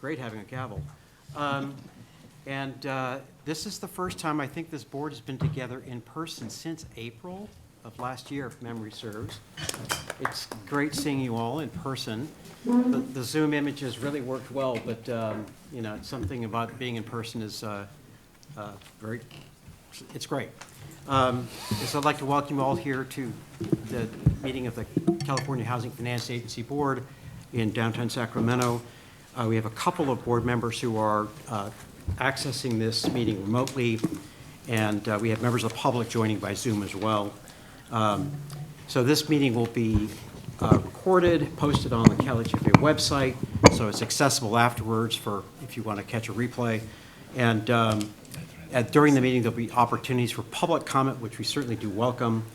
great having a gavel. This is the first time I think this board has been together in person since April of last year, if memory serves. It's great seeing you all in person. The Zoom images really worked well, but you know, something about being in person is it's great. So I'd like to welcome you all here to the meeting of the California Housing Finance Agency Board in downtown Sacramento. We have a couple of board members who are accessing this meeting remotely, and we have members of the public joining by Zoom as well. So this meeting will be recorded, posted on the CalHFA website, so it's accessible afterwards for if you want to catch a replay. And during the meeting, there'll be opportunities for public comment, which we certainly do welcome.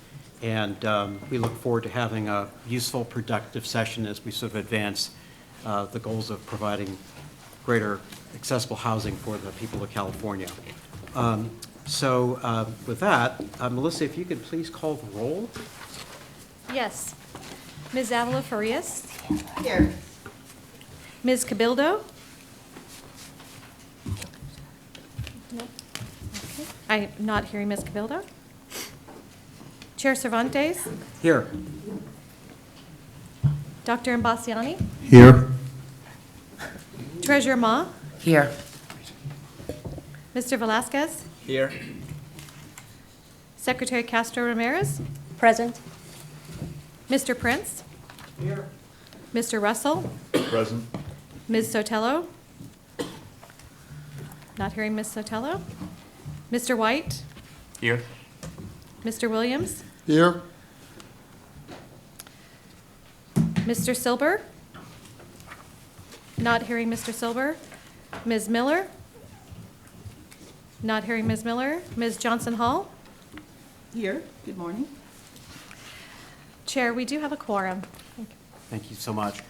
And we look forward to having a useful, productive session as we sort of advance the goals of providing greater accessible housing for the people of California. With that, Melissa, if you could please call the roll. Yes. Ms. Avila Farias? Here. Ms. Cabildo? No. Okay. I'm not hearing Ms. Cabildo. Chair Cervantes? Here. Dr. Imbasiani? Here. Treasurer Ma? Here. Mr. Velasquez? Here. Secretary Castro Ramirez? Present. Mr. Prince? Here. Mr. Russell? Present. Ms. Sotelo? Not hearing Ms. Sotelo. Mr. White? Here. Mr. Williams? Here. Mr. Silber? Not hearing Mr. Silber. Ms. Miller? Not hearing Ms. Miller. Ms. Johnson Hall? Here. Good morning. Chair, we do have a quorum. Thank you so much.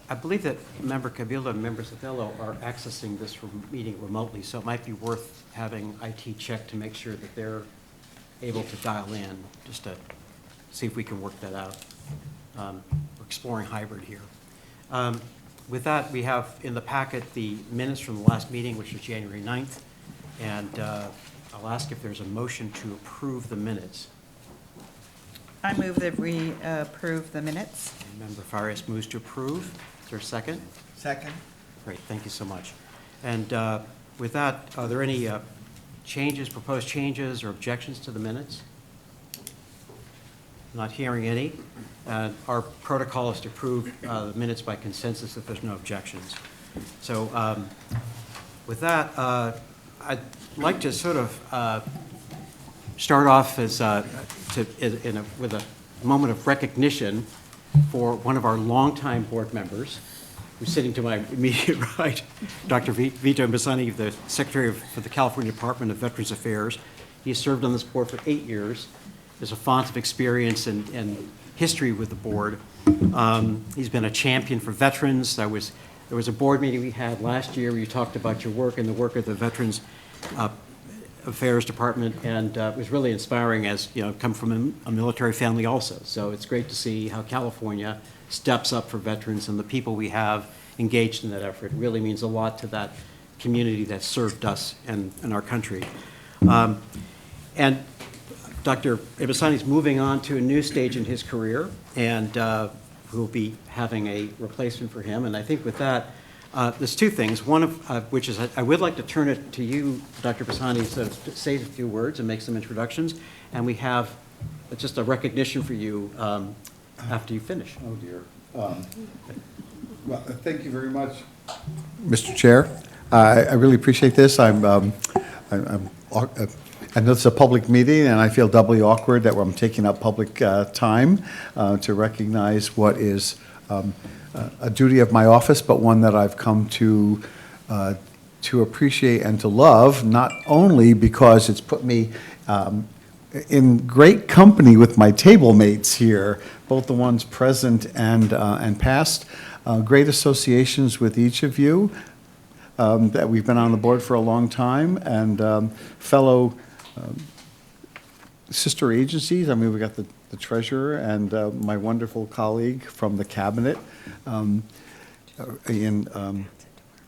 I believe that Member Cabildo and Member Sotelo are accessing this meeting remotely, so it might be worth having IT check to make sure that they're able to dial in, just to see if we can work that out. We're exploring hybrid here. With that, we have in the packet the minutes from the last meeting, which was January 9th, and I'll ask if there's a motion to approve the minutes. I move that we approve the minutes. Member Farias moves to approve. Is there a second? Second. Great, thank you so much. And with that, are there any changes, proposed changes, or objections to the minutes? Not hearing any. Our protocol is to approve the minutes by consensus if there's no objections. So with that, I'd like to sort of start off as with a moment of recognition for one of our longtime board members, who's sitting to my immediate right, Dr. Vito Imbasani, the Secretary for the California Department of Veterans Affairs. He has served on this board for 8 years. There's a font of experience and history with the board. He's been a champion for veterans. There was a board meeting we had last year where you talked about your work and the work of the Veterans Affairs Department, and it was really inspiring, as you know, come from a military family also. So it's great to see how California steps up for veterans and the people we have engaged in that effort. It really means a lot to that community that served us and our country. And Dr. Imbasani is moving on to a new stage in his career, and we'll be having a replacement for him. And I think with that, there's two things, one of which is I would like to turn it to you, Dr. Imbasani, to say a few words and make some introductions. And we have just a recognition for you after you finish. Oh, dear. Well, thank you very much, Mr. Chair. I really appreciate this. I know it's a public meeting, and I feel doubly awkward that I'm taking up public time to recognize what is a duty of my office, but one that I've come to appreciate and to love, not only because it's put me in great company with my table mates here, both the ones present and past, great associations with each of you, that we've been on the board for a long time, and fellow sister agencies. I mean, we got the treasurer and my wonderful colleague from the cabinet,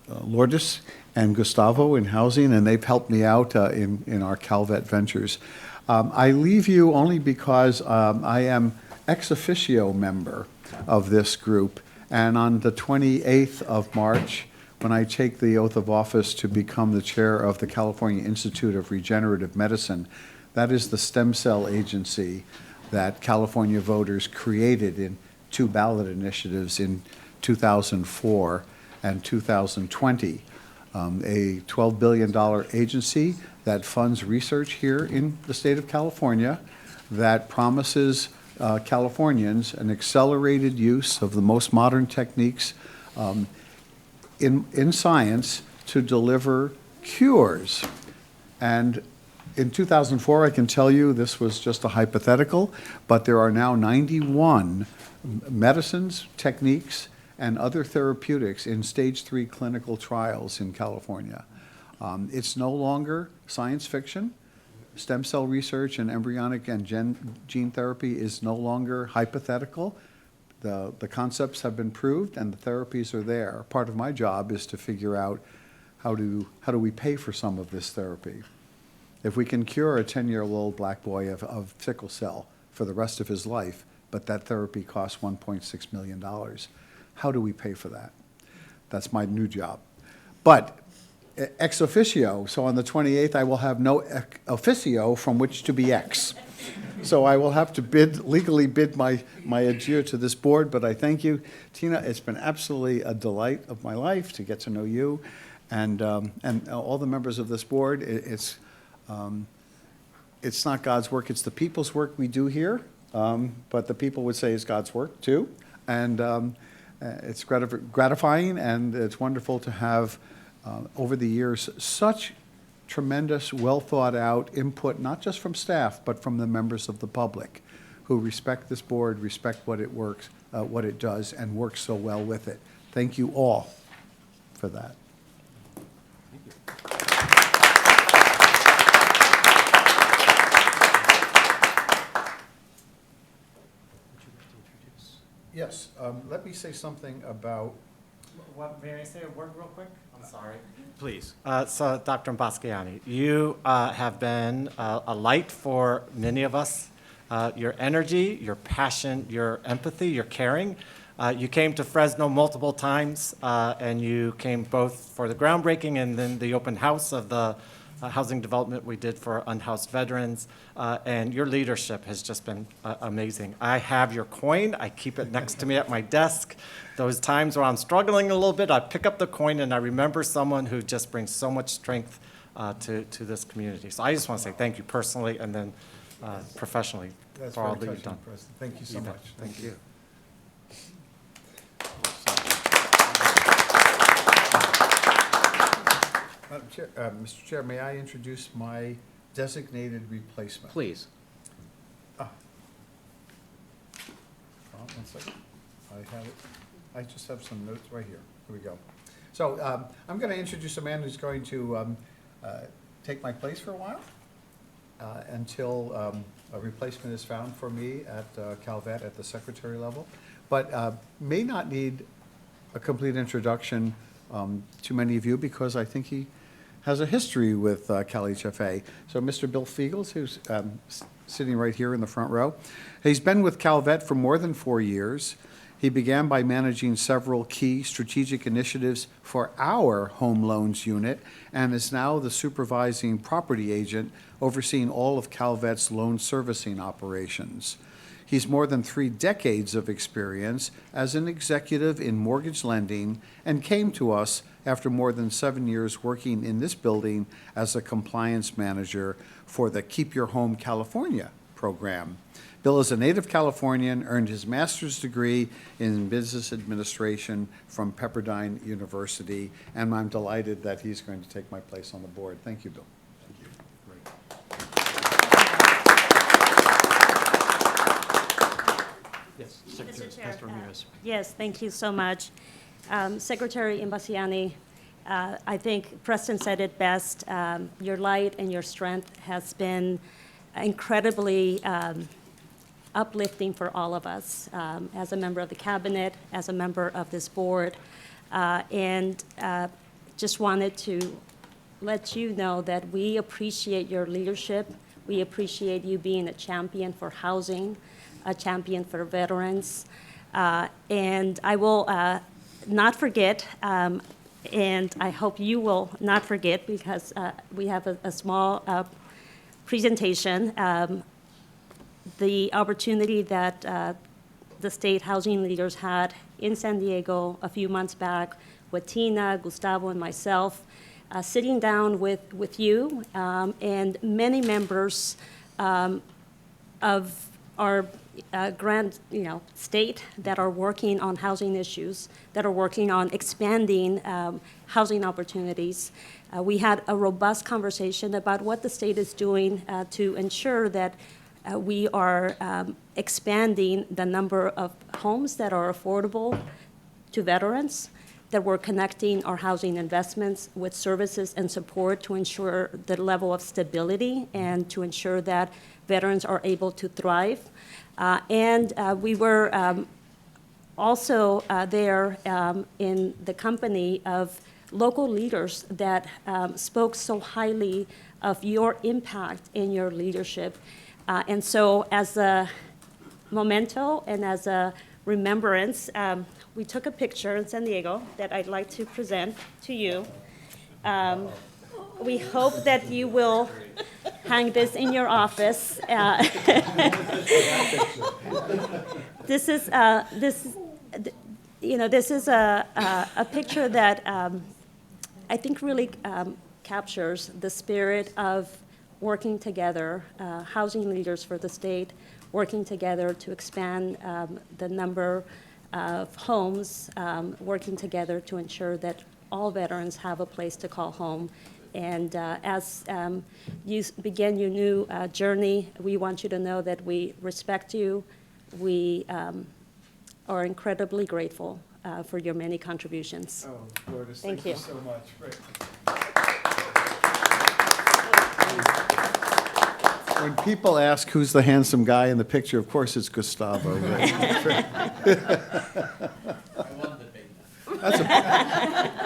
Lourdes and Gustavo in housing, and they've helped me out in our CalVet ventures. I leave you only because I am ex officio member of this group, and on the 28th of March, when I take the oath of office to become the chair of the California Institute of Regenerative Medicine, that is the stem cell agency that California voters created in 2 ballot initiatives in 2004 and 2020. A $12 billion agency that funds research here in the state of California that promises Californians an accelerated use of the most modern techniques in science to deliver cures. And in 2004, I can tell you this was just a hypothetical, but there are now 91 medicines, techniques, and other therapeutics in stage 3 clinical trials in California. It's no longer science fiction. Stem cell research and embryonic and gene therapy is no longer hypothetical. The concepts have been proved and the therapies are there. Part of my job is to figure out how do we pay for some of this therapy. If we can cure a 10-year-old black boy of sickle cell for the rest of his life, but that therapy costs $1.6 million, how do we pay for that? That's my new job. But ex officio, so on the 28th, I will have no officio from which to be ex. So I will have to legally bid my adieu to this board, but I thank you. Tina, it's been absolutely a delight of my life to get to know you and all the members of this board. It's not God's work, it's the people's work we do here, but the people would say it's God's work too. And it's gratifying, and it's wonderful to have, over the years, such tremendous, well-thought-out input, not just from staff, but from the members of the public who respect this board, respect what it does, and work so well with it. Thank you all for that. Yes, let me say something about. May I say a word real quick? I'm sorry. Please. So, Dr. Basquiani, you have been a light for many of us. Your energy, your passion, your empathy, your caring. You came to Fresno multiple times, and you came both for the groundbreaking and then the open house of the housing development we did for unhoused veterans, and your leadership has just been amazing. I have your coin. I keep it next to me at my desk. Those times where I'm struggling a little bit, I pick up the coin and I remember someone who just brings so much strength to this community. So I just want to say thank you personally and then professionally for all that you've done. President. Thank you so much. Thank you. Mr. Chair, may I introduce my designated replacement? Please. One second. I have it. I just have some notes right here. Here we go. So I'm going to introduce a man who's going to take my place for a while until a replacement is found for me at CalVet at the secretary level, but may not need a complete introduction to many of you because I think he has a history with CalHFA. So Mr. Bill Fiegels, who's sitting right here in the front row, he's been with CalVet for more than 4 years. He began by managing several key strategic initiatives for our home loans unit and is now the supervising property agent overseeing all of CalVet's loan servicing operations. He's more than 3 decades of experience as an executive in mortgage lending and came to us after more than 7 years working in this building as a compliance manager for the Keep Your Home California program. Bill is a native Californian, earned his master's degree in business administration from Pepperdine University, and I'm delighted that he's going to take my place on the board. Thank you, Bill. Thank you. Great. Yes, Secretary Mr. Chair, Pastor Ramirez. Yes, thank you so much. Secretary Imbasiani, I think Preston said it best. Your light and your strength has been incredibly uplifting for all of us as a member of the cabinet, as a member of this board. And just wanted to let you know that we appreciate your leadership. We appreciate you being a champion for housing, a champion for veterans. And I will not forget, and I hope you will not forget, because we have a small presentation, the opportunity that the state housing leaders had in San Diego a few months back with Tina, Gustavo, and myself, sitting down with you and many members of our grand, state that are working on housing issues, that are working on expanding housing opportunities. We had a robust conversation about what the state is doing to ensure that we are expanding the number of homes that are affordable to veterans, that we're connecting our housing investments with services and support to ensure the level of stability and to ensure that veterans are able to thrive. And we were also there in the company of local leaders that spoke so highly of your impact and your leadership. And so as a memento and as a remembrance, we took a picture in San Diego that I'd like to present to you. We hope that you will hang this in your office. This is a picture that I think really captures the spirit of working together, housing leaders for the state, working together to expand the number of homes, working together to ensure that all veterans have a place to call home. And as you begin your new journey, we want you to know that we respect you. We are incredibly grateful for your many contributions. Oh, Lourdes, Thank thank you you. so much. Right. When people ask who's the handsome guy in the picture, of course it's Gustavo. Right?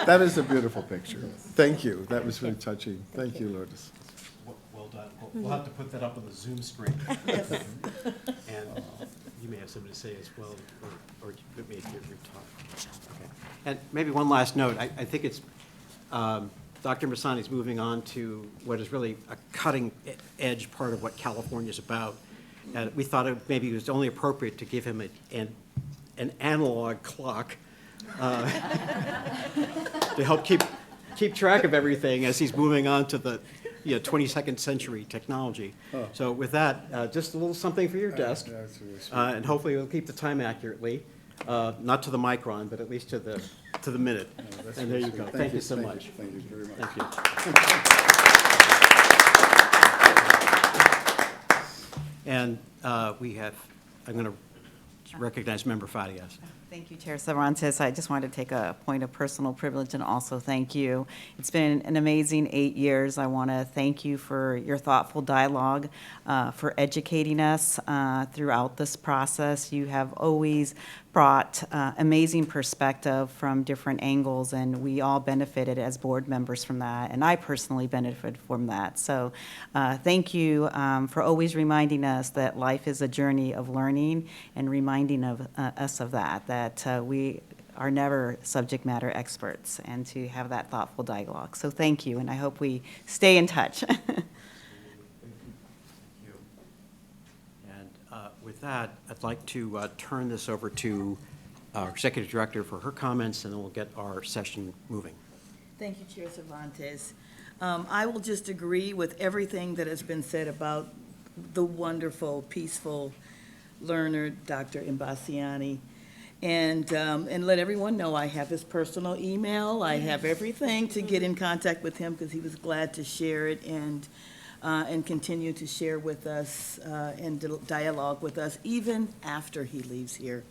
That is a beautiful picture. Thank you. That was really touching. Thank you, Lourdes. Well done. We'll have to put that up on the Zoom screen. And you may have something to say as well, or you may give your talk. Okay. And maybe one last note. I think it's, Dr. Masani's moving on to what is really a cutting-edge part of what California's about. And we thought maybe it was only appropriate to give him an analog clock to help keep track of everything as he's moving on to the 22nd century technology. Oh. So with that, just a little something for your desk, That's really sweet. and hopefully we'll keep the time accurately, not to the micron, but at least to the minute. That's And there really you go. sweet. Thank you so thank much. Thank you very much. Thank you. And I'm going to recognize Member Farias. Thank you, Chair Cervantes. I just wanted to take a point of personal privilege and also thank you. It's been an amazing 8 years. I want to thank you for your thoughtful dialogue, for educating us throughout this process. You have always brought amazing perspective from different angles, and we all benefited as board members from that, and I personally benefited from that. So thank you for always reminding us that life is a journey of learning and reminding us of that we are never subject matter experts, and to have that thoughtful dialogue. So thank you, and I hope we stay in touch. And with that, I'd like to turn this over to our Executive Director for her comments, and then we'll get our session moving. Thank you, Chair Cervantes. I will just agree with everything that has been said about the wonderful, peaceful learner, Dr. Imbasiani. And let everyone know I have his personal email. I have everything to get in contact with him, because he was glad to share it and continue to share with us and dialogue with us even after he leaves here.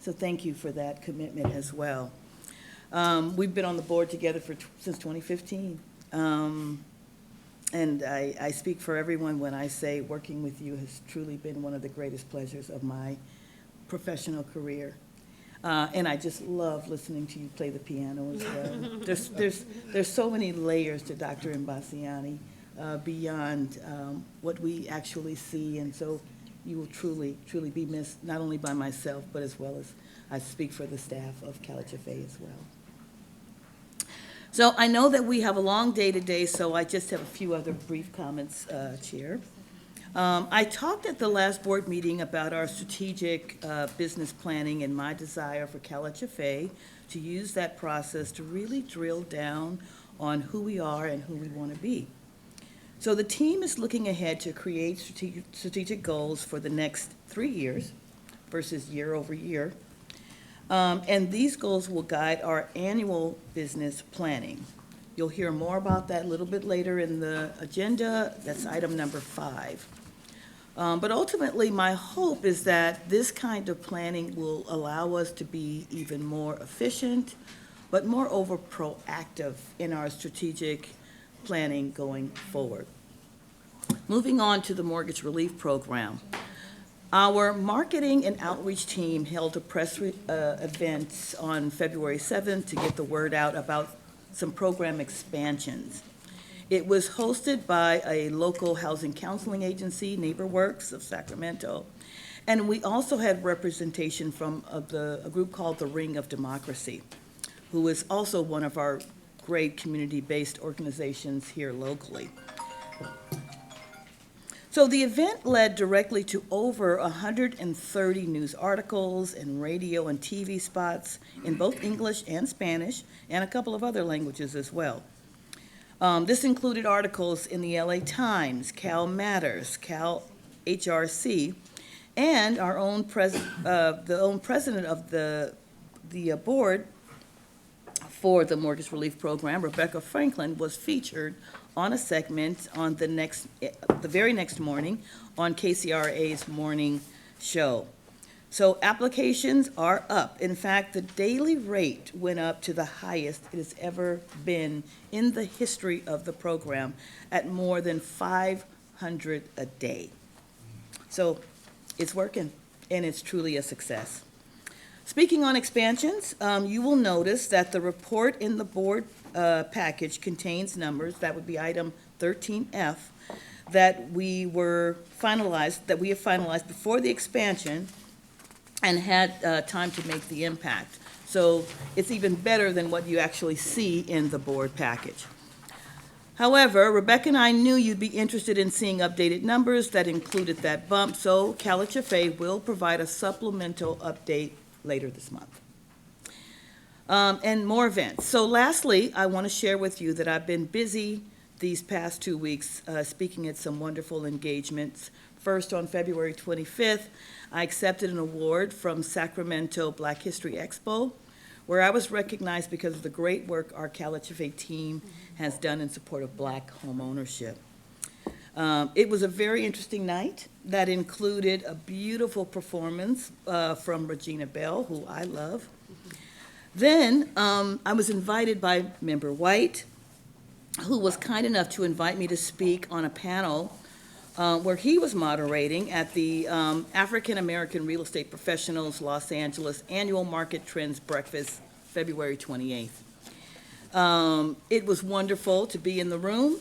So thank you for that commitment as well. We've been on the board together since 2015. And I speak for everyone when I say working with you has truly been one of the greatest pleasures of my professional career. And I just love listening to you play the piano as well. there's so many layers to Dr. Imbasciani beyond what we actually see, and so you will truly, truly be missed, not only by myself, but as well as I speak for the staff of CalHFA as well. So I know that we have a long day today, so I just have a few other brief comments, Chair. I talked at the last board meeting about our strategic business planning and my desire for CalHFA to use that process to really drill down on who we are and who we want to be. So the team is looking ahead to create strategic goals for the next 3 years versus year over year. And these goals will guide our annual business planning. You'll hear more about that a little bit later in the agenda. That's item number 5. But ultimately, my hope is that this kind of planning will allow us to be even more efficient, but moreover proactive in our strategic planning going forward. Moving on to the mortgage relief program. Our marketing and outreach team held a press event on February 7th to get the word out about some program expansions. It was hosted by a local housing counseling agency, NeighborWorks of Sacramento, and we also had representation from a group called the Ring of Democracy, who is also one of our great community-based organizations here locally. So the event led directly to over 130 news articles and radio and TV spots in both English and Spanish, and a couple of other languages as well. This included articles in the LA Times, Cal Matters, CalHRC, and our own president of the board for the Mortgage Relief Program, Rebecca Franklin, was featured on a segment on the very next morning on KCRA's morning show. So applications are up. In fact, the daily rate went up to the highest it has ever been in the history of the program at more than 500 a day. So it's working, and it's truly a success. Speaking on expansions, you will notice that the report in the board package contains numbers, that would be item 13F, that we have finalized before the expansion and had time to make the impact. So it's even better than what you actually see in the board package. However, Rebecca and I knew you'd be interested in seeing updated numbers that included that bump, so CalHFA will provide a supplemental update later this month. And more events. So lastly, I want to share with you that I've been busy these past 2 weeks speaking at some wonderful engagements. First, on February 25th, I accepted an award from Sacramento Black History Expo, where I was recognized because of the great work our CalHFA team has done in support of Black home ownership. It was a very interesting night that included a beautiful performance from Regina Bell, who I love. Then I was invited by Member White, who was kind enough to invite me to speak on a panel where he was moderating at the African American Real Estate Professionals Los Angeles Annual Market Trends Breakfast, February 28th. It was wonderful to be in the room,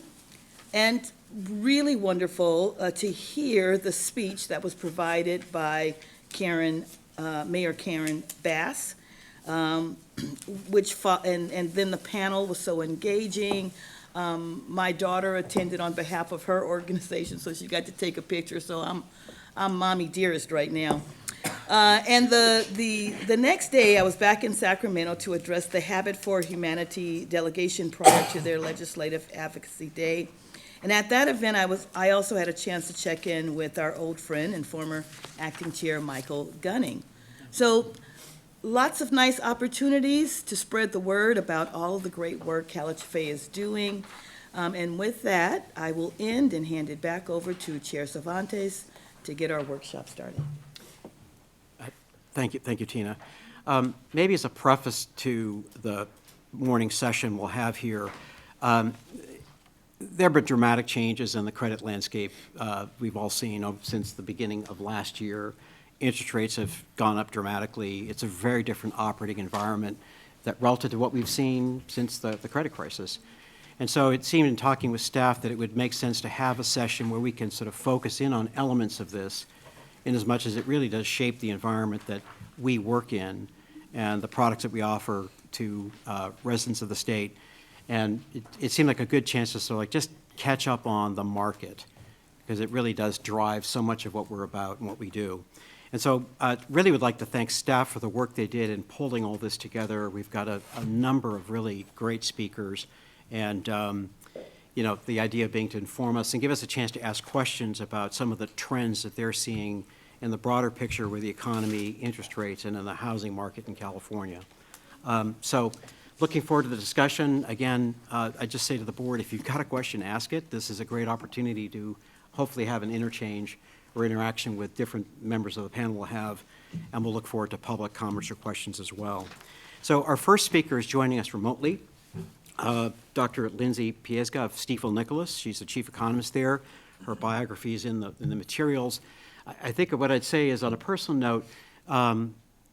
and really wonderful to hear the speech that was provided by Mayor Karen Bass, and then the panel was so engaging. My daughter attended on behalf of her organization, so she got to take a picture, so I'm mommy dearest right now. And the next day, I was back in Sacramento to address the Habit for Humanity delegation prior to their Legislative Advocacy Day. And at that event, I also had a chance to check in with our old friend and former acting chair, Michael Gunning. So lots of nice opportunities to spread the word about all of the great work CalHFA is doing. And with that, I will end and hand it back over to Chair Cervantes to get our workshop started. Thank you, Tina. Maybe as a preface to the morning session we'll have here, there have been dramatic changes in the credit landscape we've all seen since the beginning of last year. Interest rates have gone up dramatically. It's a very different operating environment that relative to what we've seen since the credit crisis. And so it seemed in talking with staff that it would make sense to have a session where we can sort of focus in on elements of this, in as much as it really does shape the environment that we work in and the products that we offer to residents of the state. And it seemed like a good chance to sort of like just catch up on the market, because it really does drive so much of what we're about and what we do. And so I really would like to thank staff for the work they did in pulling all this together. We've got a number of really great speakers, and you know, the idea being to inform us and give us a chance to ask questions about some of the trends that they're seeing in the broader picture with the economy, interest rates, and in the housing market in California. So looking forward to the discussion. Again, I just say to the board, if you've got a question, ask it. This is a great opportunity to hopefully have an interchange or interaction with different members of the panel will have, and we'll look forward to public comments or questions as well. So our first speaker is joining us remotely, Dr. Lindsay Piesga of Stifel Nicholas. She's the chief economist there. Her biography is in the materials. I think what I'd say is, on a personal note,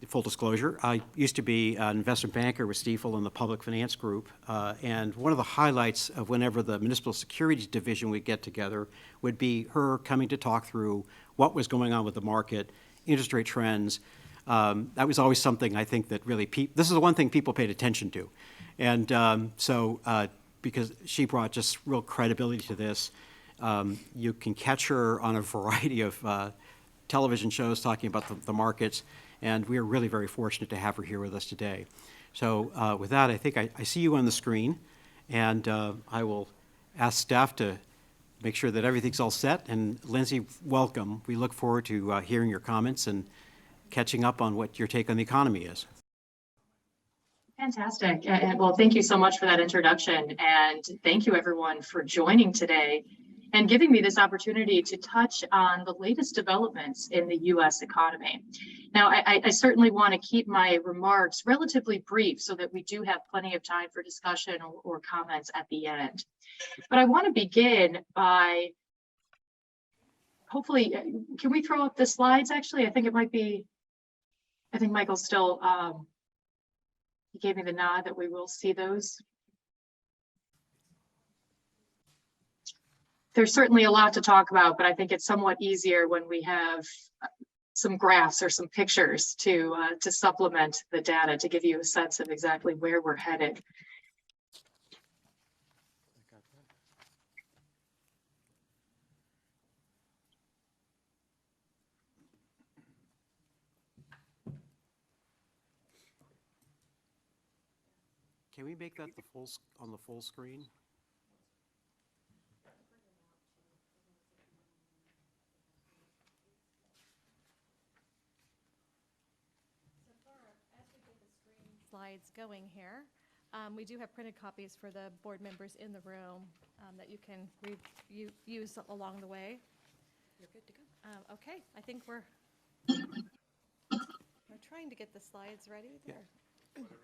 full disclosure, I used to be an investment banker with Stifel in the public finance group, and one of the highlights of whenever the municipal securities division would get together would be her coming to talk through what was going on with the market, interest rate trends. That was always something I think that really, this is the one thing people paid attention to. And because she brought just real credibility to this, you can catch her on a variety of television shows talking about the markets, and we are really very fortunate to have her here with us today. So with that, I think I see you on the screen, and I will ask staff to make sure that everything's all set. And Lindsay, welcome. We look forward to hearing your comments and catching up on what your take on the economy is. Fantastic. Well, thank you so much for that introduction, and thank you everyone for joining today and giving me this opportunity to touch on the latest developments in the U.S. economy. Now, I certainly want to keep my remarks relatively brief so that we do have plenty of time for discussion or comments at the end. But I want to begin by, hopefully, can we throw up the slides actually? I think Michael's still, he gave me the nod that we will see those. There's certainly a lot to talk about, but I think it's somewhat easier when we have some graphs or some pictures to supplement the data to give you a sense of exactly where we're headed. Can we make that on the full screen? Slides going here. We do have printed copies for the board members in the room that you can use along the way. You're good to go. Okay, I think we're trying to get the slides ready there. Yeah. Whatever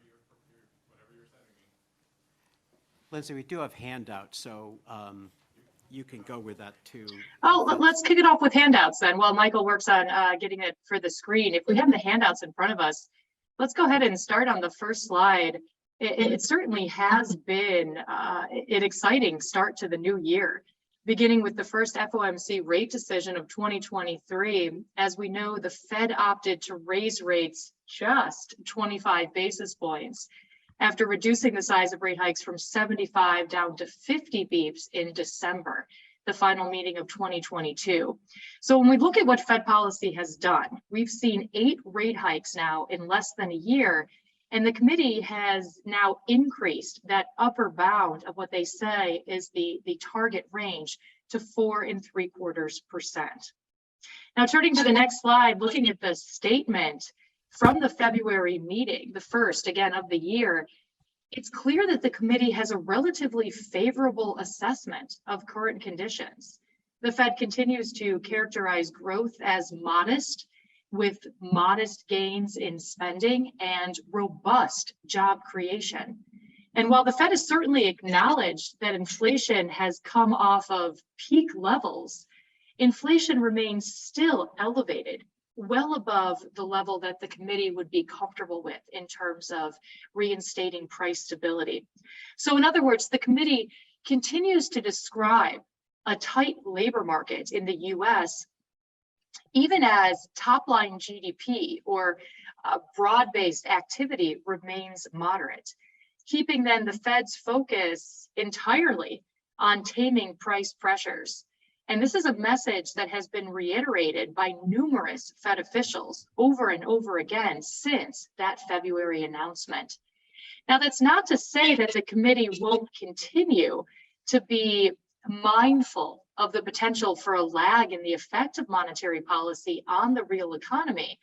you're sending me. Lindsay, we do have handouts, so you can go with that too. Oh, let's kick it off with handouts then, while Michael works on getting it for the screen. If we have the handouts in front of us, let's go ahead and start on the first slide. It certainly has been an exciting start to the new year, beginning with the first FOMC rate decision of 2023. As we know, the Fed opted to raise rates just 25 basis points after reducing the size of rate hikes from 75 down to 50 beeps in December, the final meeting of 2022. So when we look at what Fed policy has done, we've seen 8 rate hikes now in less than a year, and the committee has now increased that upper bound of what they say is the target range to 4.75%. Now, turning to the next slide, looking at the statement from the February meeting, the first again of the year, it's clear that the committee has a relatively favorable assessment of current conditions. The Fed continues to characterize growth as modest, with modest gains in spending and robust job creation. And while the Fed has certainly acknowledged that inflation has come off of peak levels, inflation remains still elevated, well above the level that the committee would be comfortable with in terms of reinstating price stability. So in other words, the committee continues to describe a tight labor market in the US, even as top-line GDP or broad-based activity remains moderate, keeping then the Fed's focus entirely on taming price pressures. And this is a message that has been reiterated by numerous Fed officials over and over again since that February announcement. Now, that's not to say that the committee won't continue to be mindful of the potential for a lag in the effect of monetary policy on the real economy.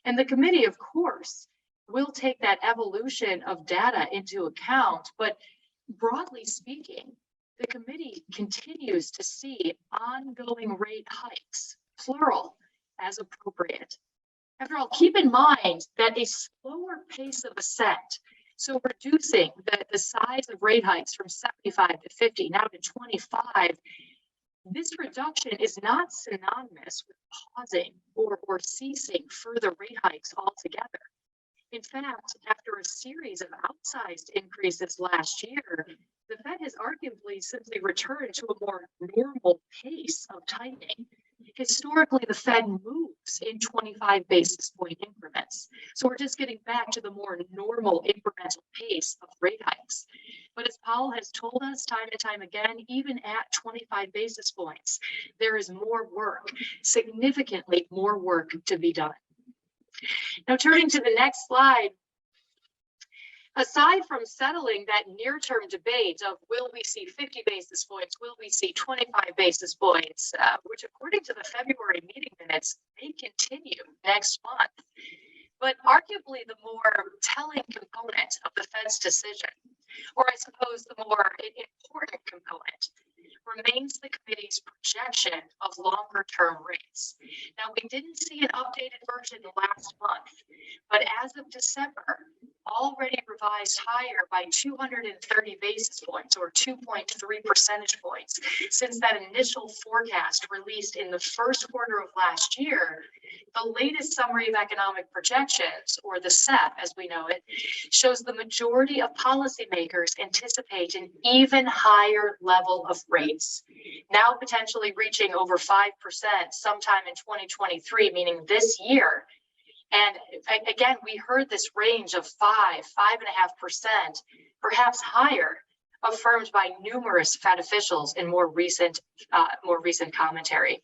And the committee, of course, will take that evolution of data into account. But broadly speaking, the committee continues to see ongoing rate hikes, plural, as appropriate. After all, keep in mind that a slower pace of ascent, so reducing the size of rate hikes from 75 to 50, now to 25, this reduction is not synonymous with pausing or ceasing further rate hikes altogether. In fact, after a series of outsized increases last year, the Fed has arguably simply returned to a more normal pace of tightening. Historically, the Fed moves in 25 basis point increments. So we're just getting back to the more normal incremental pace of rate hikes. But as Powell has told us time and time again, even at 25 basis points, there is more work, significantly more work to be done. Now, turning to the next slide, aside from settling that near-term debate of will we see 50 basis points, will we see 25 basis points, which according to the February meeting minutes may continue next month. But arguably the more telling component of the Fed's decision, or I suppose the more important component, remains the committee's projection of longer-term rates. Now, we didn't see an updated version last month, but as of December, already revised higher by 230 basis points or 2.3 percentage points since that initial forecast released in the first quarter of last year. The latest summary of economic projections, or the SEP as we know it, shows the majority of policymakers anticipate an even higher level of rates, now potentially reaching over 5% sometime in 2023, meaning this year. And again, we heard this range of 5.5%, perhaps higher, affirmed by numerous Fed officials in more recent commentary.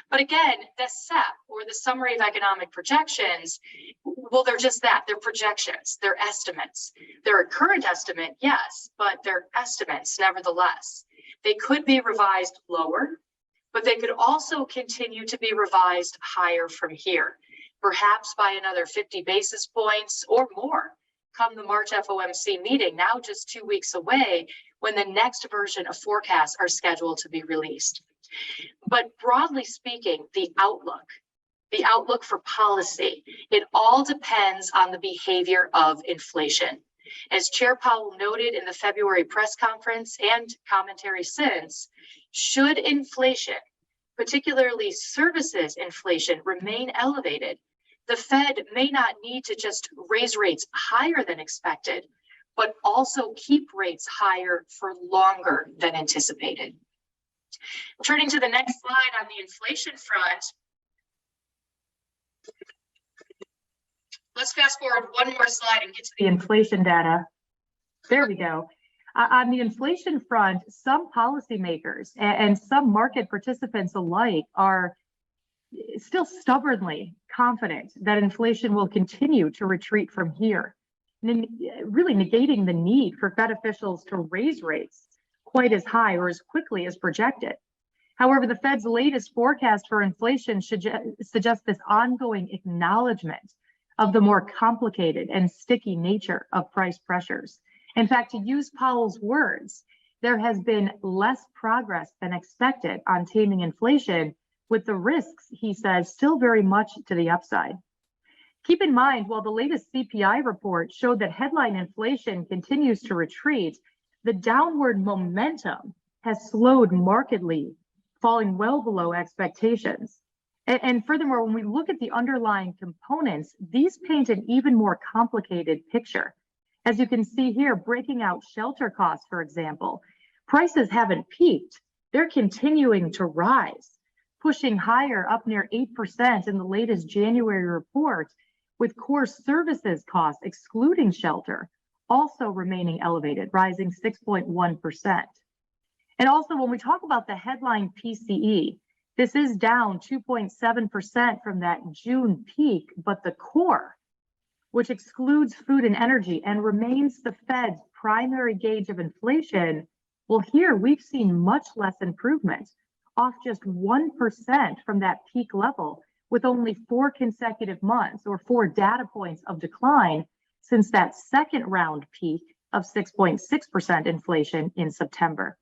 But again, the SEP, or the Summary of Economic Projections, well, they're just that. They're projections. They're estimates. They're a current estimate, yes, but they're estimates nevertheless. They could be revised lower, but they could also continue to be revised higher from here, perhaps by another 50 basis points or more come the March FOMC meeting, now just 2 weeks away, when the next version of forecasts are scheduled to be released. But broadly speaking, the outlook for policy, it all depends on the behavior of inflation. As Chair Powell noted in the February press conference and commentary since, should inflation, particularly services inflation, remain elevated, the Fed may not need to just raise rates higher than expected, but also keep rates higher for longer than anticipated. Turning to the next slide on the inflation front, let's fast forward one more slide and get to the inflation data. There we go. On the inflation front, some policymakers and some market participants alike are still stubbornly confident that inflation will continue to retreat from here, really negating the need for Fed officials to raise rates quite as high or as quickly as projected. However, the Fed's latest forecast for inflation suggests this ongoing acknowledgement of the more complicated and sticky nature of price pressures. In fact, to use Powell's words, there has been less progress than expected on taming inflation, with the risks, he says, still very much to the upside. Keep in mind, while the latest CPI report showed that headline inflation continues to retreat, the downward momentum has slowed markedly, falling well below expectations. And furthermore, when we look at the underlying components, these paint an even more complicated picture. As you can see here, breaking out shelter costs, for example, prices haven't peaked. They're continuing to rise, pushing higher up near 8% in the latest January report, with core services costs, excluding shelter, also remaining elevated, rising 6.1%. And also, when we talk about the headline PCE, this is down 2.7% from that June peak, but the core, which excludes food and energy and remains the Fed's primary gauge of inflation, well, here we've seen much less improvement, off just 1% from that peak level, with only 4 consecutive months or 4 data points of decline since that second round peak of 6.6% inflation in September.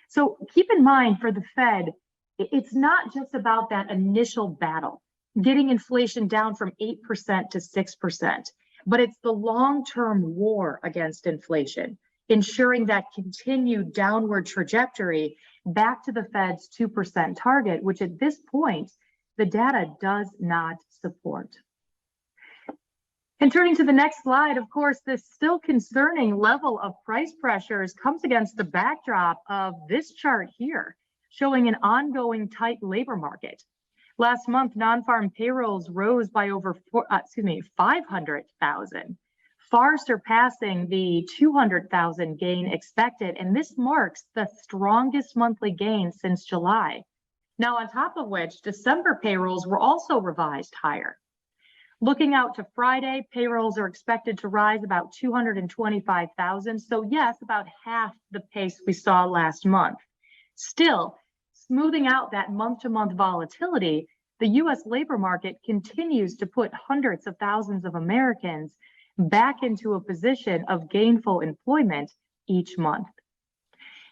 So keep in mind, for the Fed, it's not just about that initial battle, getting inflation down from 8% to 6%, but it's the long-term war against inflation, ensuring that continued downward trajectory back to the Fed's 2% target, which at this point, the data does not support. And turning to the next slide, of course, this still concerning level of price pressures comes against the backdrop of this chart here, showing an ongoing tight labor market. Last month, non-farm payrolls rose by over 500,000, far surpassing the 200,000 gain expected. And this marks the strongest monthly gain since July. Now, on top of which, December payrolls were also revised higher. Looking out to Friday, payrolls are expected to rise about 225,000. So yes, about half the pace we saw last month. Still, smoothing out that month-to-month volatility, the U.S. labor market continues to put hundreds of thousands of Americans back into a position of gainful employment each month.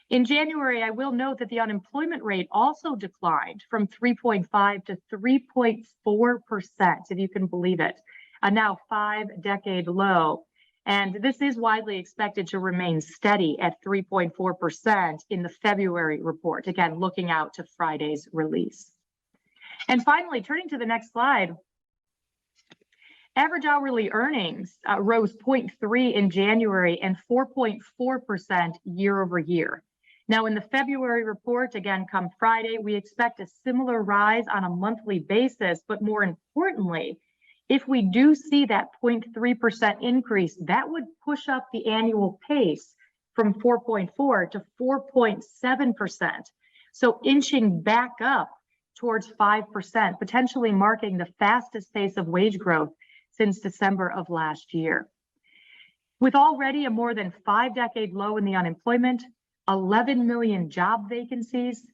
In January, I will note that the unemployment rate also declined from 3.5 to 3.4%, if you can believe it, a now 5-decade low. And this is widely expected to remain steady at 3.4% in the February report, again, looking out to Friday's release. And finally, turning to the next slide, average hourly earnings rose 0.3 in January and 4.4% year over year. Now, in the February report, again, come Friday, we expect a similar rise on a monthly basis, but more importantly, if we do see that 0.3% increase, that would push up the annual pace from 4.4 to 4.7%. So inching back up towards 5%, potentially marking the fastest pace of wage growth since December of last year. With already a more than 5-decade low in the unemployment, 11 million job vacancies,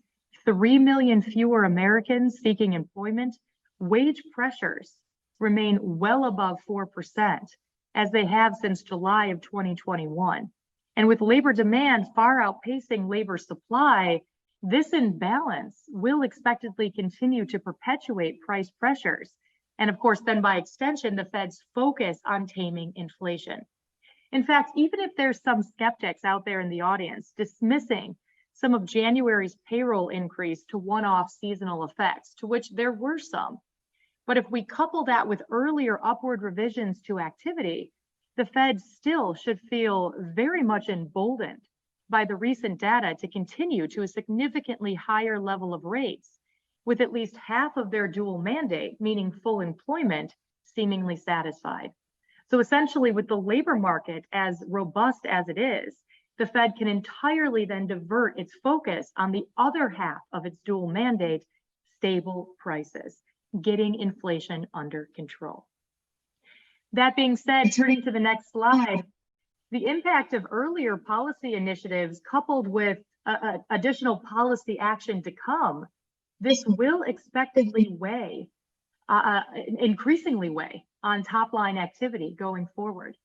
3 million fewer Americans seeking employment, wage pressures remain well above 4%, as they have since July of 2021. And with labor demand far outpacing labor supply, this imbalance will expectedly continue to perpetuate price pressures. And of course, then by extension, the Fed's focus on taming inflation. In fact, even if there's some skeptics out there in the audience dismissing some of January's payroll increase to one-off seasonal effects, to which there were some, but if we couple that with earlier upward revisions to activity, the Fed still should feel very much emboldened by the recent data to continue to a significantly higher level of rates, with at least half of their dual mandate, meaning full employment, seemingly satisfied. So essentially, with the labor market as robust as it is, the Fed can entirely then divert its focus on the other half of its dual mandate, stable prices, getting inflation under control. That being said, turning to the next slide, the impact of earlier policy initiatives coupled with additional policy action to come, this will expectedly weigh, increasingly weigh on top line activity going forward.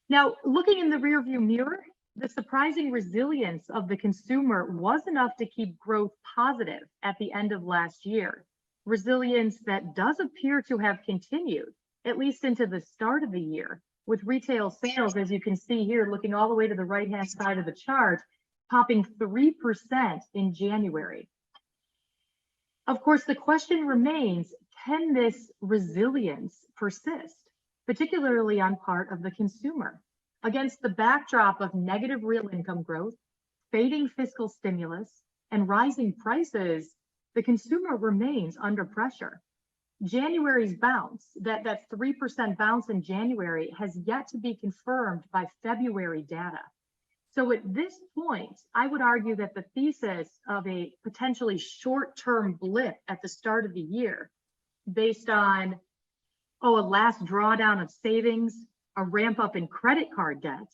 Now, looking in the rearview mirror, the surprising resilience of the consumer was enough to keep growth positive at the end of last year. Resilience that does appear to have continued, at least into the start of the year, with retail sales, as you can see here, looking all the way to the right-hand side of the chart, popping 3% in January. Of course, the question remains, can this resilience persist, particularly on part of the consumer? Against the backdrop of negative real income growth, fading fiscal stimulus, and rising prices, the consumer remains under pressure. January's bounce, that 3% bounce in January, has yet to be confirmed by February data. So at this point, I would argue that the thesis of a potentially short-term blip at the start of the year, based on, a last drawdown of savings, a ramp up in credit card debt,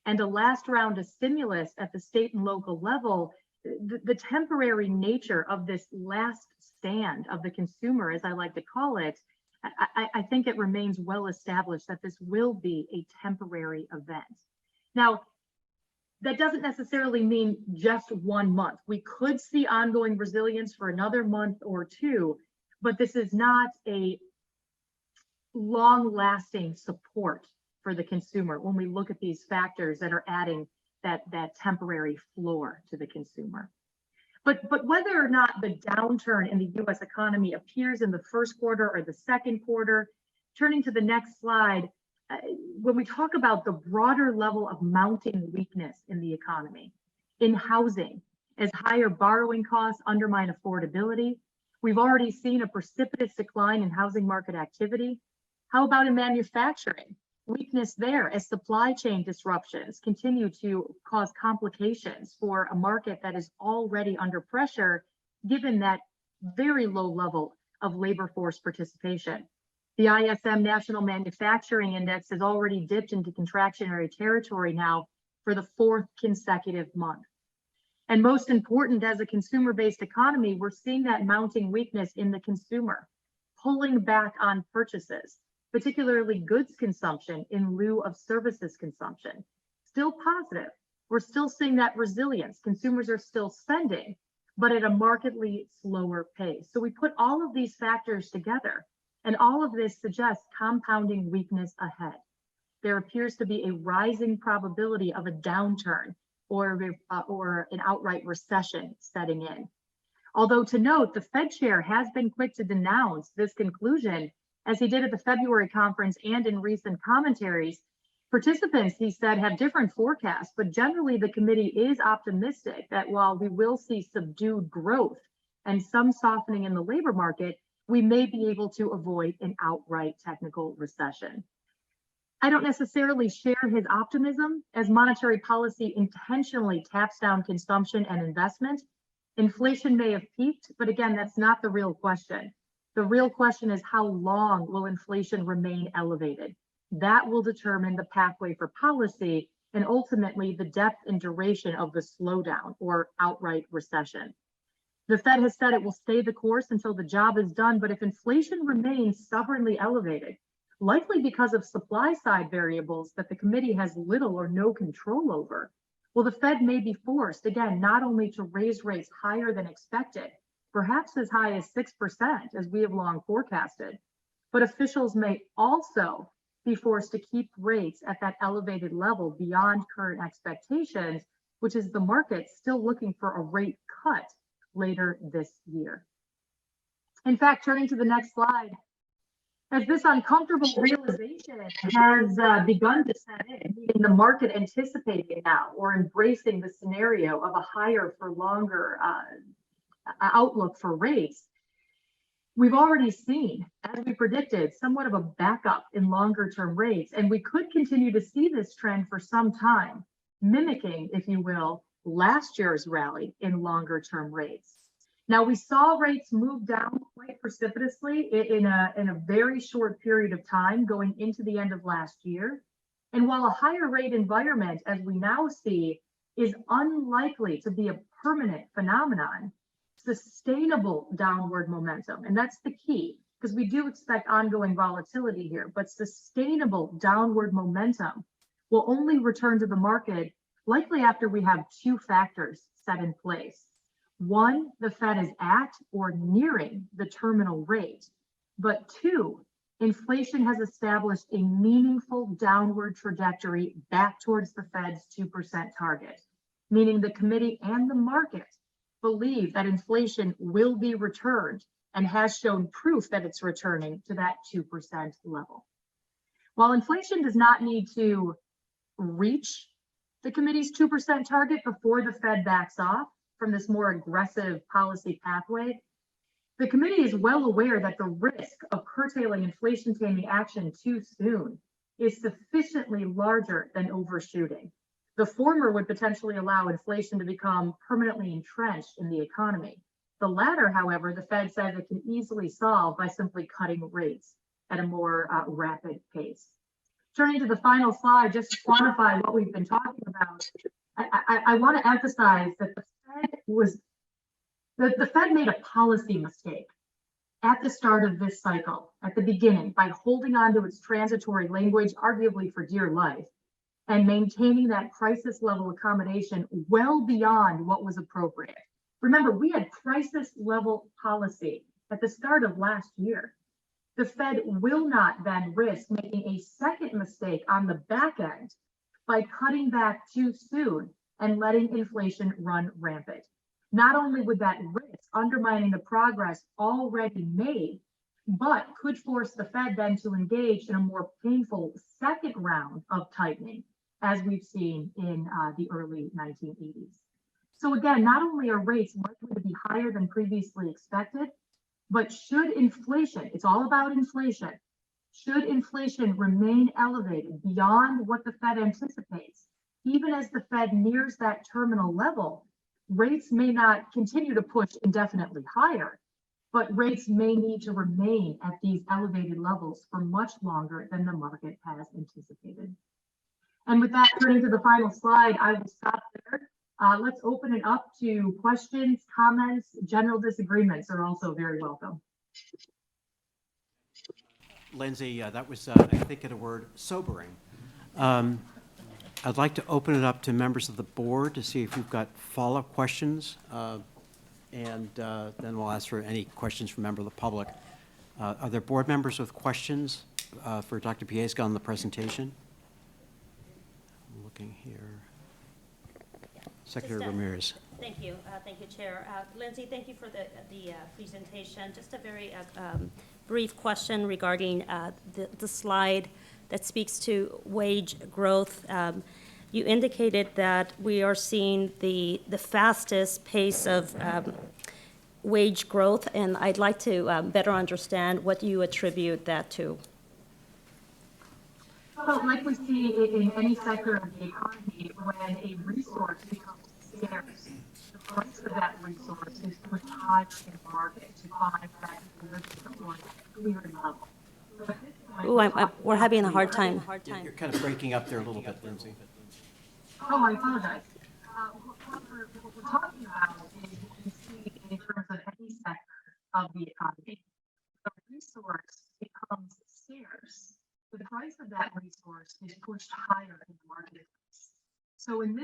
and a last round of stimulus at the state and local level, the temporary nature of this last stand of the consumer, as I like to call it, I think it remains well established that this will be a temporary event. Now, that doesn't necessarily mean just 1 month. We could see ongoing resilience for another month or two, but this is not a long-lasting support for the consumer when we look at these factors that are adding that temporary floor to the consumer. But whether or not the downturn in the US economy appears in the first quarter or the second quarter, turning to the next slide, when we talk about the broader level of mounting weakness in the economy, in housing, as higher borrowing costs undermine affordability, we've already seen a precipitous decline in housing market activity. How about in manufacturing? Weakness there as supply chain disruptions continue to cause complications for a market that is already under pressure, given that very low level of labor force participation. The ISM National Manufacturing Index has already dipped into contractionary territory now for the 4th consecutive month. And most important, as a consumer-based economy, we're seeing that mounting weakness in the consumer, pulling back on purchases, particularly goods consumption in lieu of services consumption. Still positive. We're still seeing that resilience. Consumers are still spending, but at a markedly slower pace. So we put all of these factors together, and all of this suggests compounding weakness ahead. There appears to be a rising probability of a downturn or an outright recession setting in. Although to note, the Fed chair has been quick to denounce this conclusion, as he did at the February conference and in recent commentaries. Participants, he said, have different forecasts, but generally the committee is optimistic that while we will see subdued growth and some softening in the labor market, we may be able to avoid an outright technical recession. I don't necessarily share his optimism, as monetary policy intentionally taps down consumption and investment. Inflation may have peaked, but again, that's not the real question. The real question is, how long will inflation remain elevated? That will determine the pathway for policy and ultimately the depth and duration of the slowdown or outright recession. The Fed has said it will stay the course until the job is done, but if inflation remains stubbornly elevated, likely because of supply side variables that the committee has little or no control over, well, the Fed may be forced, again, not only to raise rates higher than expected, perhaps as high as 6%, as we have long forecasted, but officials may also be forced to keep rates at that elevated level beyond current expectations, which is the market still looking for a rate cut later this year. In fact, turning to the next slide, as this uncomfortable realization has begun to set in, meaning the market anticipating it now or embracing the scenario of a higher for longer outlook for rates, we've already seen, as we predicted, somewhat of a backup in longer term rates, and we could continue to see this trend for some time, mimicking, if you will, last year's rally in longer term rates. Now, we saw rates move down quite precipitously in a very short period of time going into the end of last year. And while a higher rate environment, as we now see, is unlikely to be a permanent phenomenon, sustainable downward momentum, and that's the key, because we do expect ongoing volatility here, but sustainable downward momentum will only return to the market likely after we have two factors set in place. One, the Fed is at or nearing the terminal rate, but two, inflation has established a meaningful downward trajectory back towards the Fed's 2% target, meaning the committee and the market believe that inflation will be returned and has shown proof that it's returning to that 2% level. While inflation does not need to reach the committee's 2% target before the Fed backs off from this more aggressive policy pathway, the committee is well aware that the risk of curtailing inflation taming action too soon is sufficiently larger than overshooting. The former would potentially allow inflation to become permanently entrenched in the economy. The latter, however, the Fed says it can easily solve by simply cutting rates at a more rapid pace. Turning to the final slide, just to quantify what we've been talking about, I want to emphasize that the Fed made a policy mistake at the start of this cycle, at the beginning, by holding on to its transitory language, arguably for dear life, and maintaining that crisis level accommodation well beyond what was appropriate. Remember, we had crisis level policy at the start of last year. The Fed will not then risk making a second mistake on the back end by cutting back too soon and letting inflation run rampant. Not only would that risk undermining the progress already made, but could force the Fed then to engage in a more painful second round of tightening, as we've seen in the early 1980s. So again, not only are rates likely to be higher than previously expected, but should inflation, it's all about inflation, should inflation remain elevated beyond what the Fed anticipates, even as the Fed nears that terminal level, rates may not continue to push indefinitely higher, but rates may need to remain at these elevated levels for much longer than the market has anticipated. And with that, turning to the final slide, I will stop there. Let's open it up to questions, comments, general disagreements are also very welcome. Lindsay, that was, I think, in a word, sobering. I'd like to open it up to members of the board to see if you've got follow-up questions, and then we'll ask for any questions from members of the public. Are there board members with questions for Dr. Pieska on the presentation? I'm looking here. Secretary Ramirez. Thank you, Chair. Lindsay, thank you for the presentation. Just a very brief question regarding the slide that speaks to wage growth. You indicated that we are seeing the fastest pace of wage growth, and I'd like to better understand what you attribute that to. So like we see in any sector of the economy, when a resource becomes scarce, the price of that resource is pushed high in the market to find that clear level. Ooh, we're having a hard time. You're kind of breaking up there a little bit, Lindsay. Oh, I apologize. What we're talking about is what we see in terms of any sector of the economy. The resource becomes scarce. The price of that resource is pushed higher in the marketplace. So in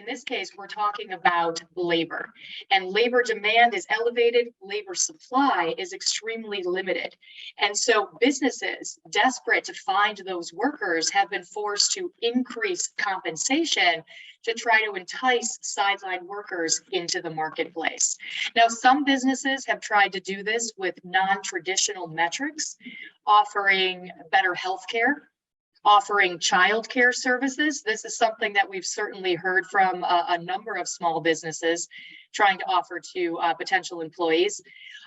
this case, we're talking about labor, and labor demand is elevated, labor supply is extremely limited. And so businesses desperate to find those workers have been forced to increase compensation to try to entice sideline workers into the marketplace. Now, some businesses have tried to do this with non-traditional metrics, offering better healthcare, offering childcare services. This is something that we've certainly heard from a number of small businesses trying to offer to potential employees.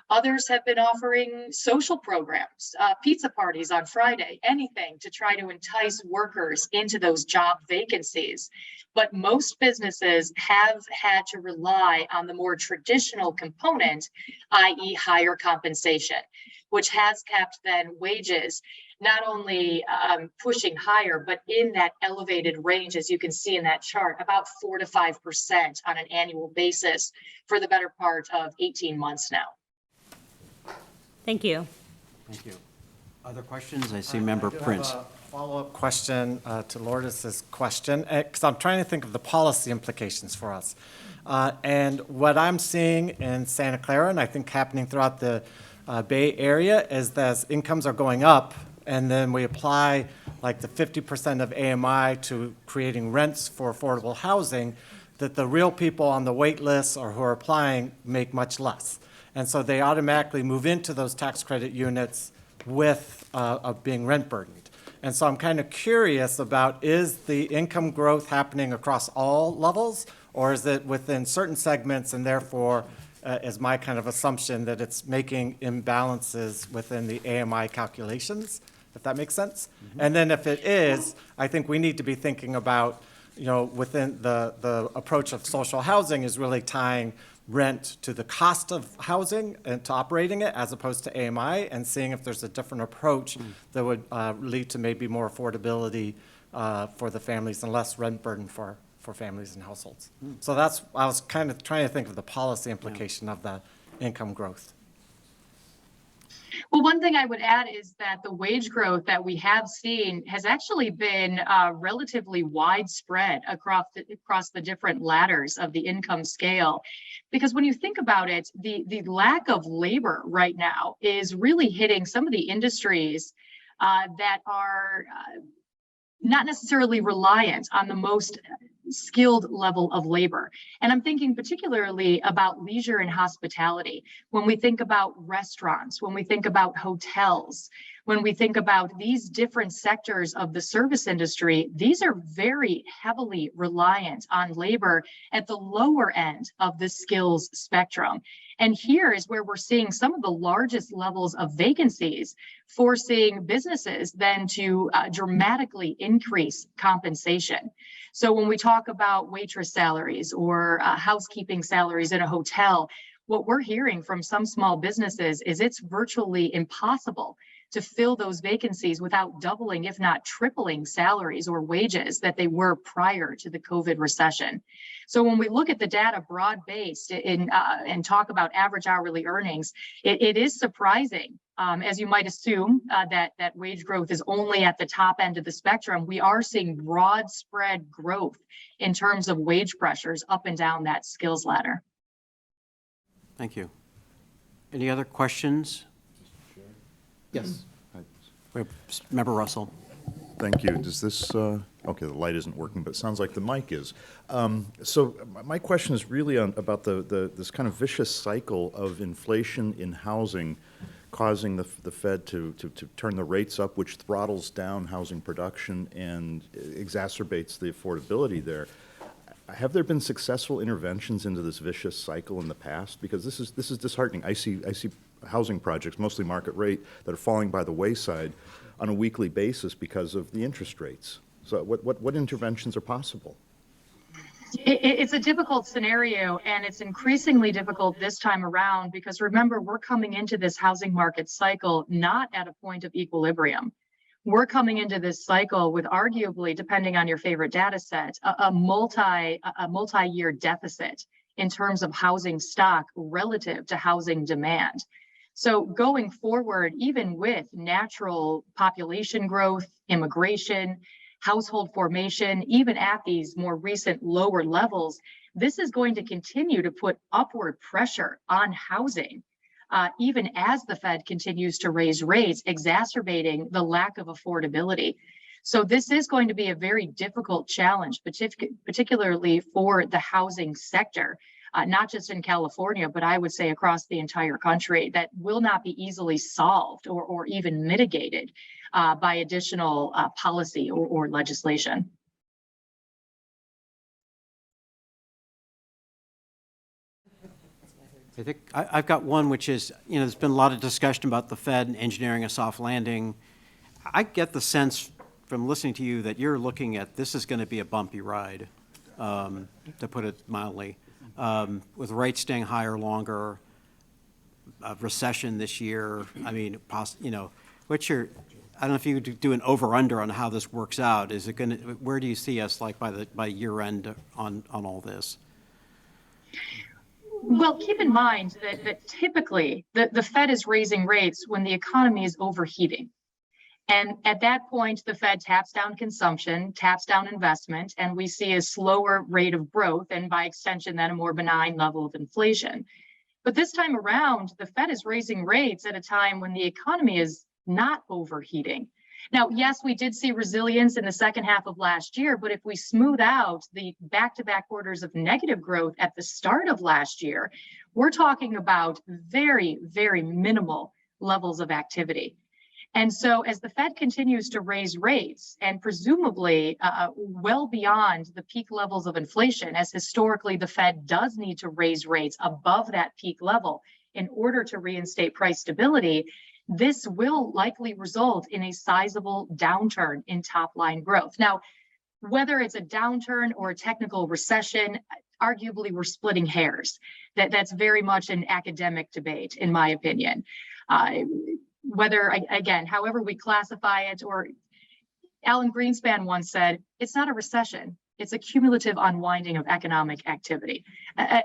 Others have been offering social programs, pizza parties on Friday, anything to try to entice workers into those job vacancies. But most businesses have had to rely on the more traditional component, i.e. higher compensation, which has kept then wages not only pushing higher, but in that elevated range, as you can see in that chart, about 4 to 5% on an annual basis for the better part of 18 months now. Thank you. Thank you. Other questions? I see Member Prince. Follow-up question to Lourdes's question, because I'm trying to think of the policy implications for us. And what I'm seeing in Santa Clara, and I think happening throughout the Bay Area, is that as incomes are going up, and then we apply like the 50% of AMI to creating rents for affordable housing, that the real people on the wait list or who are applying make much less. And so they automatically move into those tax credit units with of being rent burdened. And so I'm kind of curious about, is the income growth happening across all levels, or is it within certain segments, and therefore is my kind of assumption that it's making imbalances within the AMI calculations, if that makes sense? And then if it is, I think we need to be thinking about, within the approach of social housing is really tying rent to the cost of housing and to operating it as opposed to AMI, and seeing if there's a different approach that would lead to maybe more affordability for the families and less rent burden for families and households. So I was kind of trying to think of the policy implication of the income growth. Well, one thing I would add is that the wage growth that we have seen has actually been relatively widespread across the different ladders of the income scale. Because when you think about it, the lack of labor right now is really hitting some of the industries that are not necessarily reliant on the most skilled level of labor. And I'm thinking particularly about leisure and hospitality. When we think about restaurants, when we think about hotels, when we think about these different sectors of the service industry, these are very heavily reliant on labor at the lower end of the skills spectrum. And here is where we're seeing some of the largest levels of vacancies, forcing businesses then to dramatically increase compensation. So when we talk about waitress salaries or housekeeping salaries in a hotel, what we're hearing from some small businesses is it's virtually impossible to fill those vacancies without doubling, if not tripling, salaries or wages that they were prior to the COVID recession. So when we look at the data broad-based and talk about average hourly earnings, it is surprising, as you might assume, that wage growth is only at the top end of the spectrum. We are seeing broad spread growth in terms of wage pressures up and down that skills ladder. Thank you. Any other questions? Yes. Member Russell. Thank you. Does this, okay, the light isn't working, but it sounds like the mic is. So my question is really about this kind of vicious cycle of inflation in housing causing the Fed to turn the rates up, which throttles down housing production and exacerbates the affordability there. Have there been successful interventions into this vicious cycle in the past? Because this is disheartening. I see housing projects, mostly market rate, that are falling by the wayside on a weekly basis because of the interest rates. So what interventions are possible? It's a difficult scenario, and it's increasingly difficult this time around because remember, we're coming into this housing market cycle not at a point of equilibrium. We're coming into this cycle with arguably, depending on your favorite data set, a multi-year deficit in terms of housing stock relative to housing demand. So going forward, even with natural population growth, immigration, household formation, even at these more recent lower levels, this is going to continue to put upward pressure on housing. Even as the Fed continues to raise rates, exacerbating the lack of affordability. So this is going to be a very difficult challenge, particularly for the housing sector, not just in California, but I would say across the entire country, that will not be easily solved or even mitigated by additional policy or legislation. I think I've got one, which is, there's been a lot of discussion about the Fed and engineering a soft landing. I get the sense from listening to you that you're looking at this is going to be a bumpy ride, to put it mildly, with rates staying higher longer, a recession this year. I mean, what's your, I don't know if you could do an over-under on how this works out. Is it going to, where do you see us like by year end on all this? Well, keep in mind that typically the Fed is raising rates when the economy is overheating. And at that point, the Fed taps down consumption, taps down investment, and we see a slower rate of growth and by extension, then a more benign level of inflation. But this time around, the Fed is raising rates at a time when the economy is not overheating. Now, yes, we did see resilience in the second half of last year, but if we smooth out the back-to-back quarters of negative growth at the start of last year, we're talking about very, very minimal levels of activity. And so as the Fed continues to raise rates and presumably well beyond the peak levels of inflation, as historically the Fed does need to raise rates above that peak level in order to reinstate price stability, this will likely result in a sizable downturn in top line growth. Now, whether it's a downturn or a technical recession, arguably we're splitting hairs. That's very much an academic debate, in my opinion. Whether, again, however we classify it, or Alan Greenspan once said, it's not a recession, it's a cumulative unwinding of economic activity.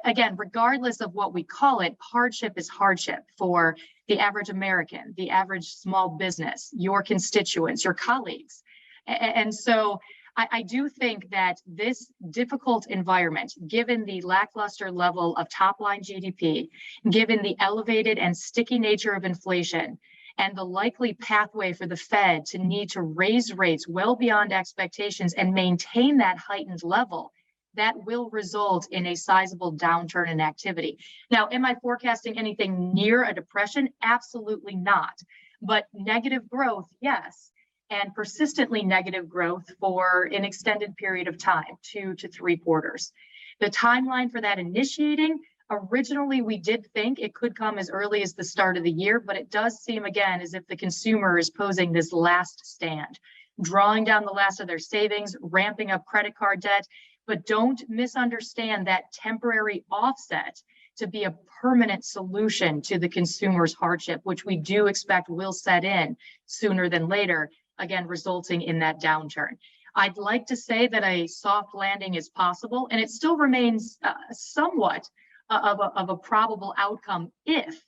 Again, regardless of what we call it, hardship is hardship for the average American, the average small business, your constituents, your colleagues. And so I do think that this difficult environment, given the lackluster level of top line GDP, given the elevated and sticky nature of inflation, and the likely pathway for the Fed to need to raise rates well beyond expectations and maintain that heightened level, that will result in a sizable downturn in activity. Now, am I forecasting anything near a depression? Absolutely not. But negative growth, yes. And persistently negative growth for an extended period of time, 2 to 3 quarters. The timeline for that initiating, originally, we did think it could come as early as the start of the year, but it does seem again as if the consumer is posing this last stand, drawing down the last of their savings, ramping up credit card debt, but don't misunderstand that temporary offset to be a permanent solution to the consumer's hardship, which we do expect will set in sooner than later, again, resulting in that downturn. I'd like to say that a soft landing is possible, and it still remains somewhat of a probable outcome if,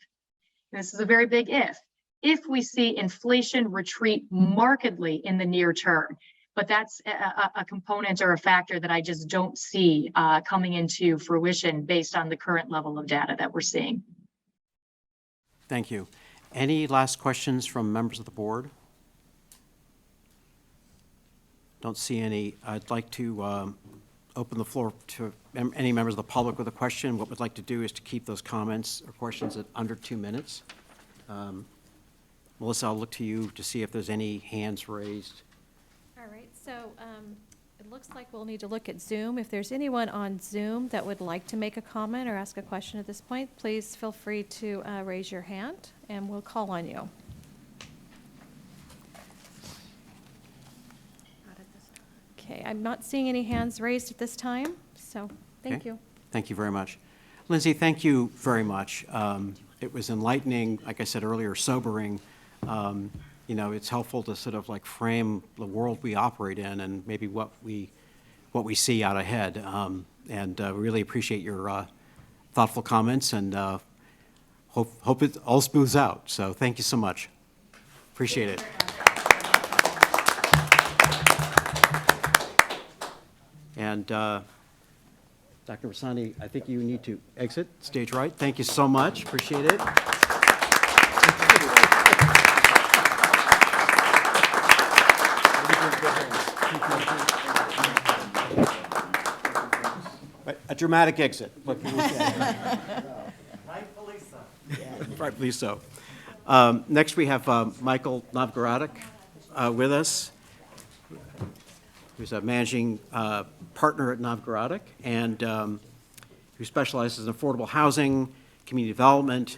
this is a very big if we see inflation retreat markedly in the near term. But that's a component or a factor that I just don't see coming into fruition based on the current level of data that we're seeing. Thank you. Any last questions from members of the board? Don't see any. I'd like to open the floor to any members of the public with a question. What we'd like to do is to keep those comments or questions at under 2 minutes. Melissa, I'll look to you to see if there's any hands raised. All right, so it looks like we'll need to look at Zoom. If there's anyone on Zoom that would like to make a comment or ask a question at this point, please feel free to raise your hand and we'll call on you. Okay, I'm not seeing any hands raised at this time, so thank you. Thank you very much. Lindsay, thank you very much. It was enlightening, like I said earlier, sobering. You know, it's helpful to sort of like frame the world we operate in and maybe what we see out ahead. And really appreciate your thoughtful comments and hope it all smooths out. So thank you so much. Appreciate it. And Dr. Rassani, I think you need to exit stage right. Thank you so much. Appreciate it. A dramatic exit. What can we say? Rightfully so. Rightfully so. Next, we have Michael Novgorodic with us, who's a managing partner at Novgorodic and who specializes in affordable housing, community development,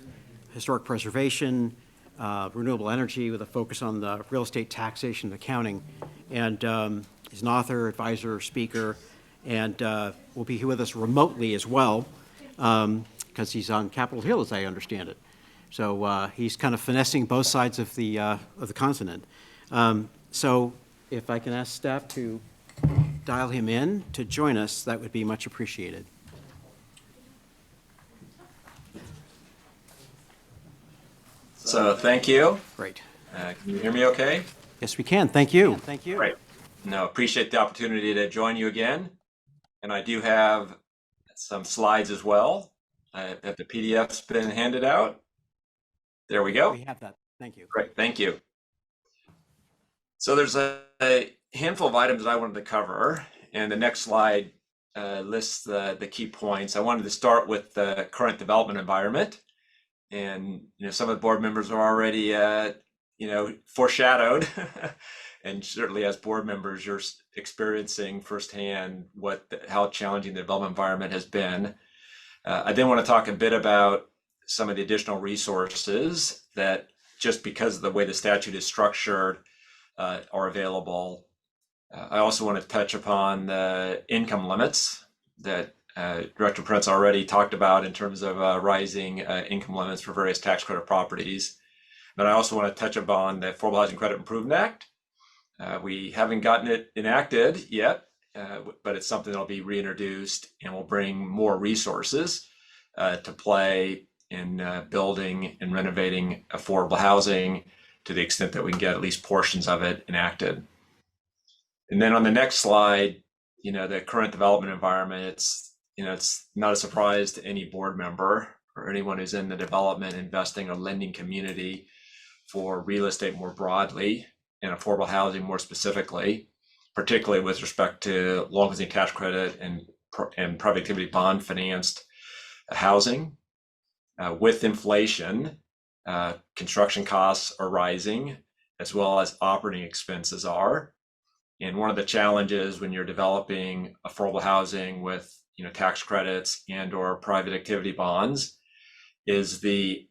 historic preservation, renewable energy with a focus on the real estate taxation and accounting. And he's an author, advisor, speaker, and will be here with us remotely as well because he's on Capitol Hill, as I understand it. So he's kind of finessing both sides of the continent. So if I can ask staff to dial him in to join us, that would be much appreciated. So thank you. Great. Can you hear me okay? Yes, we can. Thank you. Thank you. Great. No, appreciate the opportunity to join you again. And I do have some slides as well. Have the PDFs been handed out? There we go. We have that. Thank you. Great, thank you. So there's a handful of items that I wanted to cover, and the next slide lists the key points. I wanted to start with the current development environment, and some of the board members are already foreshadowed, and certainly as board members, you're experiencing firsthand how challenging the development environment has been. I then want to talk a bit about some of the additional resources that, just because of the way the statute is structured, are available. I also want to touch upon the income limits that Director Prince already talked about in terms of rising income limits for various tax credit properties. But I also want to touch upon the Affordable Housing Credit Improvement Act. We haven't gotten it enacted yet, but it's something that'll be reintroduced and will bring more resources to play in building and renovating affordable housing to the extent that we can get at least portions of it enacted. And then on the next slide, the current development environment, it's not a surprise to any board member or anyone who's in the development, investing, or lending community for real estate more broadly and affordable housing more specifically, particularly with respect to long-term tax credit and private activity bond financed housing. With inflation, construction costs are rising, as well as operating expenses are. And one of the challenges when you're developing affordable housing with tax credits and or private activity bonds is the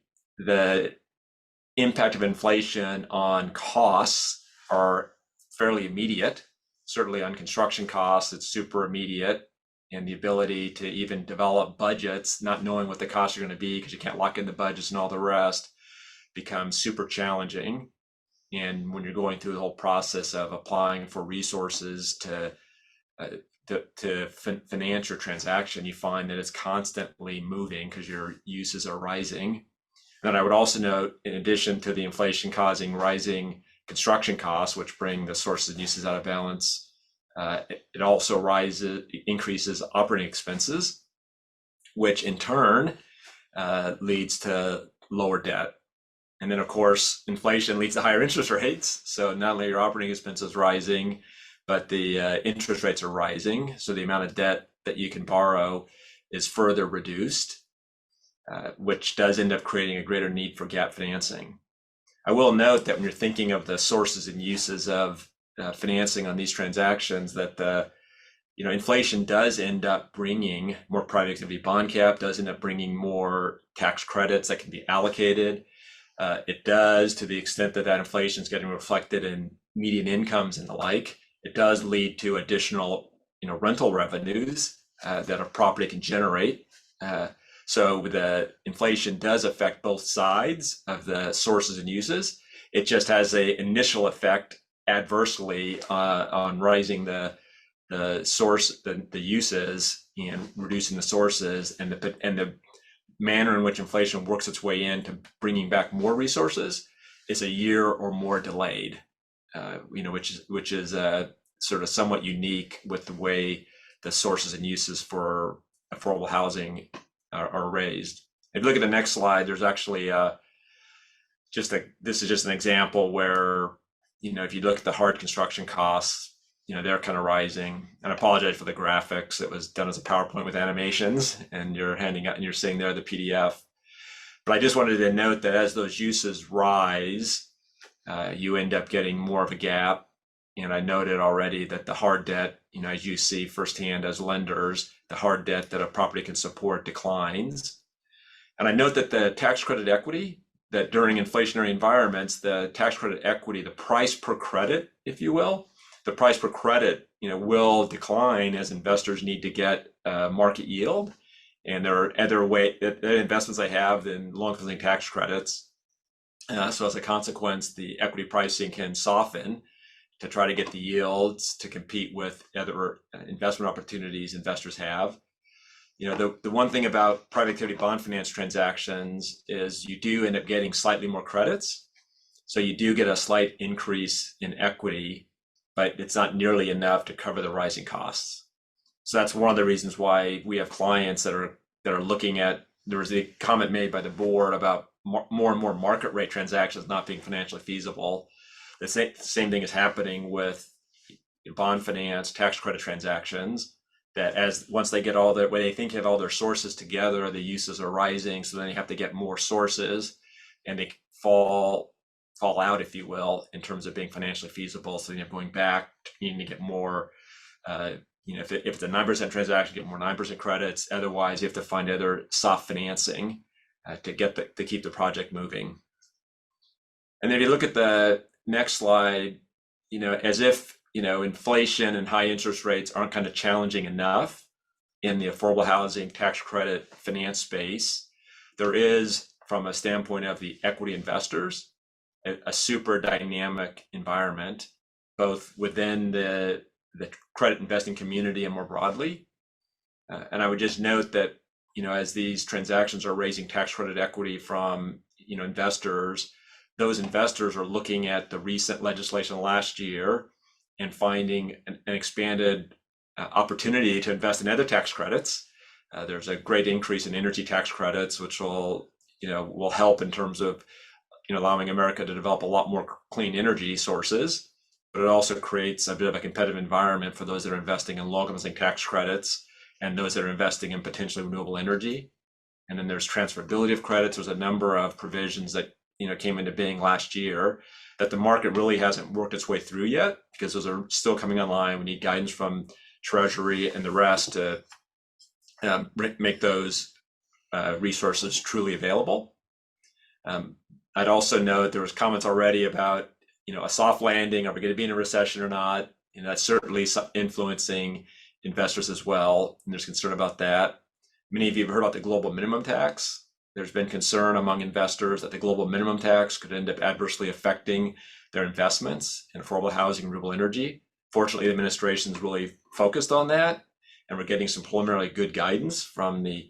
impact of inflation on costs are fairly immediate. Certainly on construction costs, it's super immediate, and the ability to even develop budgets, not knowing what the costs are going to be because you can't lock in the budgets and all the rest, becomes super challenging. And when you're going through the whole process of applying for resources to finance your transaction, you find that it's constantly moving because your uses are rising. And I would also note, in addition to the inflation causing rising construction costs, which bring the sources and uses out of balance, it also increases operating expenses, which in turn leads to lower debt. And then, of course, inflation leads to higher interest rates. So not only are your operating expenses rising, but the interest rates are rising. So the amount of debt that you can borrow is further reduced, which does end up creating a greater need for gap financing. I will note that when you're thinking of the sources and uses of financing on these transactions, that inflation does end up bringing more private activity bond cap, does end up bringing more tax credits that can be allocated. It does, to the extent that inflation is getting reflected in median incomes and the like, it does lead to additional, rental revenues that a property can generate. So the inflation does affect both sides of the sources and uses. It just has an initial effect adversely on rising the uses and reducing the sources, and the manner in which inflation works its way into bringing back more resources is a year or more delayed, which is sort of somewhat unique with the way the sources and uses for affordable housing are raised. If you look at the next slide, there's actually this is just an example where, if you look at the hard construction costs, they're kind of rising. And I apologize for the graphics. It was done as a PowerPoint with animations, and you're handing out and you're seeing there the PDF. But I just wanted to note that as those uses rise, you end up getting more of a gap. And I noted already that the hard debt, as you see firsthand as lenders, the hard debt that a property can support declines. And I note that the tax credit equity, that during inflationary environments, the tax credit equity, the price per credit, if you will, the price per credit, will decline as investors need to get market yield. And there are other investments they have in long-term tax credits. So as a consequence, the equity pricing can soften to try to get the yields to compete with other investment opportunities investors have. The one thing about private activity bond finance transactions is you do end up getting slightly more credits. So you do get a slight increase in equity, but it's not nearly enough to cover the rising costs. So that's one of the reasons why we have clients that are looking at, there was a comment made by the board about more and more market rate transactions not being financially feasible. The same thing is happening with bond finance, tax credit transactions, that once they get where they think they have all their sources together, the uses are rising, so then they have to get more sources, and they fall out, if you will, in terms of being financially feasible. So you're going back, needing to get more, if it's a 9% transaction, get more 9% credits. Otherwise, you have to find other soft financing to keep the project moving. And then if you look at the next slide, as if, inflation and high interest rates aren't kind of challenging enough in the affordable housing tax credit finance space, there is, from a standpoint of the equity investors, a super dynamic environment, both within the credit investing community and more broadly. And I would just note that, as these transactions are raising tax credit equity from, investors, those investors are looking at the recent legislation last year and finding an expanded opportunity to invest in other tax credits. There's a great increase in energy tax credits, which will help in terms of, allowing America to develop a lot more clean energy sources. But it also creates a bit of a competitive environment for those that are investing in long-lasting tax credits and those that are investing in potentially renewable energy. And then there's transferability of credits. There's a number of provisions that came into being last year that the market really hasn't worked its way through yet, because those are still coming online. We need guidance from Treasury and the rest to make those resources truly available. I'd also note there was comments already about a soft landing. Are we going to be in a recession or not? That's certainly influencing investors as well, and there's concern about that. Many of you have heard about the global minimum tax. There's been concern among investors that the global minimum tax could end up adversely affecting their investments in affordable housing and renewable energy. Fortunately, the administration's really focused on that, and we're getting some preliminarily good guidance from the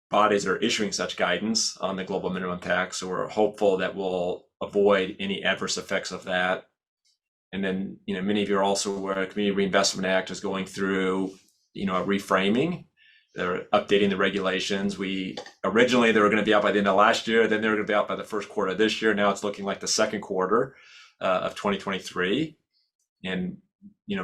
bodies that are issuing such guidance on the global minimum tax. So we're hopeful that we'll avoid any adverse effects of that. And then, many of you are also aware the Community Reinvestment Act is going through, a reframing. They're updating the regulations. Originally they were going to be out by the end of last year, then they were going to be out by the first quarter of this year. Now it's looking like the second quarter of 2023. And,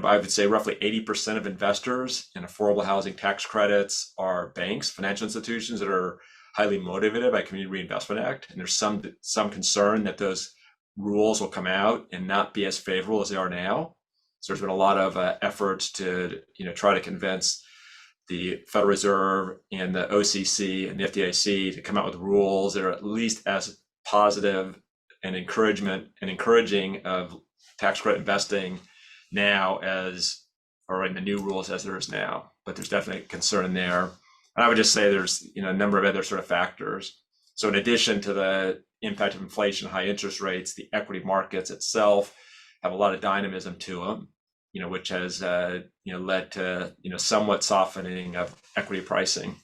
I would say roughly 80% of investors in affordable housing tax credits are banks, financial institutions that are highly motivated by Community Reinvestment Act. And there's some concern that those rules will come out and not be as favorable as they are now. So there's been a lot of efforts to, try to convince the Federal Reserve and the OCC and the FDIC to come out with rules that are at least as positive and encouraging of tax credit investing now or in the new rules as there is now. But there's definitely concern there. And I would just say there's a number of other sort of factors. So in addition to the impact of inflation, high interest rates, the equity markets itself have a lot of dynamism to them, which has led to somewhat softening of equity pricing.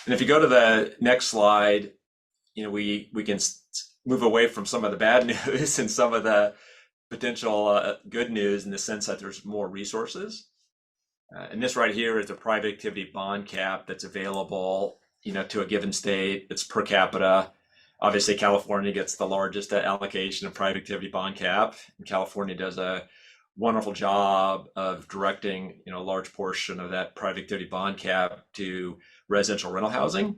And if you go to the next slide, we can move away from some of the bad news and some of the potential good news in the sense that there's more resources. And this right here is the private activity bond cap that's available, to a given state. It's per capita. Obviously, California gets the largest allocation of private activity bond cap. And California does a wonderful job of directing, a large portion of that private activity bond cap to residential rental housing,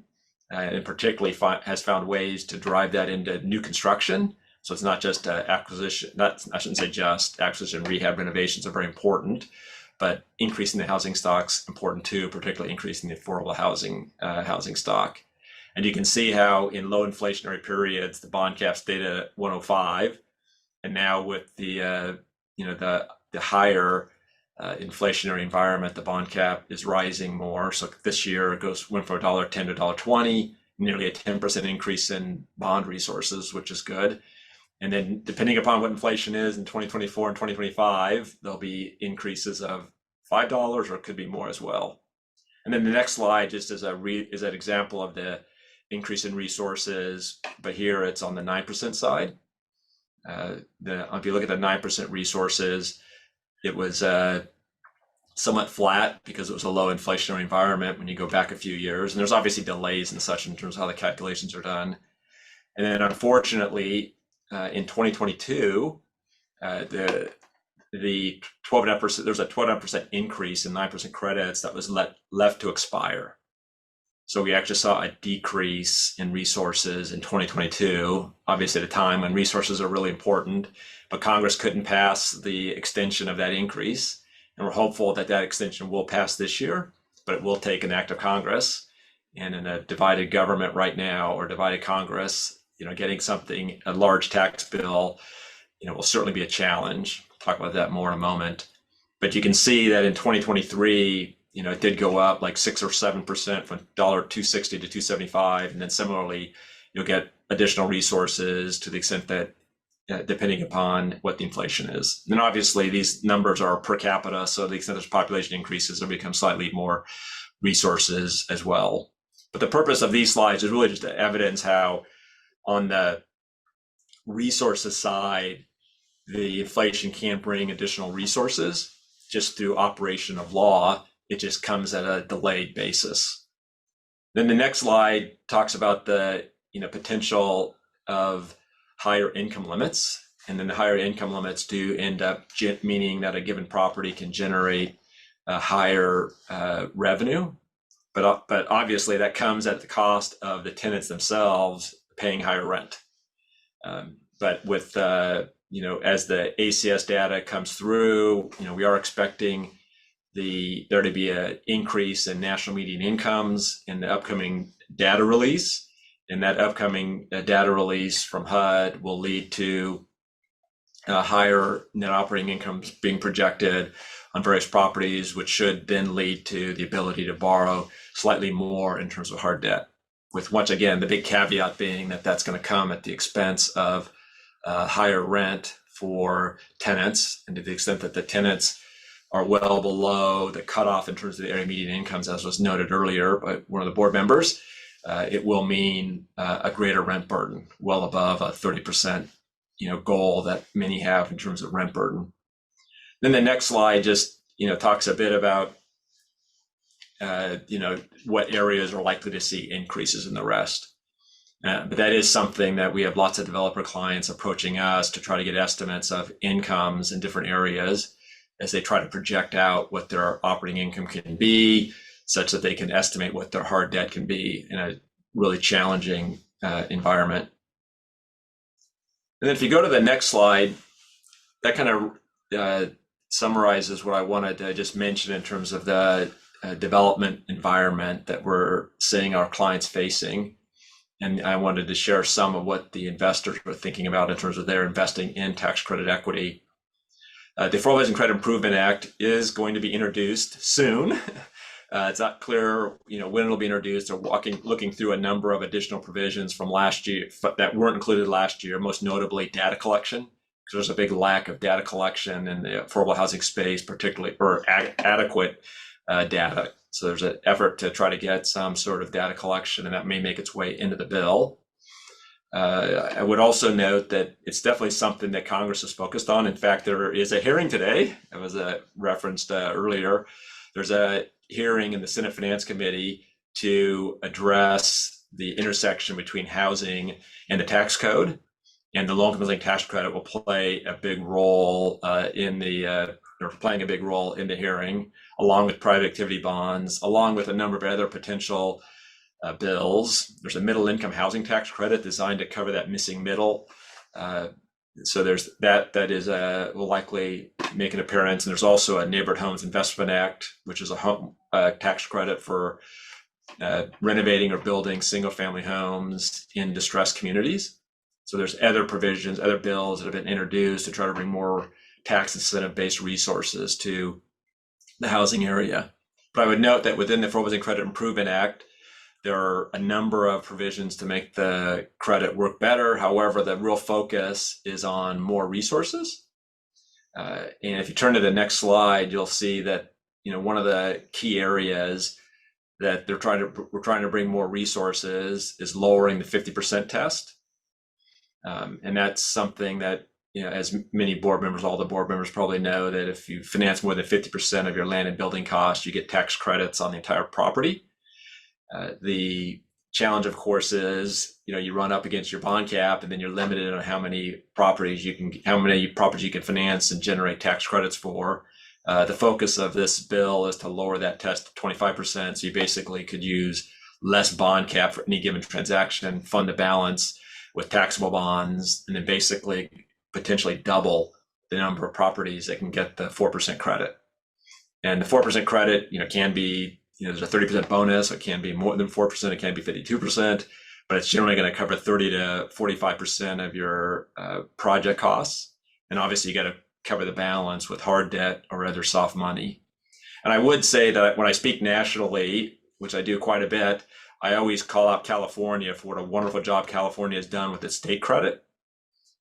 and particularly has found ways to drive that into new construction. So it's not just acquisition. I shouldn't say just acquisition. Rehab renovations are very important, but increasing the housing stock's important too, particularly increasing the affordable housing stock. And you can see how in low inflationary periods, the bond cap stayed at 105, and now with the higher inflationary environment, the bond cap is rising more. So this year it went from $1.10 to $1.20, nearly a 10% increase in bond resources, which is good. And then depending upon what inflation is in 2024 and 2025, there'll be increases of $5 or it could be more as well. And then the next slide just is an example of the increase in resources, but here it's on the 9% side. If you look at the 9% resources, it was somewhat flat because it was a low inflationary environment when you go back a few years. And there's obviously delays and such in terms of how the calculations are done. And then unfortunately, in 2022, the 12.5%, there's a 12.5% increase in 9% credits that was left to expire. So we actually saw a decrease in resources in 2022, obviously at a time when resources are really important, but Congress couldn't pass the extension of that increase. And we're hopeful that that extension will pass this year, but it will take an act of Congress. And in a divided government right now, or divided Congress, getting something, a large tax bill, will certainly be a challenge. We'll talk about that more in a moment. But you can see that in 2023, it did go up like 6 or 7% from $2.60 to $2.75. And then similarly, you'll get additional resources to the extent that, depending upon what the inflation is. And obviously, these numbers are per capita. So to the extent there's population increases, there become slightly more resources as well. But the purpose of these slides is really just to evidence how on the resources side, the inflation can bring additional resources just through operation of law. It just comes at a delayed basis. Then the next slide talks about the potential of higher income limits. And then the higher income limits do end up meaning that a given property can generate a higher revenue. But obviously that comes at the cost of the tenants themselves paying higher rent. But with as the ACS data comes through, we are expecting there to be an increase in national median incomes in the upcoming data release. And that upcoming data release from HUD will lead to higher net operating incomes being projected on various properties, which should then lead to the ability to borrow slightly more in terms of hard debt. With once again, the big caveat being that that's going to come at the expense of higher rent for tenants, and to the extent that the tenants are well below the cutoff in terms of the area median incomes, as was noted earlier by one of the board members, it will mean a greater rent burden, well above a 30% goal that many have in terms of rent burden. Then the next slide just talks a bit about what areas are likely to see increases in the rest. But that is something that we have lots of developer clients approaching us to try to get estimates of incomes in different areas as they try to project out what their operating income can be, such that they can estimate what their hard debt can be in a really challenging environment. And then if you go to the next slide, that kind of summarizes what I wanted to just mention in terms of the development environment that we're seeing our clients facing. And I wanted to share some of what the investors were thinking about in terms of their investing in tax credit equity. The Affordable Housing Credit Improvement Act is going to be introduced soon. It's not clear, when it'll be introduced. They're looking through a number of additional provisions from last year that weren't included last year, most notably data collection, because there's a big lack of data collection in the affordable housing space, particularly, or adequate data. So there's an effort to try to get some sort of data collection, and that may make its way into the bill. I would also note that it's definitely something that Congress is focused on. In fact, there is a hearing today. It was referenced earlier. There's a hearing in the Senate Finance Committee to address the intersection between housing and the tax code. And the low-income housing tax credit will play a big role playing a big role in the hearing, along with private activity bonds, along with a number of other potential bills. There's a middle income housing tax credit designed to cover that missing middle. So there's that will likely make an appearance. And there's also a Neighborhood Homes Investment Act, which is a home tax credit for renovating or building single family homes in distressed communities. So there's other provisions, other bills that have been introduced to try to bring more tax incentive based resources to the housing area. But I would note that within the Affordable Housing Credit Improvement Act, there are a number of provisions to make the credit work better. However, the real focus is on more resources. And if you turn to the next slide, you'll see that one of the key areas that we're trying to bring more resources is lowering the 50% test. And that's something that, as many board members, all the board members probably know, that if you finance more than 50% of your land and building costs, you get tax credits on the entire property. The challenge, of course, is, you run up against your bond cap, and then you're limited on how many properties you can finance and generate tax credits for. The focus of this bill is to lower that test to 25%. So you basically could use less bond cap for any given transaction, fund the balance with taxable bonds, and then basically potentially double the number of properties that can get the 4% credit. And the 4% credit, can be, there's a 30% bonus. It can be more than 4%. It can be 52%, but it's generally going to cover 30 to 45% of your project costs. And obviously, you got to cover the balance with hard debt or other soft money. And I would say that when I speak nationally, which I do quite a bit, I always call out California for what a wonderful job California has done with its state credit.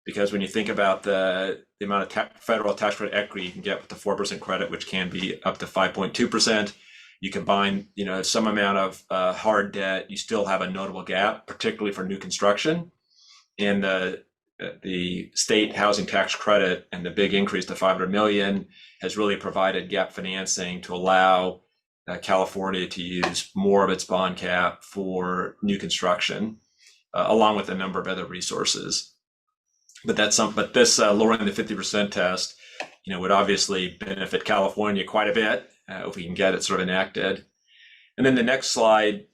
Because when you think about the amount of federal tax credit equity you can get with the 4% credit, which can be up to 5.2%, you combine, some amount of hard debt, you still have a notable gap, particularly for new construction. And the state housing tax credit and the big increase to $500 million has really provided gap financing to allow California to use more of its bond cap for new construction, along with a number of other resources. But this lowering the 50% test, would obviously benefit California quite a bit if we can get it sort of enacted. And then the next slide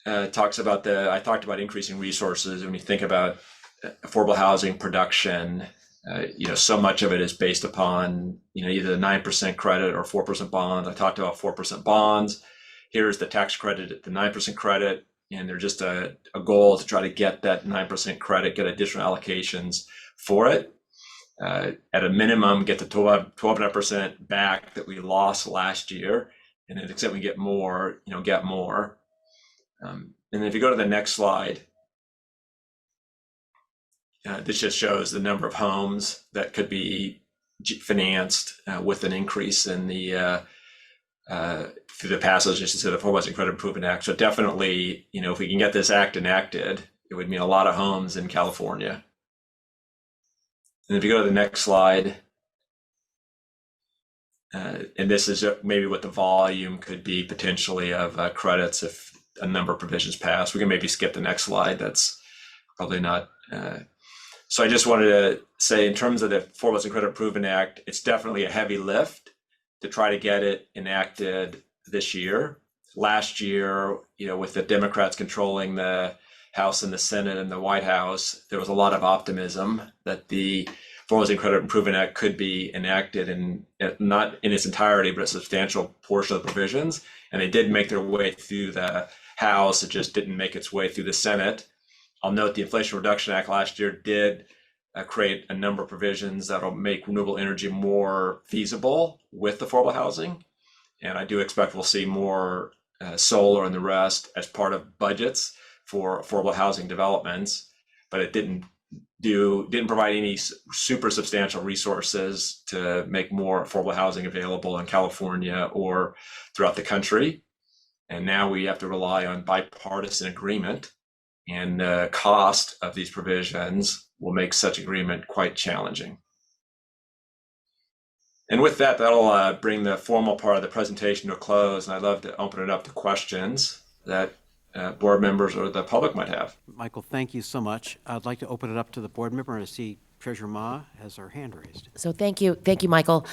talks about I talked about increasing resources. When you think about affordable housing production, so much of it is based upon, either the 9% credit or 4% bonds. I talked about 4% bonds. Here's the tax credit at the 9% credit. And there's just a goal to try to get that 9% credit, get additional allocations for it. At a minimum, get the 12.5% back that we lost last year. And to the extent we get more, get more. And then if you go to the next slide, this just shows the number of homes that could be financed with an increase in the through the passage of the Affordable Housing Credit Improvement Act. So definitely, if we can get this act enacted, it would mean a lot of homes in California. And if you go to the next slide, and this is maybe what the volume could be potentially of credits if a number of provisions pass. We can maybe skip the next slide. That's probably not. So I just wanted to say, in terms of the Affordable Housing Credit Improvement Act, it's definitely a heavy lift to try to get it enacted this year. Last year, with the Democrats controlling the House and the Senate and the White House, there was a lot of optimism that the Affordable Housing Credit Improvement Act could be enacted, and not in its entirety, but a substantial portion of the provisions. And they did make their way through the House. It just didn't make its way through the Senate. I'll note the Inflation Reduction Act last year did create a number of provisions that'll make renewable energy more feasible with affordable housing. And I do expect we'll see more solar and the rest as part of budgets for affordable housing developments, but it didn't provide any super substantial resources to make more affordable housing available in California or throughout the country. And now we have to rely on bipartisan agreement, and the cost of these provisions will make such agreement quite challenging. And with that, that'll bring the formal part of the presentation to a close, and I'd love to open it up to questions that board members or the public might have. Michael, thank you so much. I'd like to open it up to the board member, and I see Treasurer Ma has her hand raised. So thank you, Michael.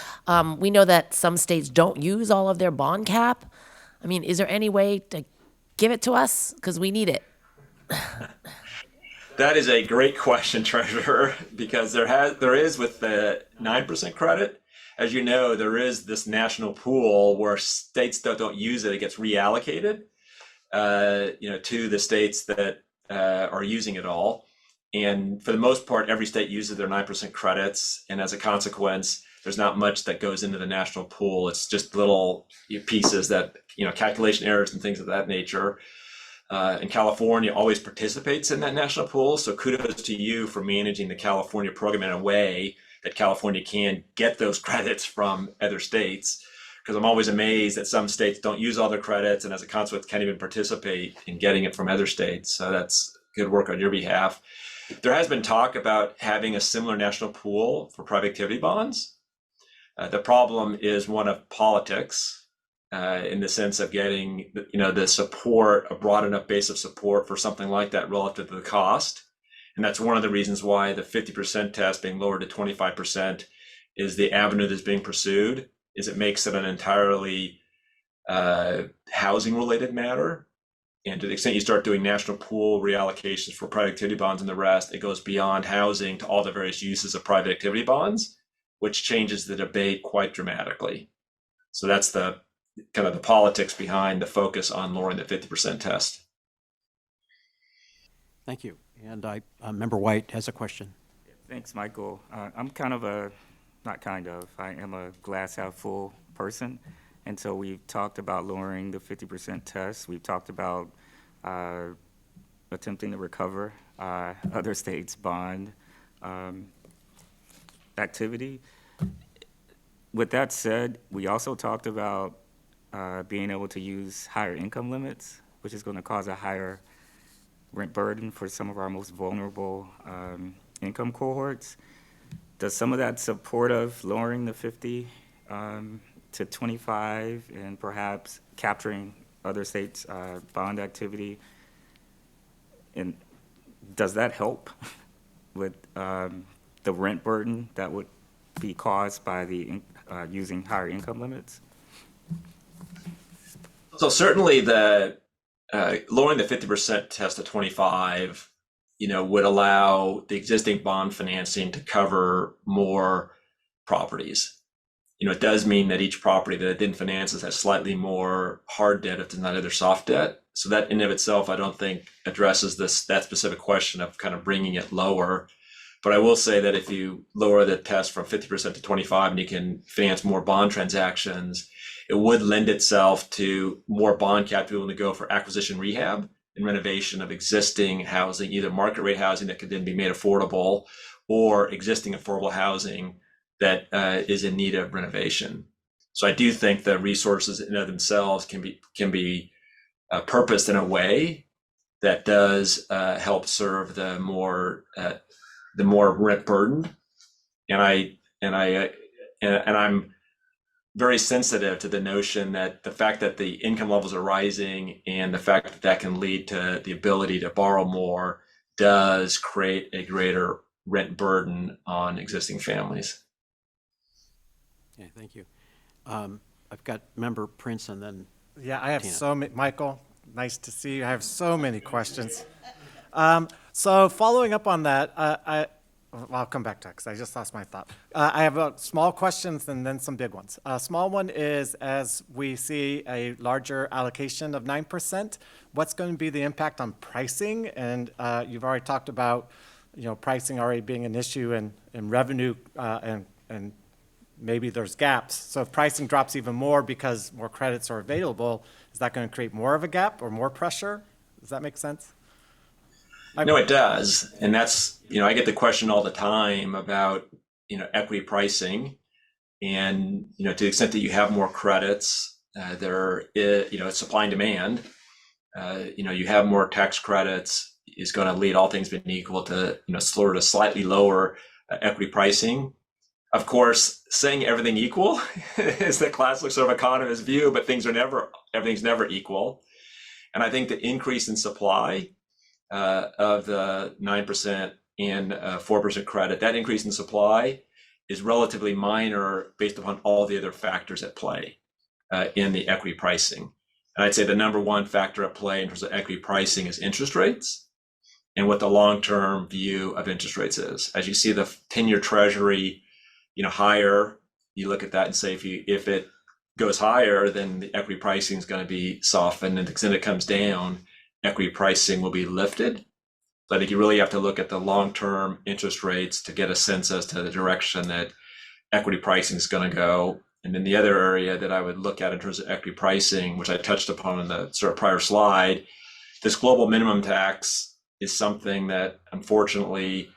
We know that some states don't use all of their bond cap. I mean, is there any way to give it to us? Because we need it. That is a great question, Treasurer, because there is with the 9% credit, as you know, there is this national pool where states that don't use it, it gets reallocated, to the states that are using it all. And for the most part, every state uses their 9% credits, and as a consequence, there's not much that goes into the national pool. It's just little pieces that, calculation errors and things of that nature. And California always participates in that national pool. So kudos to you for managing the California program in a way that California can get those credits from other states. Because I'm always amazed that some states don't use all their credits, and as a consequence can't even participate in getting it from other states. So that's good work on your behalf. There has been talk about having a similar national pool for private activity bonds. The problem is one of politics. in the sense of getting, the support, a broad enough base of support for something like that relative to the cost. And that's one of the reasons why the 50% test being lowered to 25% is the avenue that's being pursued, is it makes it an entirely housing related matter. And to the extent you start doing national pool reallocations for private activity bonds and the rest, it goes beyond housing to all the various uses of private activity bonds, which changes the debate quite dramatically. So that's the kind of the politics behind the focus on lowering the 50% test. Thank you. And Member White has a question. Thanks, Michael. I'm I am a glass half full person. And so we've talked about lowering the 50% test. We've talked about attempting to recover other states' bond activity. With that said, we also talked about being able to use higher income limits, which is going to cause a higher rent burden for some of our most vulnerable income cohorts. Does some of that support of lowering the 50 to 25 and perhaps capturing other states' bond activity, and does that help with the rent burden that would be caused by the using higher income limits? So certainly the lowering the 50% test to 25, would allow the existing bond financing to cover more properties. It does mean that each property that it didn't finance has slightly more hard debt if there's not other soft debt. So that in of itself, I don't think addresses that specific question of kind of bringing it lower. But I will say that if you lower the test from 50% to 25 and you can finance more bond transactions, it would lend itself to more bond capital to go for acquisition rehab and renovation of existing housing, either market rate housing that could then be made affordable or existing affordable housing that is in need of renovation. So I do think the resources in of themselves can be purposed in a way that does help serve the more rent burdened. And I'm very sensitive to the notion that the fact that the income levels are rising and the fact that that can lead to the ability to borrow more does create a greater rent burden on existing families. Okay, thank you. I've got Member Prince and then Yeah, I have Tina. so many, Michael, nice to see you. I have so many questions. So following up on that, I'll come back to that because I just lost my thought. I have small questions and then some big ones. A small one is, as we see a larger allocation of 9%, what's going to be the impact on pricing? And you've already talked about, pricing already being an issue in revenue and maybe there's gaps. So if pricing drops even more because more credits are available, is that going to create more of a gap or more pressure? Does that make sense? No, it does. And that's, I get the question all the time about, equity pricing. And, to the extent that you have more credits, it's supply and demand. You have more tax credits is going to lead, all things being equal, to, sort of slightly lower equity pricing. Of course, saying everything equal is the classic sort of economist view, but everything's never equal. And I think the increase in supply of the 9% and 4% credit, that increase in supply is relatively minor based upon all the other factors at play in the equity pricing. And I'd say the number one factor at play in terms of equity pricing is interest rates and what the long-term view of interest rates is. As you see the 10-year treasury, higher, you look at that and say, if it goes higher, then the equity pricing is going to be softened, and to the extent it comes down, equity pricing will be lifted. So I think you really have to look at the long-term interest rates to get a sense as to the direction that equity pricing is going to go. And then the other area that I would look at in terms of equity pricing, which I touched upon in the sort of prior slide, this global minimum tax is something that unfortunately,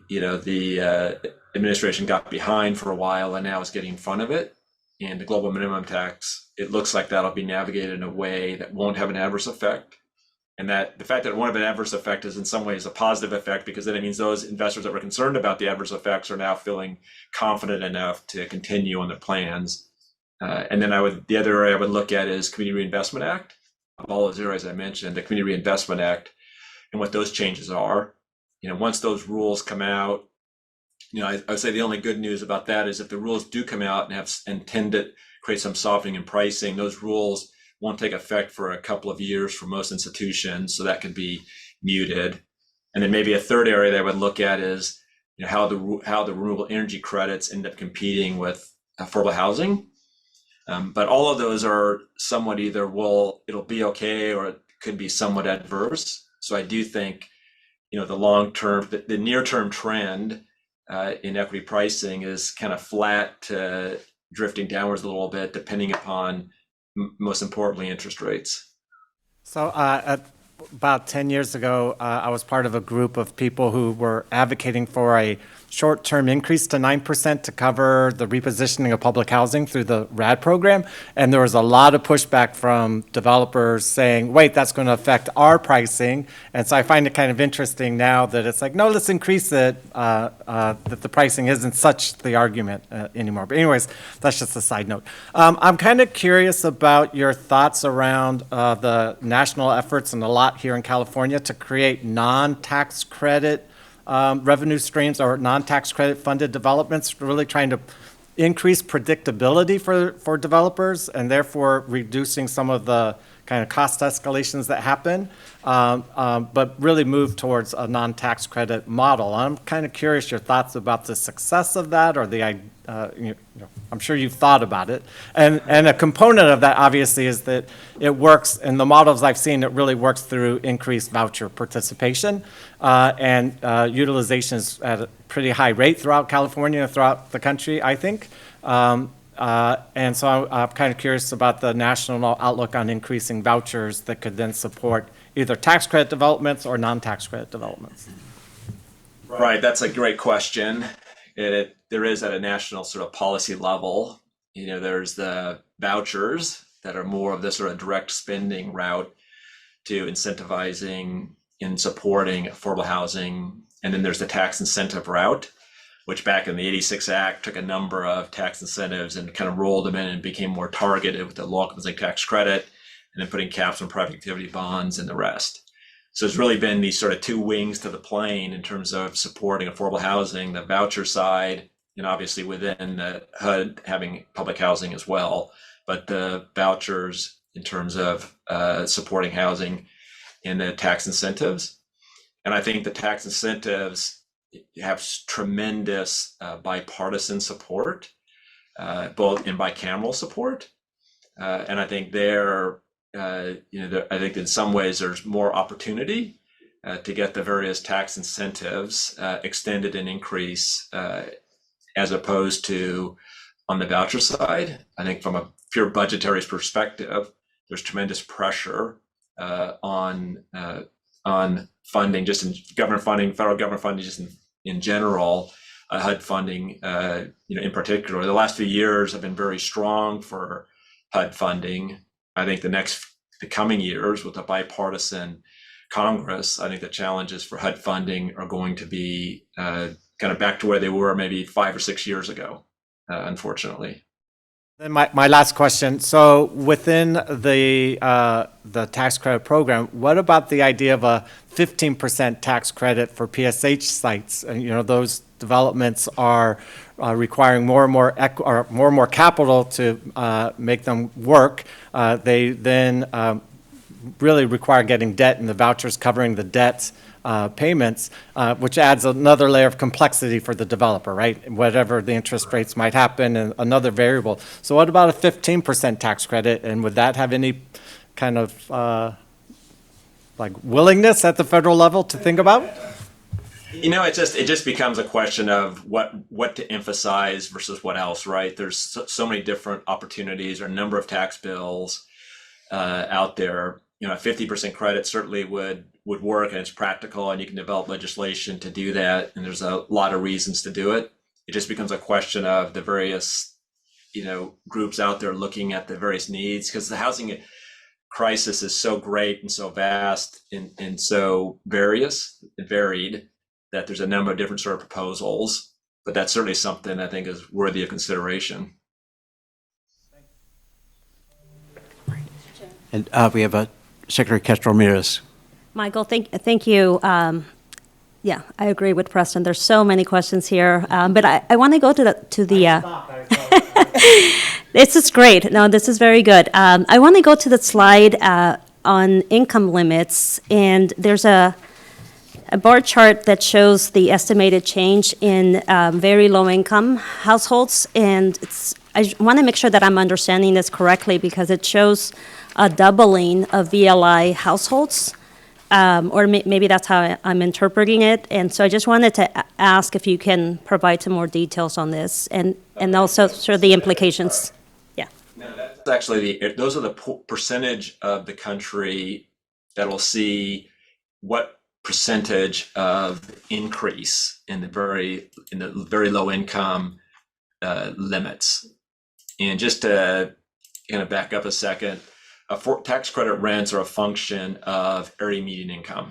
the administration got behind for a while and now is getting in front of it. And the global minimum tax, it looks like that'll be navigated in a way that won't have an adverse effect. And that the fact that it won't have an adverse effect is in some ways a positive effect, because then it means those investors that were concerned about the adverse effects are now feeling confident enough to continue on their plans. And then the other area I would look at is Community Reinvestment Act. Of all those areas I mentioned, the Community Reinvestment Act and what those changes are. Once those rules come out, I would say the only good news about that is if the rules do come out and tend to create some softening in pricing, those rules won't take effect for a couple of years for most institutions, so that could be muted. And then maybe a third area that I would look at is how the renewable energy credits end up competing with affordable housing. But all of those are somewhat either it'll be okay or it could be somewhat adverse. So I do think the near term trend in equity pricing is kind of flat to drifting downwards a little bit, depending upon most importantly interest rates. So about 10 years ago, I was part of a group of people who were advocating for a short-term increase to 9% to cover the repositioning of public housing through the RAD program. And there was a lot of pushback from developers saying, wait, that's going to affect our pricing. And so I find it kind of interesting now that it's like, no, let's increase it, that the pricing isn't such the argument anymore. But anyways, that's just a side note. I'm kind of curious about your thoughts around the national efforts and a lot here in California to create non-tax credit revenue streams or non-tax credit funded developments, really trying to increase predictability for developers and therefore reducing some of the kind of cost escalations that happen, but really move towards a non-tax credit model. I'm kind of curious your thoughts about the success of that or I'm sure you've thought about it. And a component of that obviously is that it works, in the models I've seen, it really works through increased voucher participation and utilization is at a pretty high rate throughout California, throughout the country, I think. And so I'm kind of curious about the national outlook on increasing vouchers that could then support either tax credit developments or non-tax credit developments. Right, that's a great question. There is at a national sort of policy level, there's the vouchers that are more of the sort of direct spending route to incentivizing and supporting affordable housing. And then there's the tax incentive route, which back in the 86 Act took a number of tax incentives and kind of rolled them in and became more targeted with the low income tax credit and then putting caps on private activity bonds and the rest. So it's really been these sort of two wings to the plane in terms of supporting affordable housing, the voucher side, and obviously within the HUD having public housing as well, but the vouchers in terms of supporting housing and the tax incentives. And I think the tax incentives have tremendous bipartisan support, both in bicameral support. And I think I think in some ways there's more opportunity to get the various tax incentives extended and increase as opposed to on the voucher side. I think from a pure budgetary perspective, there's tremendous pressure on funding, just in government funding, federal government funding, just in general, HUD funding, in particular. The last few years have been very strong for HUD funding. I think the coming years with a bipartisan Congress, I think the challenges for HUD funding are going to be kind of back to where they were maybe 5 or 6 years ago, unfortunately. Then my last question. So within the tax credit program, what about the idea of a 15% tax credit for PSH sites? And those developments are requiring more and more capital to make them work. They then really require getting debt, and the vouchers covering the debt payments, which adds another layer of complexity for the developer, right? Whatever the interest rates might happen, and another variable. So what about a 15% tax credit, and would that have any kind of willingness at the federal level to think about? It just becomes a question of what to emphasize versus what else, right? There's so many different opportunities or a number of tax bills out there. A 50% credit certainly would work, and it's practical, and you can develop legislation to do that, and there's a lot of reasons to do it. It just becomes a question of the various groups out there looking at the various needs, because the housing crisis is so great and so vast and so varied that there's a number of different sort of proposals, but that's certainly something I think is worthy of consideration. And we have Secretary Castro-Ramirez. Michael, thank you. Yeah, I agree with Preston. There's so many questions here, but I want to go to this is great. No, this is very good. I want to go to the slide on income limits, and there's a bar chart that shows the estimated change in very low-income households, and I want to make sure that I'm understanding this correctly because it shows a doubling of VLI households, or maybe that's how I'm interpreting it. And so I just wanted to ask if you can provide some more details on this and also sort of the implications. Yeah. No, that's actually those are the percentage of the country that will see what percentage of increase in the very low income limits. And just to kind of back up a second, tax credit rents are a function of area median income.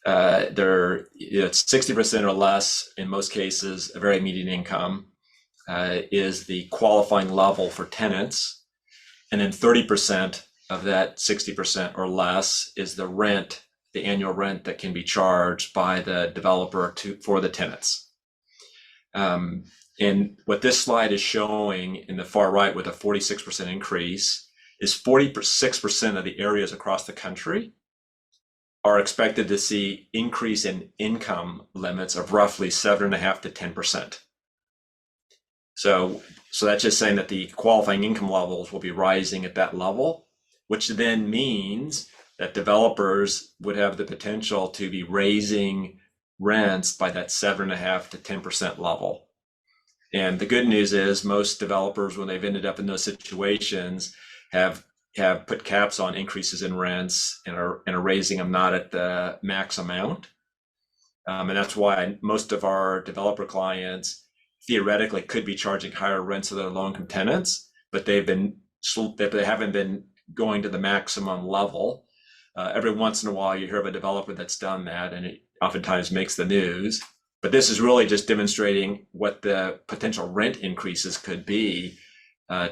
It's 60% or less in most cases of area median income is the qualifying level for tenants, and then 30% of that 60% or less is the rent, the annual rent that can be charged by the developer for the tenants. And what this slide is showing in the far right with a 46% increase is 46% of the areas across the country are expected to see increase in income limits of roughly 7.5% to 10%. So that's just saying that the qualifying income levels will be rising at that level, which then means that developers would have the potential to be raising rents by that 7.5% to 10% level. And the good news is most developers, when they've ended up in those situations, have put caps on increases in rents and are raising them not at the max amount. And that's why most of our developer clients theoretically could be charging higher rents to their low-income tenants, but they haven't been going to the maximum level. Every once in a while, you hear of a developer that's done that, and it oftentimes makes the news. But this is really just demonstrating what the potential rent increases could be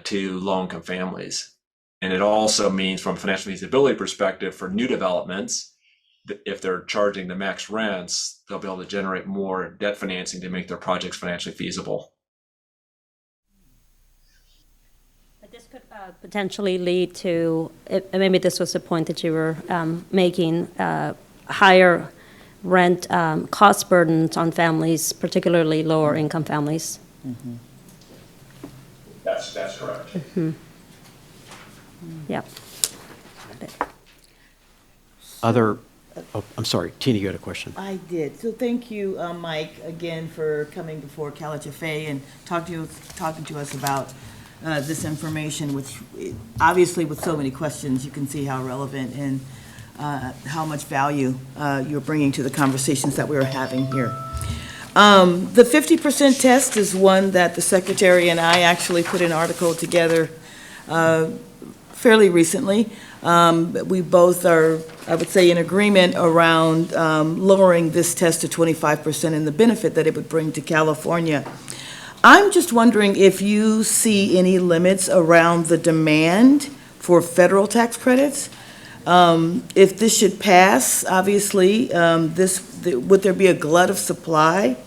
to low-income families. And it also means, from a financial feasibility perspective, for new developments, that if they're charging the max rents, they'll be able to generate more debt financing to make their projects financially feasible. But this could potentially lead to, maybe this was the point that you were making, higher rent cost burdens on families, particularly lower income families. Mm-hmm. That's correct. Mm-hmm. Yeah. I'm sorry, Tina, you had a question. I did. So thank you, Mike, again for coming before CalHFA and talking to us about this information, which obviously with so many questions, you can see how relevant and how much value you're bringing to the conversations that we were having here. The 50% test is one that the Secretary and I actually put an article together fairly recently. We both are, I would say, in agreement around lowering this test to 25% and the benefit that it would bring to California. I'm just wondering if you see any limits around the demand for federal tax credits. If this should pass, obviously, would there be a glut of supply,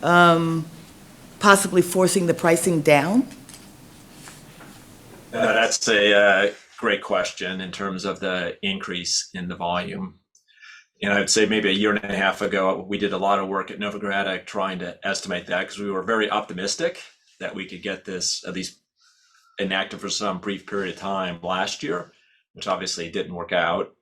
possibly forcing the pricing down? That's a great question in terms of the increase in the volume. And I'd say maybe a year and a half ago, we did a lot of work at Novogradac trying to estimate that, because we were very optimistic that we could get this at least enacted for some brief period of time last year, which obviously didn't work out.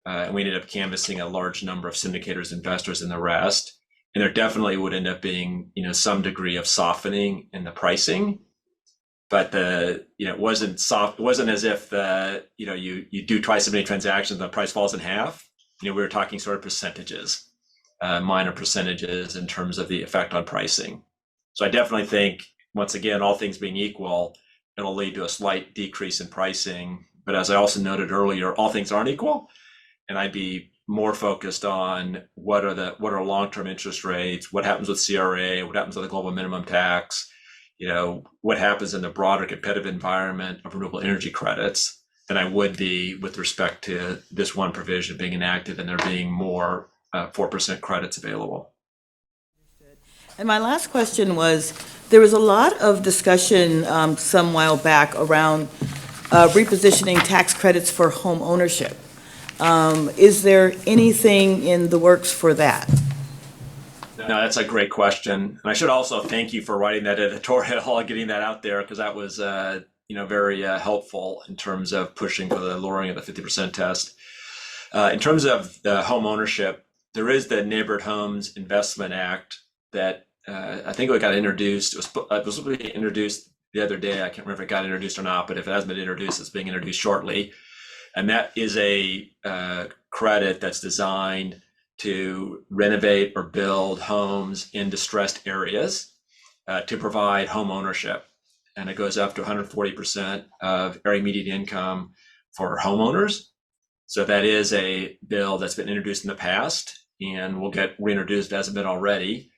And we ended up canvassing a large number of syndicators, investors, and the rest. And there definitely would end up being, some degree of softening in the pricing. But it wasn't soft. It wasn't as if you do twice as many transactions, the price falls in half. We were talking sort of percentages, minor percentages in terms of the effect on pricing. So I definitely think, once again, all things being equal, it'll lead to a slight decrease in pricing. But as I also noted earlier, all things aren't equal, and I'd be more focused on what are long-term interest rates, what happens with CRA, what happens with the global minimum tax. What happens in the broader competitive environment of renewable energy credits. than I would be with respect to this one provision being enacted and there being more 4% credits available. And my last question was, there was a lot of discussion some while back around repositioning tax credits for home ownership. Is there anything in the works for that? No, that's a great question. And I should also thank you for writing that editorial and getting that out there, because that was very helpful in terms of pushing for the lowering of the 50% test. In terms of the home ownership, there is the Neighborhood Homes Investment Act that I think it got introduced. It was supposed to be introduced the other day. I can't remember if it got introduced or not, but if it hasn't been introduced, it's being introduced shortly. And that is a credit that's designed to renovate or build homes in distressed areas to provide home ownership. And it goes up to 140% of area median income for homeowners. So that is a bill that's been introduced in the past and will get reintroduced, as hasn't been already.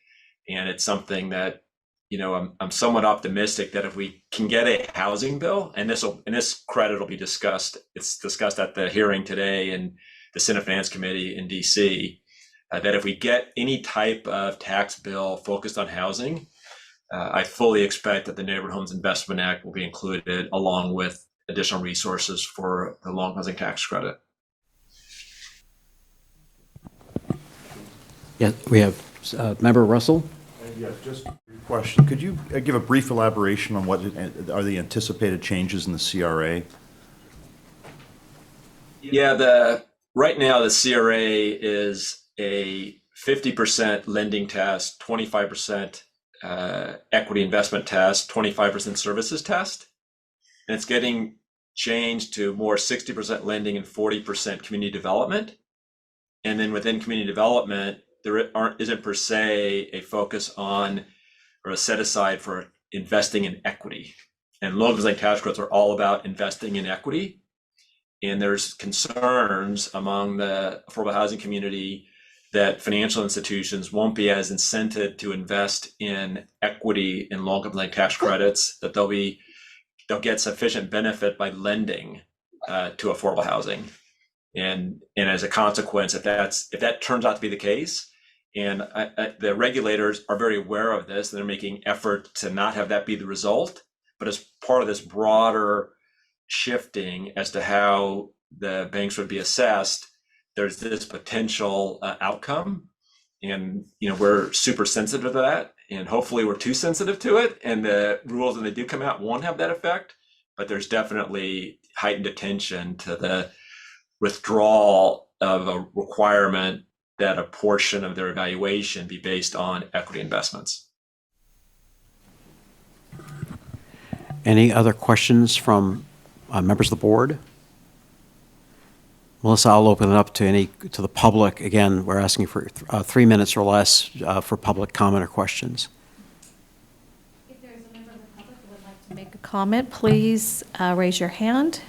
And it's something that, I'm somewhat optimistic that if we can get a housing bill, and this credit will be discussed, it's discussed at the hearing today in the Senate Finance Committee in DC, that if we get any type of tax bill focused on housing, I fully expect that the Neighborhood Homes Investment Act will be included along with additional resources for the long housing tax credit. Yeah, we have Member Russell. Yeah, just a question. Could you give a brief elaboration on what are the anticipated changes in the CRA? Yeah, right now the CRA is a 50% lending test, 25% equity investment test, 25% services test. And it's getting changed to more 60% lending and 40% community development. And then within community development, there isn't per se a focus on or a set aside for investing in equity. And low housing tax credits are all about investing in equity. And there's concerns among the affordable housing community that financial institutions won't be as incented to invest in equity in low housing tax credits, that they'll get sufficient benefit by lending to affordable housing. And as a consequence, if that turns out to be the case, and the regulators are very aware of this, and they're making effort to not have that be the result. But as part of this broader shifting as to how the banks would be assessed, there's this potential outcome. And we're super sensitive to that, and hopefully we're too sensitive to it, and the rules when they do come out won't have that effect. But there's definitely heightened attention to the withdrawal of a requirement that a portion of their evaluation be based on equity investments. Any other questions from members of the board? Melissa, I'll open it up to the public. Again, we're asking for 3 minutes or less for public comment or questions. If there's a member of the public who would like to make a comment, please raise your hand.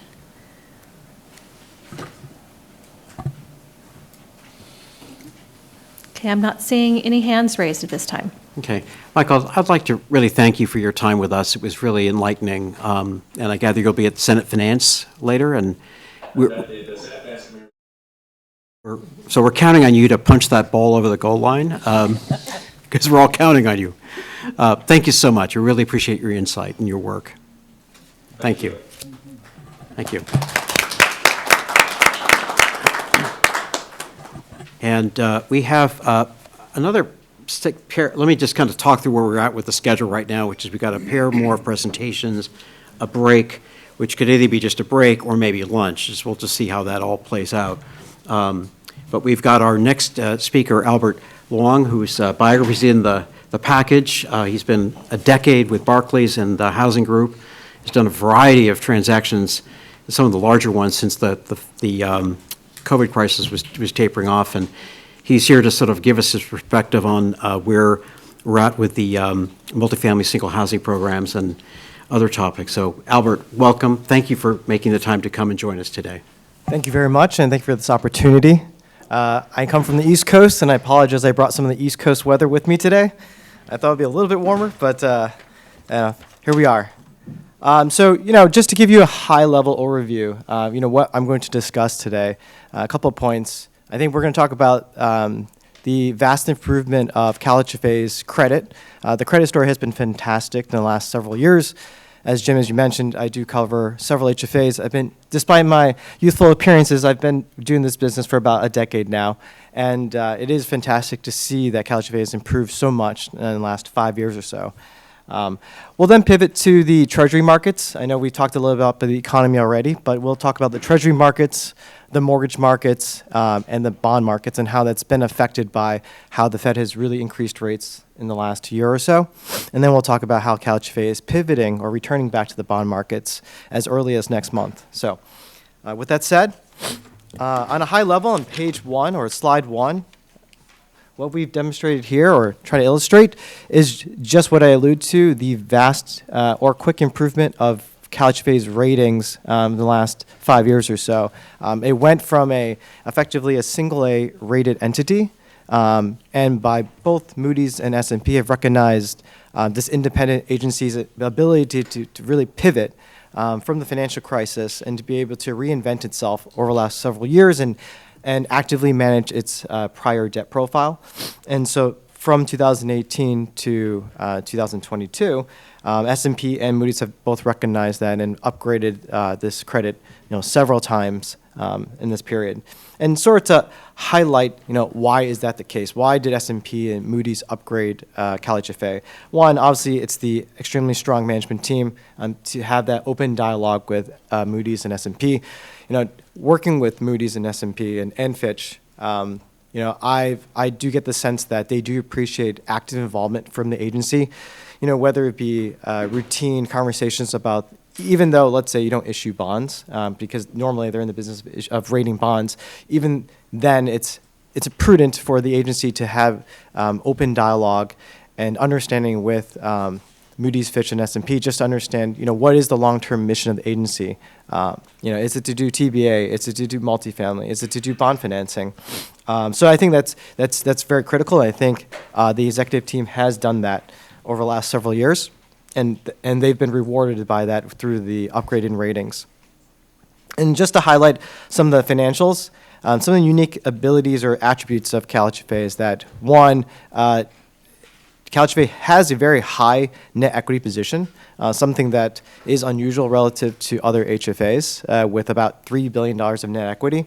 Okay, I'm not seeing any hands raised at this time. Okay. Michael, I'd like to really thank you for your time with us. It was really enlightening. And I gather you'll be at Senate Finance later. And so we're counting on you to punch that ball over the goal line, because we're all counting on you. Thank you so much. I really appreciate your insight and your work. Thank you. Thank you. And we have another pair. Let me just kind of talk through where we're at with the schedule right now, which is we've got a pair more of presentations, a break, which could either be just a break or maybe lunch. We'll just see how that all plays out. But we've got our next speaker, Albert Long, whose biography is in the package. He's been a decade with Barclays and the housing group. He's done a variety of transactions, some of the larger ones since the COVID crisis was tapering off, and he's here to sort of give us his perspective on where we're at with the multifamily single housing programs and other topics. So, Albert, welcome. Thank you for making the time to come and join us today. Thank you very much, and thank you for this opportunity. I come from the East Coast, and I apologize I brought some of the East Coast weather with me today. I thought it would be a little bit warmer, but here we are. So, just to give you a high-level overview, what I'm going to discuss today, a couple of points. I think we're going to talk about the vast improvement of CalHFA's credit. The credit story has been fantastic in the last several years. As Jim, as you mentioned, I do cover several HFAs. Despite my youthful appearances, I've been doing this business for about a decade now. And it is fantastic to see that CalHFA has improved so much in the last 5 years or so. We'll then pivot to the treasury markets. I know we talked a little about the economy already, but we'll talk about the treasury markets, the mortgage markets, and the bond markets, and how that's been affected by how the Fed has really increased rates in the last year or so. And then we'll talk about how CalHFA is pivoting or returning back to the bond markets as early as next month. So with that said, on a high level on page 1 or slide 1, what we've demonstrated here or try to illustrate is just what I allude to, the vast or quick improvement of CalHFA's ratings in the last 5 years or so. It went from effectively a single A rated entity, and by both Moody's and S&P have recognized this independent agency's ability to really pivot from the financial crisis and to be able to reinvent itself over the last several years and actively manage its prior debt profile. And so from 2018 to 2022, S&P and Moody's have both recognized that and upgraded this credit several times in this period. And sort of to highlight, why is that the case? Why did S&P and Moody's upgrade CalHFA? One, obviously, it's the extremely strong management team to have that open dialogue with Moody's and S&P. Working with Moody's and S&P and Fitch, I do get the sense that they do appreciate active involvement from the agency, whether it be routine conversations about, even though, let's say, you don't issue bonds, because normally they're in the business of rating bonds, even then it's prudent for the agency to have open dialogue and understanding with Moody's, Fitch, and S&P, just to understand, what is the long-term mission of the agency? Is it to do TBA? Is it to do multifamily? Is it to do bond financing? So I think that's very critical. I think the executive team has done that over the last several years, and they've been rewarded by that through the upgrade in ratings. And just to highlight some of the financials, some of the unique abilities or attributes of CalHFA is that, one, CalHFA has a very high net equity position, something that is unusual relative to other HFAs, with about $3 billion of net equity.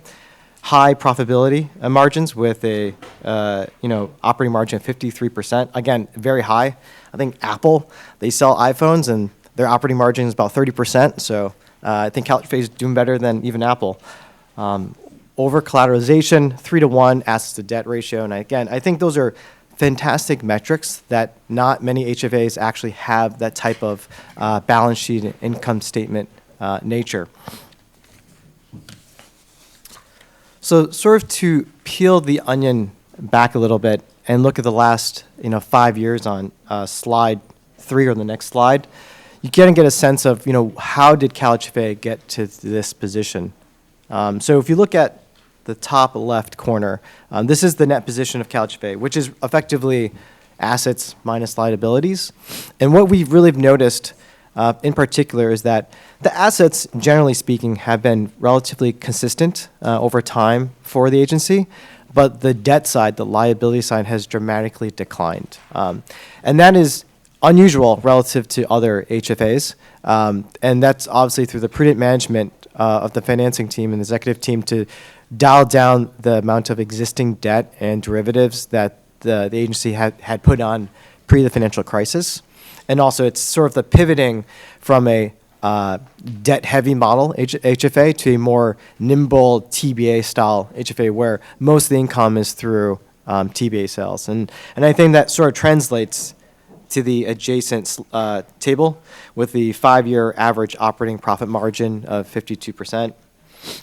High profitability margins with a operating margin of 53%. Again, very high. I think Apple, they sell iPhones and their operating margin is about 30%. So I think CalHFA is doing better than even Apple. Over collateralization, 3-to-1 assets to debt ratio. And again, I think those are fantastic metrics that not many HFAs actually have that type of balance sheet and income statement nature. So sort of to peel the onion back a little bit and look at the last 5 years on slide 3 or the next slide, you can get a sense of how did CalHFA get to this position. So if you look at the top left corner, this is the net position of CalHFA, which is effectively assets minus liabilities. And what we really have noticed in particular is that the assets, generally speaking, have been relatively consistent over time for the agency, but the debt side, the liability side, has dramatically declined. And that is unusual relative to other HFAs, and that's obviously through the prudent management of the financing team and the executive team to dial down the amount of existing debt and derivatives that the agency had put on pre the financial crisis. And also it's sort of the pivoting from a debt-heavy model HFA to a more nimble TBA-style HFA where most of the income is through TBA sales. And I think that sort of translates to the adjacent table with the 5-year average operating profit margin of 52%.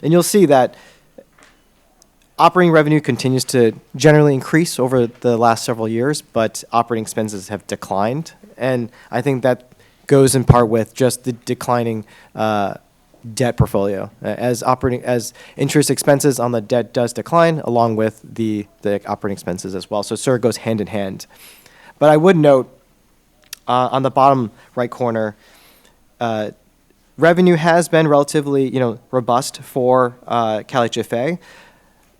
And you'll see that operating revenue continues to generally increase over the last several years, but operating expenses have declined. And I think that goes in part with just the declining debt portfolio. As interest expenses on the debt does decline, along with the operating expenses as well. So it sort of goes hand in hand. But I would note on the bottom right corner, revenue has been relatively, robust for CalHFA.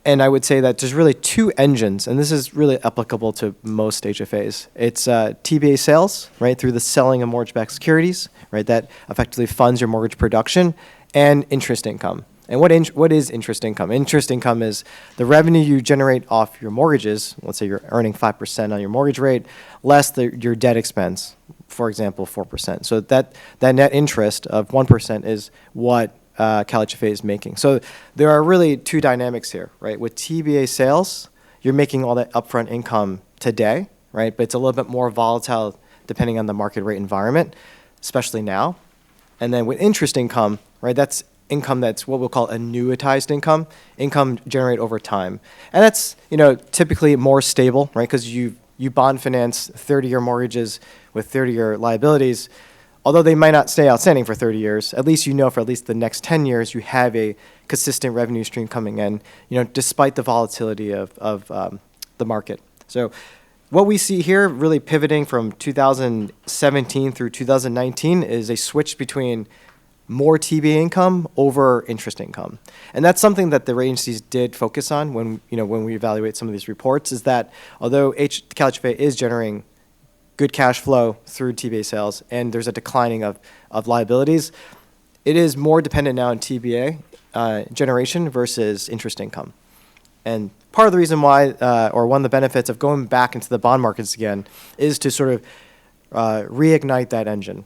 And I would say that there's really two engines, and this is really applicable to most HFAs. It's TBA sales, right, through the selling of mortgage-backed securities, right, that effectively funds your mortgage production, and interest income. And what is interest income? Interest income is the revenue you generate off your mortgages. Let's say you're earning 5% on your mortgage rate, less your debt expense, for example, 4%. So that net interest of 1% is what CalHFA is making. So there are really two dynamics here, right? With TBA sales, you're making all that upfront income today, right? But it's a little bit more volatile depending on the market rate environment, especially now. And then with interest income, right, that's income that's what we'll call annuitized income generated over time. And that's, typically more stable, right? Because you bond finance 30-year mortgages with 30-year liabilities. Although they might not stay outstanding for 30 years, at least for at least the next 10 years, you have a consistent revenue stream coming in, despite the volatility of the market. So what we see here, really pivoting from 2017 through 2019, is a switch between more TBA income over interest income. And that's something that the agencies did focus on when we evaluate some of these reports, is that although CalHFA is generating good cash flow through TBA sales and there's a declining of liabilities, it is more dependent now on TBA generation versus interest income. And part of the reason why, or one of the benefits of going back into the bond markets again, is to sort of reignite that engine,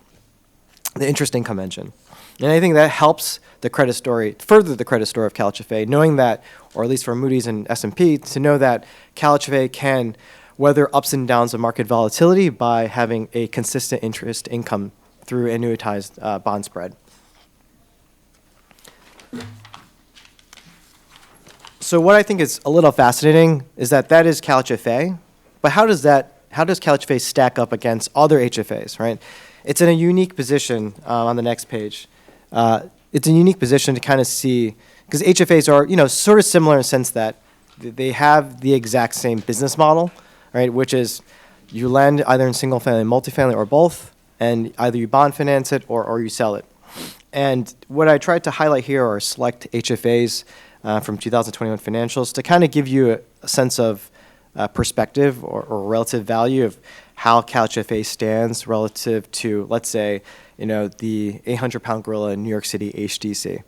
the interest income engine. And I think that helps the credit story, further the credit story of CalHFA, knowing that, or at least for Moody's and S&P, to know that CalHFA can weather ups and downs of market volatility by having a consistent interest income through annuitized bond spread. So what I think is a little fascinating is that is CalHFA, but how does CalHFA stack up against other HFAs, right? It's in a unique position on the next page. It's a unique position to kind of see, because HFAs are, sort of similar in the sense that they have the exact same business model, right? Which is you lend either in single family, multifamily, or both, and either you bond finance it or you sell it. And what I tried to highlight here are select HFAs from 2021 financials to kind of give you a sense of perspective or relative value of how CalHFA stands relative to, let's say, the 800-pound gorilla in New York City, HDC.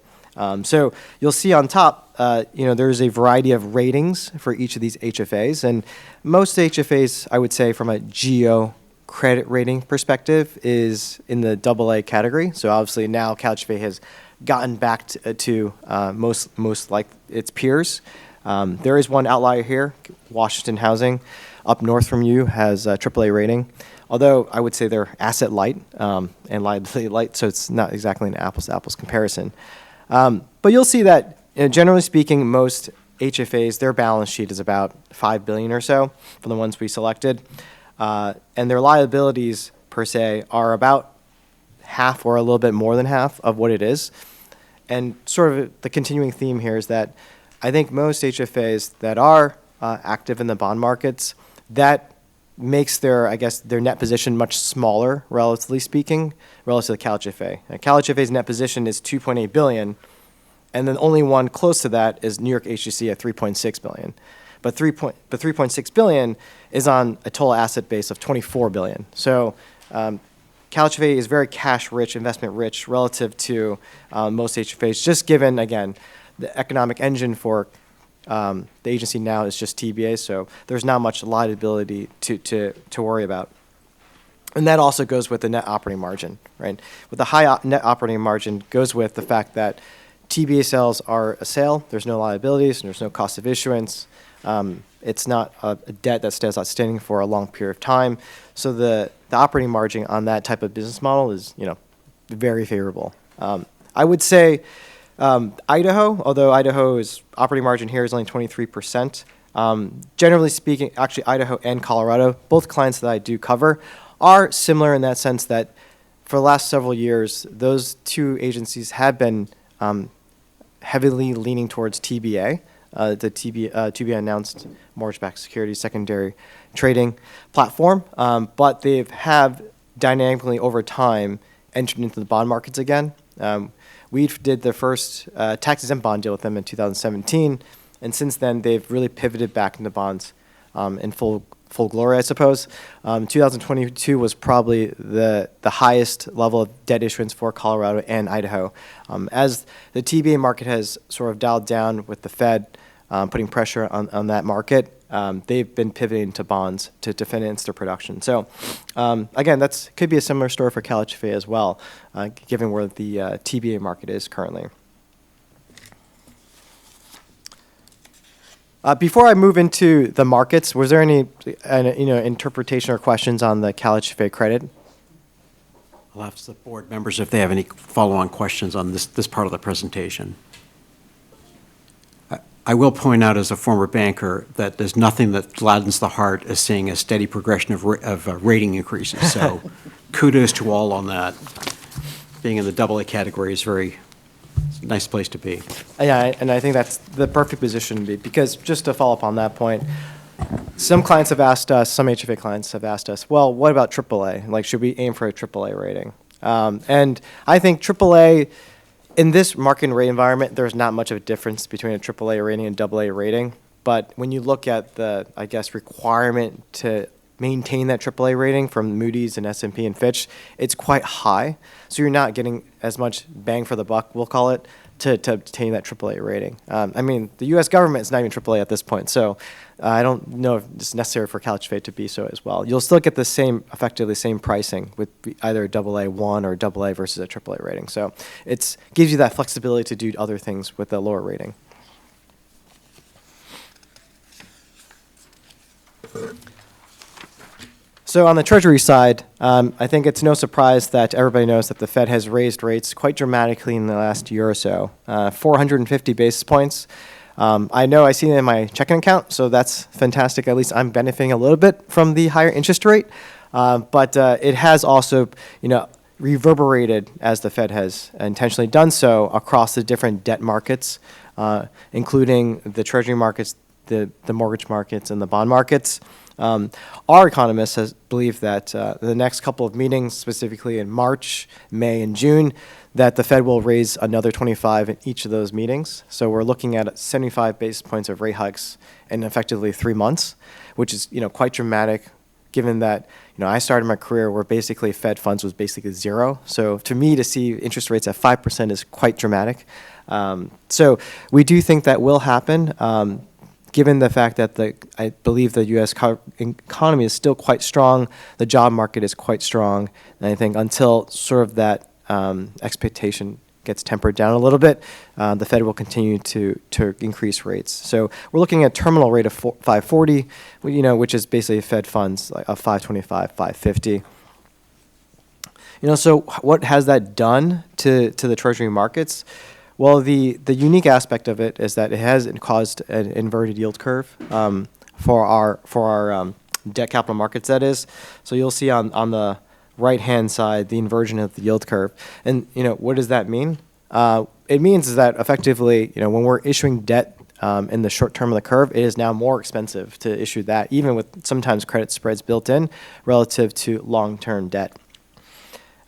So you'll see on top, there's a variety of ratings for each of these HFAs, and most HFAs, I would say, from a geo credit rating perspective, is in the AA category. So obviously now CalHFA has gotten back to most like its peers. There is one outlier here. Washington Housing, up north from you, has a AAA rating. Although I would say they're asset light and liability light, so it's not exactly an apples-to-apples comparison. But you'll see that, generally speaking, most HFAs, their balance sheet is about $5 billion or so for the ones we selected. And their liabilities, per se, are about half or a little bit more than half of what it is. And sort of the continuing theme here is that I think most HFAs that are active in the bond markets, that makes their net position much smaller, relatively speaking, relative to CalHFA. CalHFA's net position is $2.8 billion, and then only one close to that is New York HDC at $3.6 billion. But $3.6 billion is on a total asset base of $24 billion. So CalHFA is very cash-rich, investment-rich relative to most HFAs, just given, again, the economic engine for the agency now is just TBA, so there's not much liability to worry about. And that also goes with the net operating margin, right? With the high net operating margin goes with the fact that TBA sales are a sale, there's no liabilities, and there's no cost of issuance. It's not a debt that stays outstanding for a long period of time. So the operating margin on that type of business model is, very favorable. I would say Idaho, although Idaho's operating margin here is only 23%. Generally speaking, actually Idaho and Colorado, both clients that I do cover, are similar in that sense that for the last several years, those two agencies have been heavily leaning towards TBA, the TBA announced mortgage-backed securities secondary trading platform, but they have dynamically over time entered into the bond markets again. We did the first tax-exempt bond deal with them in 2017, and since then, they've really pivoted back into bonds in full glory, I suppose. 2022 was probably the highest level of debt issuance for Colorado and Idaho. As the TBA market has sort of dialed down with the Fed putting pressure on that market, they've been pivoting to bonds to finance their production. So again, that could be a similar story for CalHFA as well, given where the TBA market is currently. Before I move into the markets, was there any interpretation or questions on the CalHFA credit? I'll ask the board members if they have any follow-on questions on this part of the presentation. I will point out as a former banker that there's nothing that gladdens the heart as seeing a steady progression of rating increases. So kudos to all on that. Being in the AA category is very nice place to be. Yeah, and I think that's the perfect position to be, because just to follow up on that point, some clients have asked us, some HFA clients have asked us, well, what about AAA? Like, should we aim for a AAA rating? And I think AAA, in this market and rate environment, there's not much of a difference between a AAA rating and AA rating. But when you look at the, I guess, requirement to maintain that AAA rating from Moody's and S&P and Fitch, it's quite high. So you're not getting as much bang for the buck, we'll call it, to obtain that AAA rating. I mean, the U.S. government is not even AAA at this point, so I don't know if it's necessary for CalHFA to be so as well. You'll still get the same, effectively same pricing with either a AA1 or AA versus a AAA rating. So it gives you that flexibility to do other things with a lower rating. So on the Treasury side, I think it's no surprise that everybody knows that the Fed has raised rates quite dramatically in the last year or so, 450 basis points. I know I see it in my checking account, so that's fantastic. At least I'm benefiting a little bit from the higher interest rate. But it has also, reverberated, as the Fed has intentionally done so, across the different debt markets, including the Treasury markets, the mortgage markets, and the bond markets. Our economists believe that the next couple of meetings, specifically in March, May, and June, that the Fed will raise another 25 in each of those meetings. So we're looking at 75 basis points of rate hikes in effectively 3 months, which is quite dramatic, given that I started my career where basically Fed funds was basically zero. So to me, to see interest rates at 5% is quite dramatic. So we do think that will happen. Given the fact that I believe the U.S. economy is still quite strong, the job market is quite strong, and I think until sort of that expectation gets tempered down a little bit, the Fed will continue to increase rates. So we're looking at a terminal rate of 540, which is basically Fed funds of 525, 550. So what has that done to the Treasury markets? Well, the unique aspect of it is that it has caused an inverted yield curve for our debt capital markets, that is. So you'll see on the right-hand side the inversion of the yield curve. And, what does that mean? It means that effectively, when we're issuing debt in the short term of the curve, it is now more expensive to issue that, even with sometimes credit spreads built in relative to long-term debt.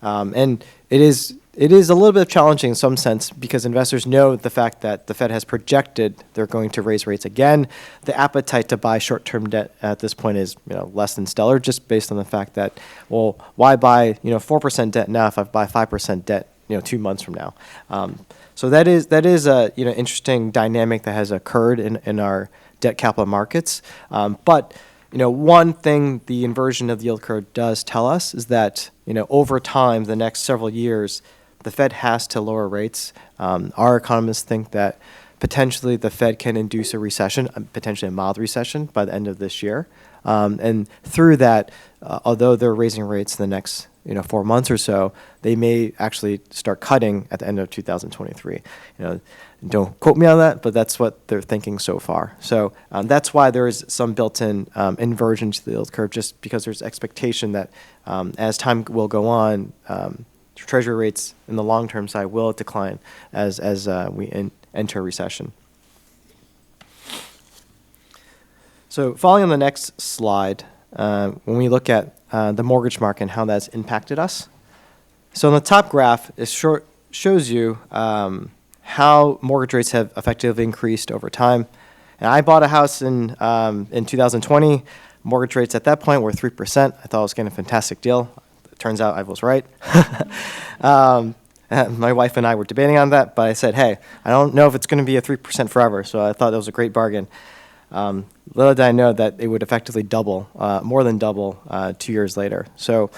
And it is a little bit challenging in some sense because investors know the fact that the Fed has projected they're going to raise rates again. The appetite to buy short-term debt at this point is less than stellar, just based on the fact that, well, why buy 4% debt now if I buy 5% debt 2 months from now? So that is a interesting dynamic that has occurred in our debt capital markets. But one thing the inversion of the yield curve does tell us is that over time, the next several years, the Fed has to lower rates. Our economists think that potentially the Fed can induce a recession, potentially a mild recession, by the end of this year. And through that, although they're raising rates in the next 4 months or so, they may actually start cutting at the end of 2023. Don't quote me on that, but that's what they're thinking so far. So that's why there is some built-in inversion to the yield curve, just because there's expectation that as time will go on, Treasury rates in the long-term side will decline as we enter a recession. So following on the next slide, when we look at the mortgage market and how that's impacted us, So on the top graph, it shows you how mortgage rates have effectively increased over time. And I bought a house in 2020. Mortgage rates at that point were 3%. I thought I was getting a fantastic deal. It turns out I was right. My wife and I were debating on that, but I said, hey, I don't know if it's going to be a 3% forever, so I thought that was a great bargain. Little did I know that it would effectively double, more than double, 2 years later. So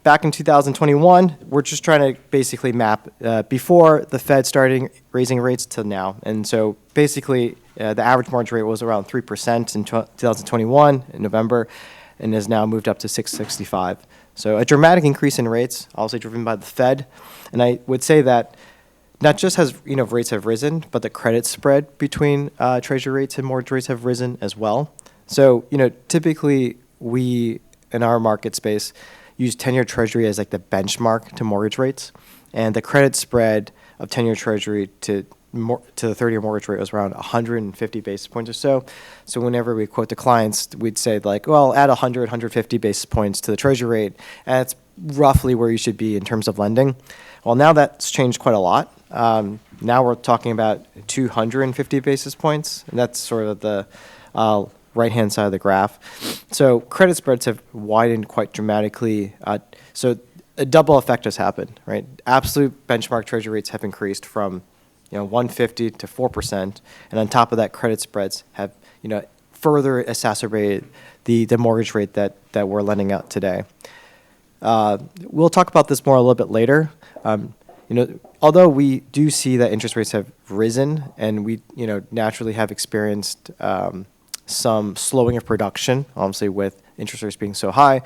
back in 2021, we're just trying to basically map before the Fed started raising rates to now. And so basically, the average mortgage rate was around 3% in 2021 in November, and has now moved up to 6.65. So a dramatic increase in rates, also driven by the Fed. And I would say that not just has rates have risen, but the credit spread between treasury rates and mortgage rates have risen as well. So typically we in our market space use 10-year treasury as like the benchmark to mortgage rates, and the credit spread of 10-year treasury to the 30-year mortgage rate was around 150 basis points or so. So whenever we quote to clients, we'd say like, well, add 150 basis points to the treasury rate, and it's roughly where you should be in terms of lending. Well, now that's changed quite a lot. Now we're talking about 250 basis points, and that's sort of the right-hand side of the graph. So credit spreads have widened quite dramatically. So a double effect has happened, right? Absolute benchmark treasury rates have increased from 150 to 4%, and on top of that, credit spreads have further exacerbated the mortgage rate that we're lending out today. We'll talk about this more a little bit later. Although we do see that interest rates have risen, and we naturally have experienced some slowing of production, obviously with interest rates being so high.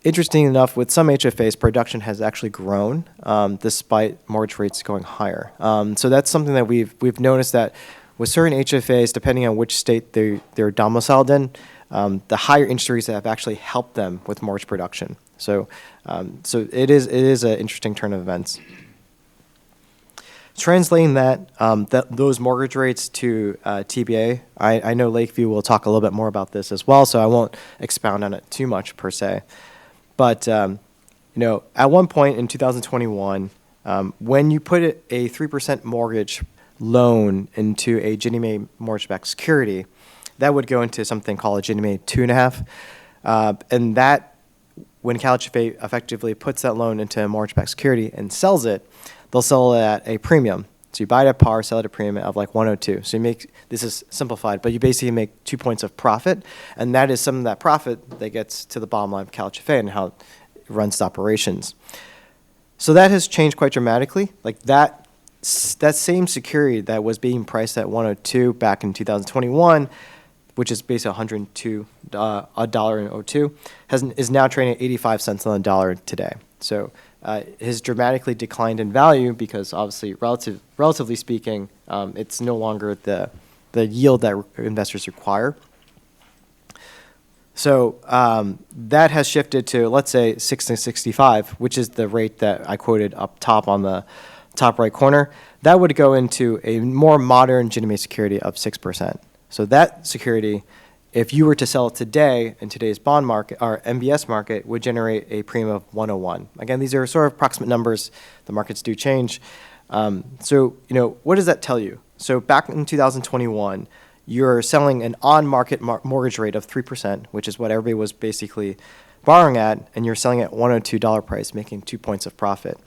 Interesting enough, with some HFAs, production has actually grown despite mortgage rates going higher. So that's something that we've noticed, that with certain HFAs, depending on which state they're domiciled in, the higher interest rates have actually helped them with mortgage production. So it is an interesting turn of events. Translating those mortgage rates to TBA, I know Lakeview will talk a little bit more about this as well, so I won't expound on it too much per se. But at one point in 2021, when you put a 3% mortgage loan into a Ginnie Mae mortgage-backed security, that would go into something called a Ginnie Mae 2.5, and that, when CalHFA effectively puts that loan into a mortgage-backed security and sells it, they'll sell it at a premium. So you buy it at par, sell it at a premium of like 102. So you make, this is simplified, but you basically make 2 points of profit, and that is some of that profit that gets to the bottom line of CalHFA and how it runs its operations. So that has changed quite dramatically. Like that same security that was being priced at 102 back in 2021, which is basically $102, is now trading at 85 cents on the dollar today. So it has dramatically declined in value because obviously, relatively speaking, it's no longer the yield that investors require. So that has shifted to, let's say, 6.65, which is the rate that I quoted up top on the top right corner. That would go into a more modern Ginnie Mae security of 6%. So that security, if you were to sell it today in today's bond market or MBS market, would generate a premium of 101. Again, these are sort of approximate numbers. The markets do change. So what does that tell you? So back in 2021, you're selling an on-market mortgage rate of 3%, which is what everybody was basically borrowing at, and you're selling at $102 price, making 2 points of profit.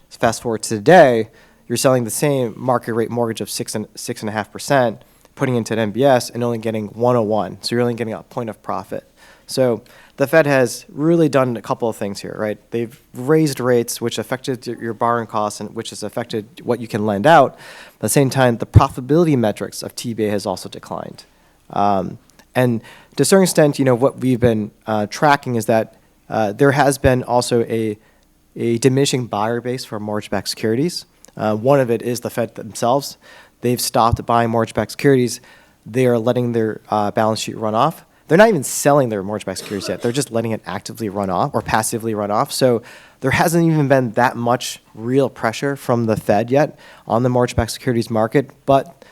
So fast forward to today, you're selling the same market rate mortgage of 6.5%, putting into an MBS and only getting 101. So you're only getting a point of profit. So the Fed has really done a couple of things here, right? They've raised rates, which affected your borrowing costs and which has affected what you can lend out. At the same time, the profitability metrics of TBA has also declined. And to a certain extent, what we've been tracking is that there has been also a diminishing buyer base for mortgage-backed securities. One of it is the Fed themselves. They've stopped buying mortgage-backed securities. They are letting their balance sheet run off. They're not even selling their mortgage-backed securities yet. They're just letting it actively run off or passively run off. So there hasn't even been that much real pressure from the Fed yet on the mortgage-backed securities market. But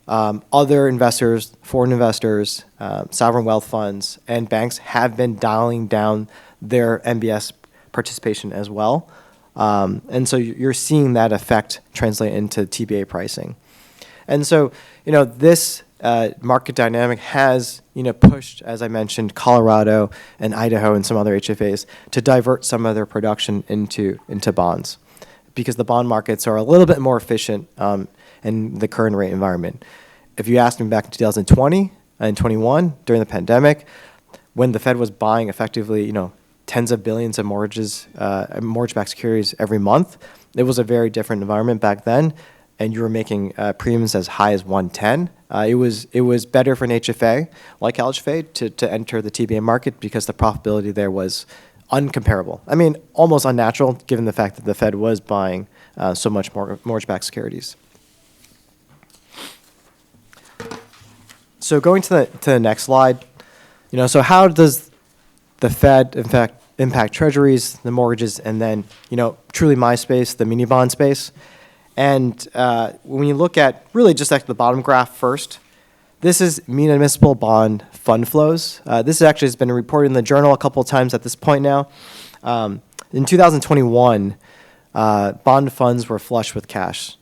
other investors, foreign investors, sovereign wealth funds, and banks have been dialing down their MBS participation as well. And so you're seeing that effect translate into TBA pricing. And so, this market dynamic has, pushed, as I mentioned, Colorado and Idaho and some other HFAs to divert some of their production into bonds, because the bond markets are a little bit more efficient in the current rate environment. If you asked me back in 2020 and 21 during the pandemic, when the Fed was buying effectively, tens of billions of mortgage-backed securities every month, it was a very different environment back then, and you were making premiums as high as 110. It was better for an HFA like CalHFA to enter the TBA market because the profitability there was uncomparable. I mean, almost unnatural given the fact that the Fed was buying so much more mortgage-backed securities. So going to the next slide, so how does the Fed, in fact, impact treasuries, the mortgages, and then, truly my space, the muni bond space? And when you look at really just like the bottom graph first, this is municipal bond fund flows. This actually has been reported in the journal a couple of times at this point now. In 2021, bond funds were flush with cash.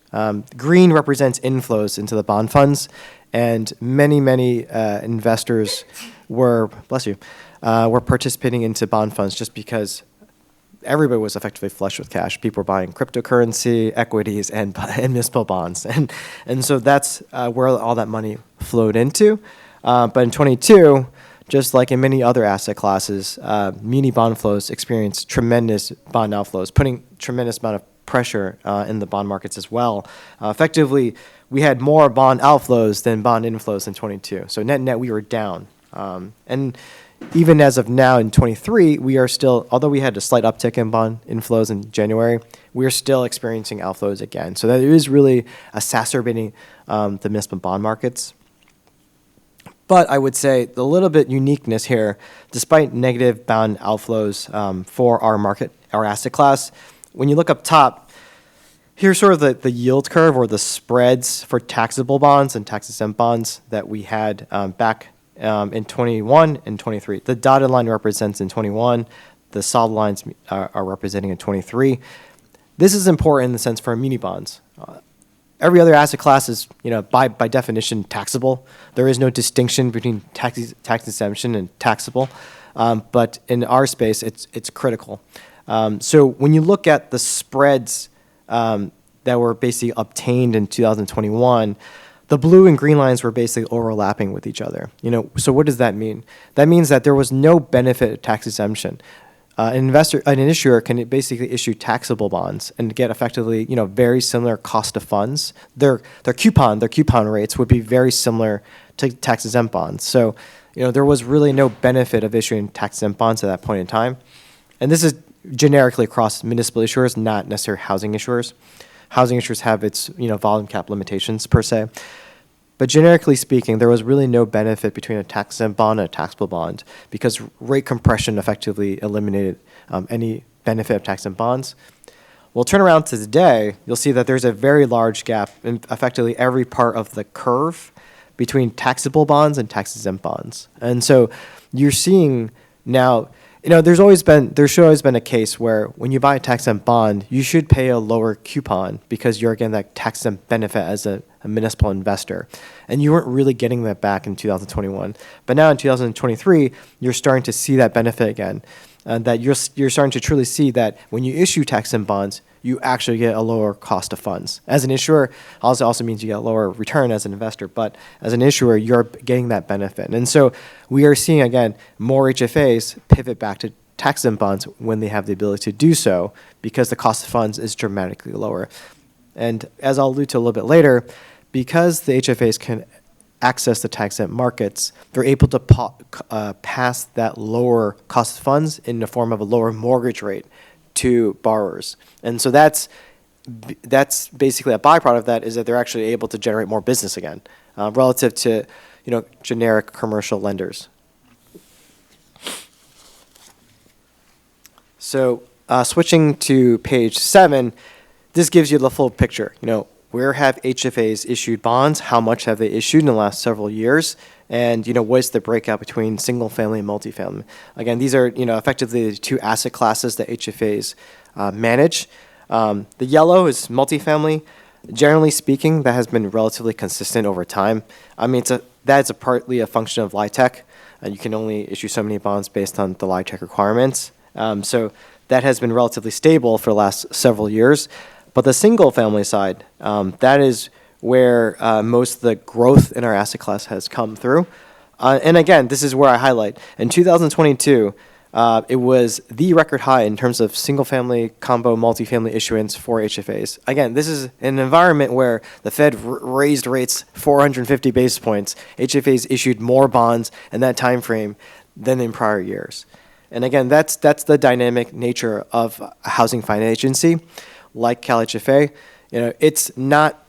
Green represents inflows into the bond funds, and many investors were, were participating into bond funds just because everybody was effectively flush with cash. People were buying cryptocurrency, equities, and municipal bonds. And so that's where all that money flowed into. But in 22, just like in many other asset classes, muni bond flows experienced tremendous bond outflows, putting tremendous amount of pressure in the bond markets as well. Effectively, we had more bond outflows than bond inflows in 22. So net, we were down. And even as of now in 23, we are still, although we had a slight uptick in bond inflows in January, we are still experiencing outflows again. So that is really exacerbating the municipal bond markets. But I would say the little bit uniqueness here, despite negative bond outflows for our market, our asset class, when you look up top, here's sort of the yield curve or the spreads for taxable bonds and tax-exempt bonds that we had back in 21 and 23. The dotted line represents in 21. The solid lines are representing in 23. This is important in the sense for muni bonds. Every other asset class is, by definition, taxable. There is no distinction between tax exemption and taxable. But in our space, it's critical. So when you look at the spreads that were basically obtained in 2021, the blue and green lines were basically overlapping with each other. So what does that mean? That means that there was no benefit of tax exemption. An issuer can basically issue taxable bonds and get effectively, very similar cost of funds. Their coupon rates would be very similar to tax exempt bonds. So, there was really no benefit of issuing tax exempt bonds at that point in time. And this is generically across municipal issuers, not necessarily housing issuers. Housing issuers have its, volume cap limitations per se. But generically speaking, there was really no benefit between a tax-exempt bond and a taxable bond because rate compression effectively eliminated any benefit of tax-exempt bonds. Well, turn around to today, you'll see that there's a very large gap in effectively every part of the curve between taxable bonds and tax-exempt bonds. And so you're seeing now, there should always been a case where when you buy a tax-exempt bond, you should pay a lower coupon because you're getting that tax-exempt benefit as a municipal investor. And you weren't really getting that back in 2021. But now in 2023, you're starting to see that benefit again. That you're starting to truly see that when you issue tax-exempt bonds, you actually get a lower cost of funds. As an issuer, also means you get a lower return as an investor, but as an issuer, you're getting that benefit. And so we are seeing, again, more HFAs pivot back to tax-exempt bonds when they have the ability to do so because the cost of funds is dramatically lower. And as I'll allude to a little bit later, because the HFAs can access the tax-exempt markets, they're able to pass that lower cost of funds in the form of a lower mortgage rate to borrowers. And so that's basically a byproduct of that is that they're actually able to generate more business again relative to generic commercial lenders. So switching to page 7, this gives you the full picture. Where have HFAs issued bonds? How much have they issued in the last several years? and what's the breakout between single family and multifamily. Again, these are effectively the two asset classes that HFAs manage. The yellow is multifamily. Generally speaking, that has been relatively consistent over time. I mean, that's partly a function of LIHTC. You can only issue so many bonds based on the LIHTC requirements. So that has been relatively stable for the last several years. But the single family side, that is where most of the growth in our asset class has come through. And again, this is where I highlight. In 2022, it was the record high in terms of single-family, combo, multifamily issuance for HFAs. Again, this is an environment where the Fed raised rates 450 basis points. HFAs issued more bonds in that time frame than in prior years. And again, that's the dynamic nature of a housing finance agency like CalHFA. It's not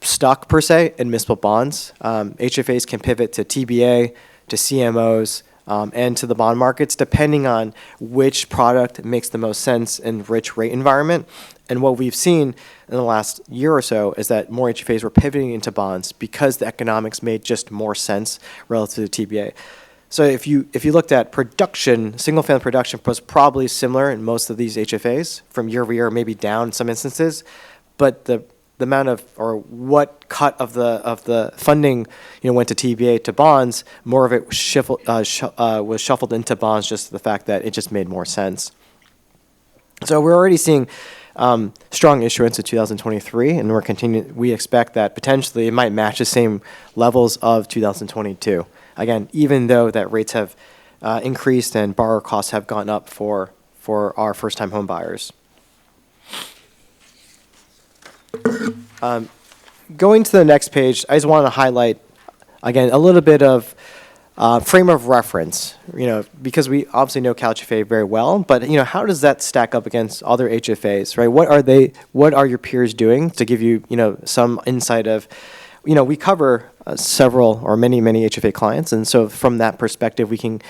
stuck per se in municipal bonds. HFAs can pivot to TBA, to CMOs, and to the bond markets, depending on which product makes the most sense in rich rate environment. And what we've seen in the last year or so is that more HFAs were pivoting into bonds because the economics made just more sense relative to TBA. So if you looked at production, single-family production was probably similar in most of these HFAs from year over year, maybe down in some instances, but the amount of, or what cut of the funding went to TBA to bonds, more of it was shuffled into bonds, just the fact that it just made more sense. So we're already seeing strong issuance in 2023, and we expect that potentially it might match the same levels of 2022. Again, even though that rates have increased and borrower costs have gone up for our first-time home buyers. Going to the next page, I just want to highlight, again, a little bit of frame of reference, because we obviously know CalHFA very well, but, how does that stack up against other HFAs, right? What are your peers doing to give you, some insight of, we cover several or many HFA clients, and so from that perspective, we can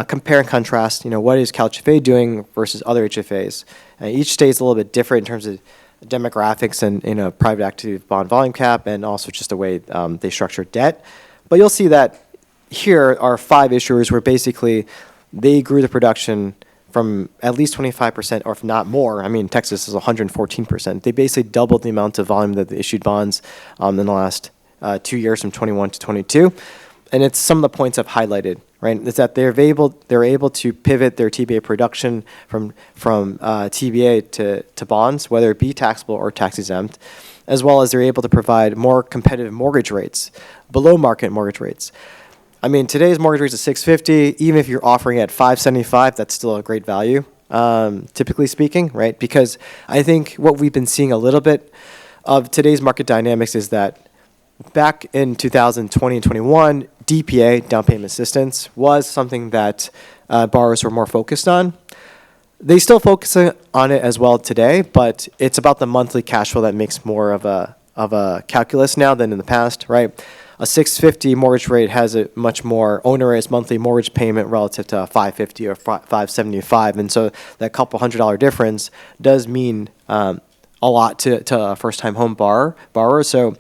compare and contrast, what is CalHFA doing versus other HFAs. Each state is a little bit different in terms of demographics and private active bond volume cap, and also just the way they structure debt. But you'll see that here are 5 issuers where basically they grew the production from at least 25%, or if not more. I mean, Texas is 114%. They basically doubled the amount of volume that they issued bonds in the last 2 years, from 21 to 22. And it's some of the points I've highlighted, right? Is that they're able to pivot their TBA production from TBA to bonds, whether it be taxable or tax exempt, as well as they're able to provide more competitive mortgage rates, below market mortgage rates. I mean, today's mortgage rates are 650. Even if you're offering at 575, that's still a great value, typically speaking, right? Because I think what we've been seeing a little bit of today's market dynamics is that back in 2020 and 21, DPA, down payment assistance, was something that borrowers were more focused on. They still focus on it as well today, but it's about the monthly cash flow that makes more of a calculus now than in the past, right? A 650 mortgage rate has a much more onerous monthly mortgage payment relative to a 550 or 575, and so that couple $100 difference does mean a lot to a first-time home borrower. So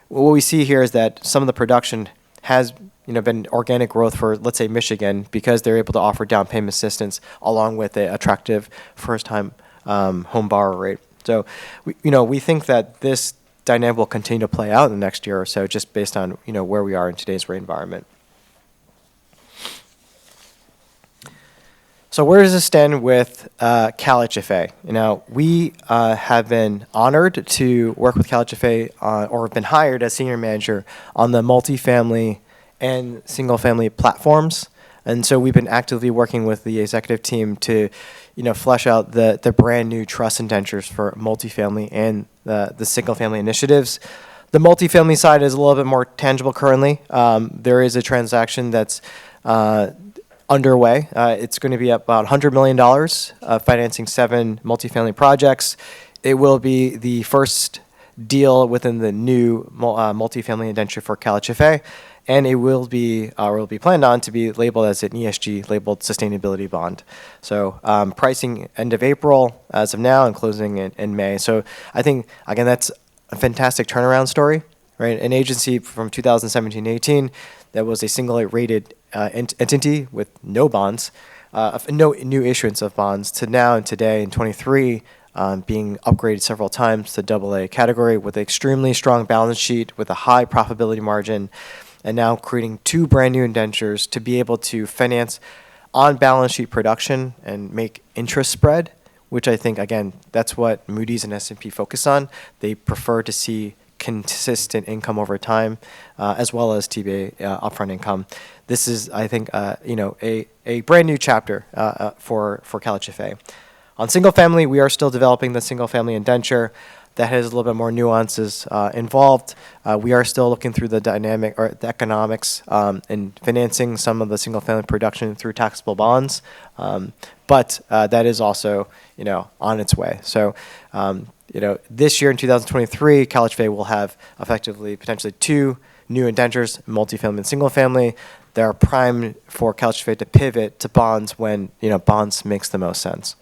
what we see here is that some of the production has been organic growth for, let's say, Michigan, because they're able to offer down payment assistance along with an attractive first-time home borrower rate. So we think that this dynamic will continue to play out in the next year or so, just based on where we are in today's rate environment. So where does this stand with CalHFA? We have been honored to work with CalHFA or have been hired as senior manager on the multifamily and single-family platforms. And so we've been actively working with the executive team to flesh out the brand new trust indentures for multifamily and the single-family initiatives. The multifamily side is a little bit more tangible currently. There is a transaction that's underway. It's going to be about $100 million, financing 7 multifamily projects. It will be the first deal within the new multifamily indenture for CalHFA, and it will be planned on to be labeled as an ESG labeled sustainability bond. So pricing end of April as of now, and closing in May. So I think, again, that's a fantastic turnaround story, right? An agency from 2017-18 that was a single rated entity with no bonds, no new issuance of bonds, to now and today in 23 being upgraded several times to AA category with an extremely strong balance sheet with a high profitability margin, and now creating 2 brand new indentures to be able to finance on balance sheet production and make interest spread, which I think, again, that's what Moody's and S&P focus on. They prefer to see consistent income over time, as well as TBA upfront income. This is, I think, a brand new chapter for CalHFA. On single family, we are still developing the single family indenture. That has a little bit more nuances involved. We are still looking through the dynamic or the economics and financing some of the single family production through taxable bonds. But that is also, on its way. So, this year in 2023, CalHFA will have effectively potentially 2 new indentures, multifamily and single family. That are primed for CalHFA to pivot to bonds when, bonds makes the most sense.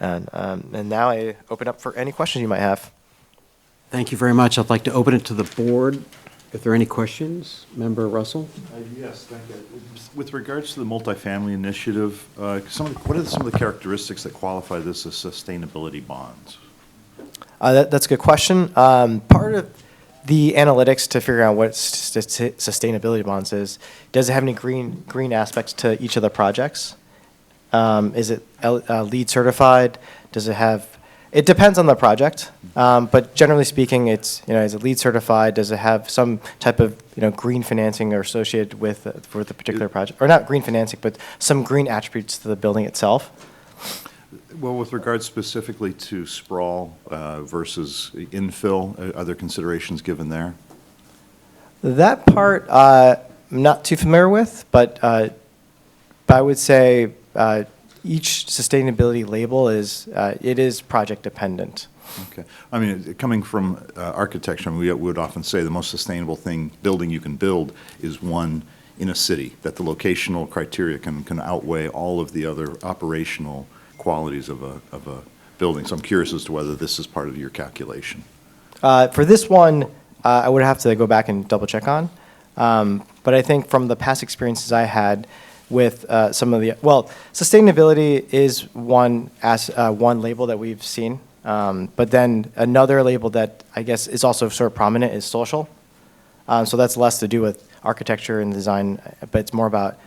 And now I open up for any questions you might have. Thank you very much. I'd like to open it to the board. If there are any questions, Member Russell? Yes, thank you. With regards to the multifamily initiative, what are some of the characteristics that qualify this as sustainability bonds? That's a good question. Part of the analytics to figure out what sustainability bonds is, does it have any green aspects to each of the projects? Is it LEED certified? Does it have? It depends on the project, but generally speaking, it's is it LEED certified? Does it have some type of green financing or associated with for the particular project, or not green financing, but some green attributes to the building itself? Well, with regard specifically to sprawl versus infill, are there considerations given there? That part I'm not too familiar with, but I would say each sustainability label is project dependent. Okay. I mean, coming from architecture, we would often say the most sustainable building you can build is one in a city, that the locational criteria can outweigh all of the other operational qualities of a building. So I'm curious as to whether this is part of your calculation. For this one, I would have to go back and double check on. But I think from the past experiences I had with some of sustainability is one label that we've seen. But then another label that I guess is also sort of prominent is social. So that's less to do with architecture and design, but it's more about,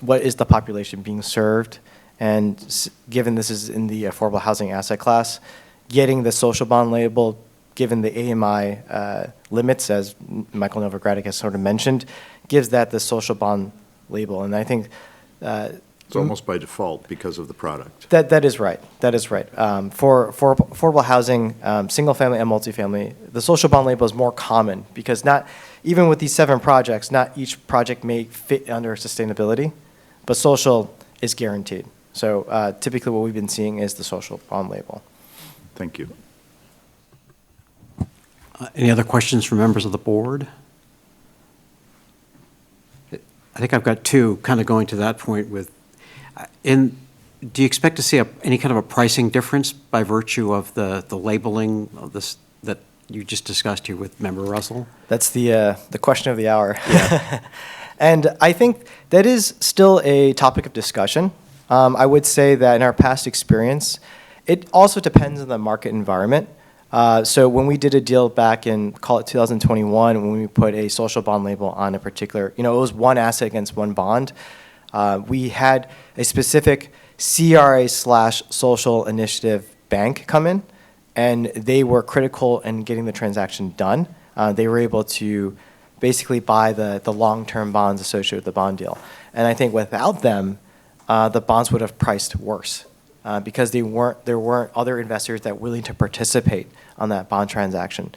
what is the population being served? And given this is in the affordable housing asset class, getting the social bond label, given the AMI limits, as Michael Novogradac has sort of mentioned, gives that the social bond label. And I think it's almost by default because of the product. That is right. That is right. For affordable housing, single family and multifamily, the social bond label is more common because even with these 7 projects, not each project may fit under sustainability, but social is guaranteed. So typically what we've been seeing is the social bond label. Thank you. Any other questions from members of the board? I think I've got 2 kind of going to that point with, do you expect to see any kind of a pricing difference by virtue of the labeling of this that you just discussed here with Member Russell? That's the question of the hour. Yeah. And I think that is still a topic of discussion. I would say that in our past experience, it also depends on the market environment. So when we did a deal back in, call it 2021, when we put a social bond label on a particular, it was one asset against one bond, we had a specific CRA/social initiative bank come in, and they were critical in getting the transaction done. They were able to basically buy the long-term bonds associated with the bond deal. And I think without them, the bonds would have priced worse. Because there weren't other investors that were willing to participate on that bond transaction.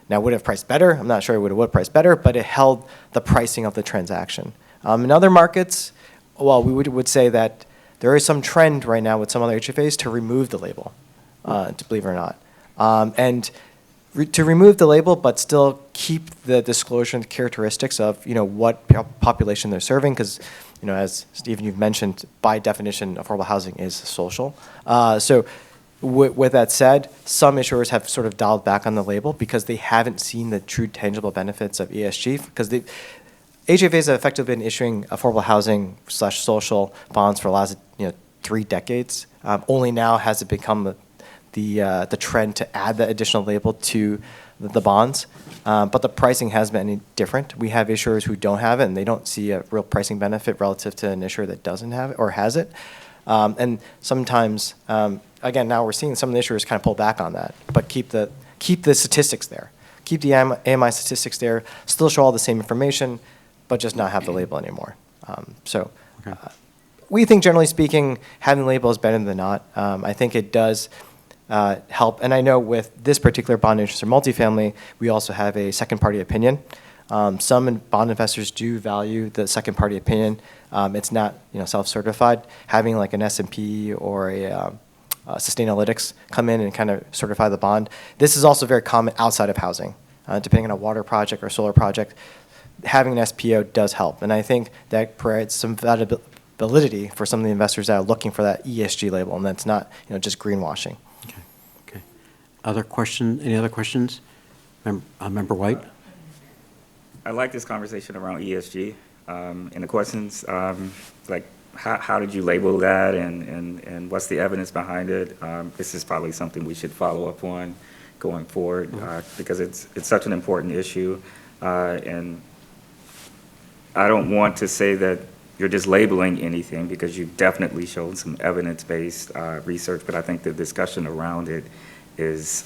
Now, would it have priced better? I'm not sure it would have priced better, but it held the pricing of the transaction. In other markets, we would say that there is some trend right now with some other HFAs to remove the label, to believe it or not. To remove the label, but still keep the disclosure and characteristics of what population they're serving, because as Stephen, you've mentioned, by definition, affordable housing is social. So With that said, some issuers have sort of dialed back on the label because they haven't seen the true tangible benefits of ESG, because HFAs have effectively been issuing affordable housing / social bonds for the last 3 decades. Only now has it become the trend to add that additional label to the bonds, but the pricing hasn't been any different. We have issuers who don't have it, and they don't see a real pricing benefit relative to an issuer that doesn't have it or has it. And sometimes, again, now we're seeing some of the issuers kind of pull back on that, but keep the statistics there. Keep the AMI statistics there, still show all the same information, but just not have the label anymore. We think, generally speaking, having the label is better than not. I think it does help. And I know with this particular bond interest or multifamily, we also have a second-party opinion. Some bond investors do value the second-party opinion. It's not self-certified. Having like an S&P or a Sustainalytics come in and kind of certify the bond. This is also very common outside of housing. Depending on a water project or solar project, having an SPO does help. And I think that provides some validity for some of the investors that are looking for that ESG label, and that's not just greenwashing. Okay. Any other questions? Member White? I like this conversation around ESG. And the questions, like how did you label that, and what's the evidence behind it? This is probably something we should follow up on going forward, because it's such an important issue. And I don't want to say that you're just labeling anything, because you've definitely shown some evidence-based research, but I think the discussion around it is,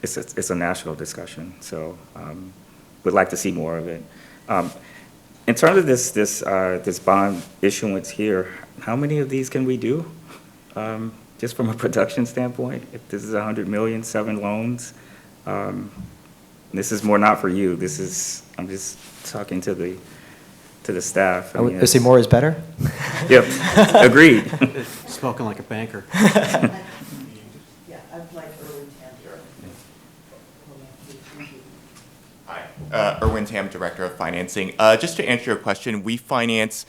it's a national discussion. So would like to see more of it. In terms of this bond issuance here, how many of these can we do? Just from a production standpoint, if this is 100 million, 7 loans, this is more not for you. I'm just talking to the staff. I would say more is better. Yep, agreed. Spoken like a banker. Yeah, I'd like Erwin Tam. Hi, Erwin Tam, Director of Financing. Just to answer your question, we finance,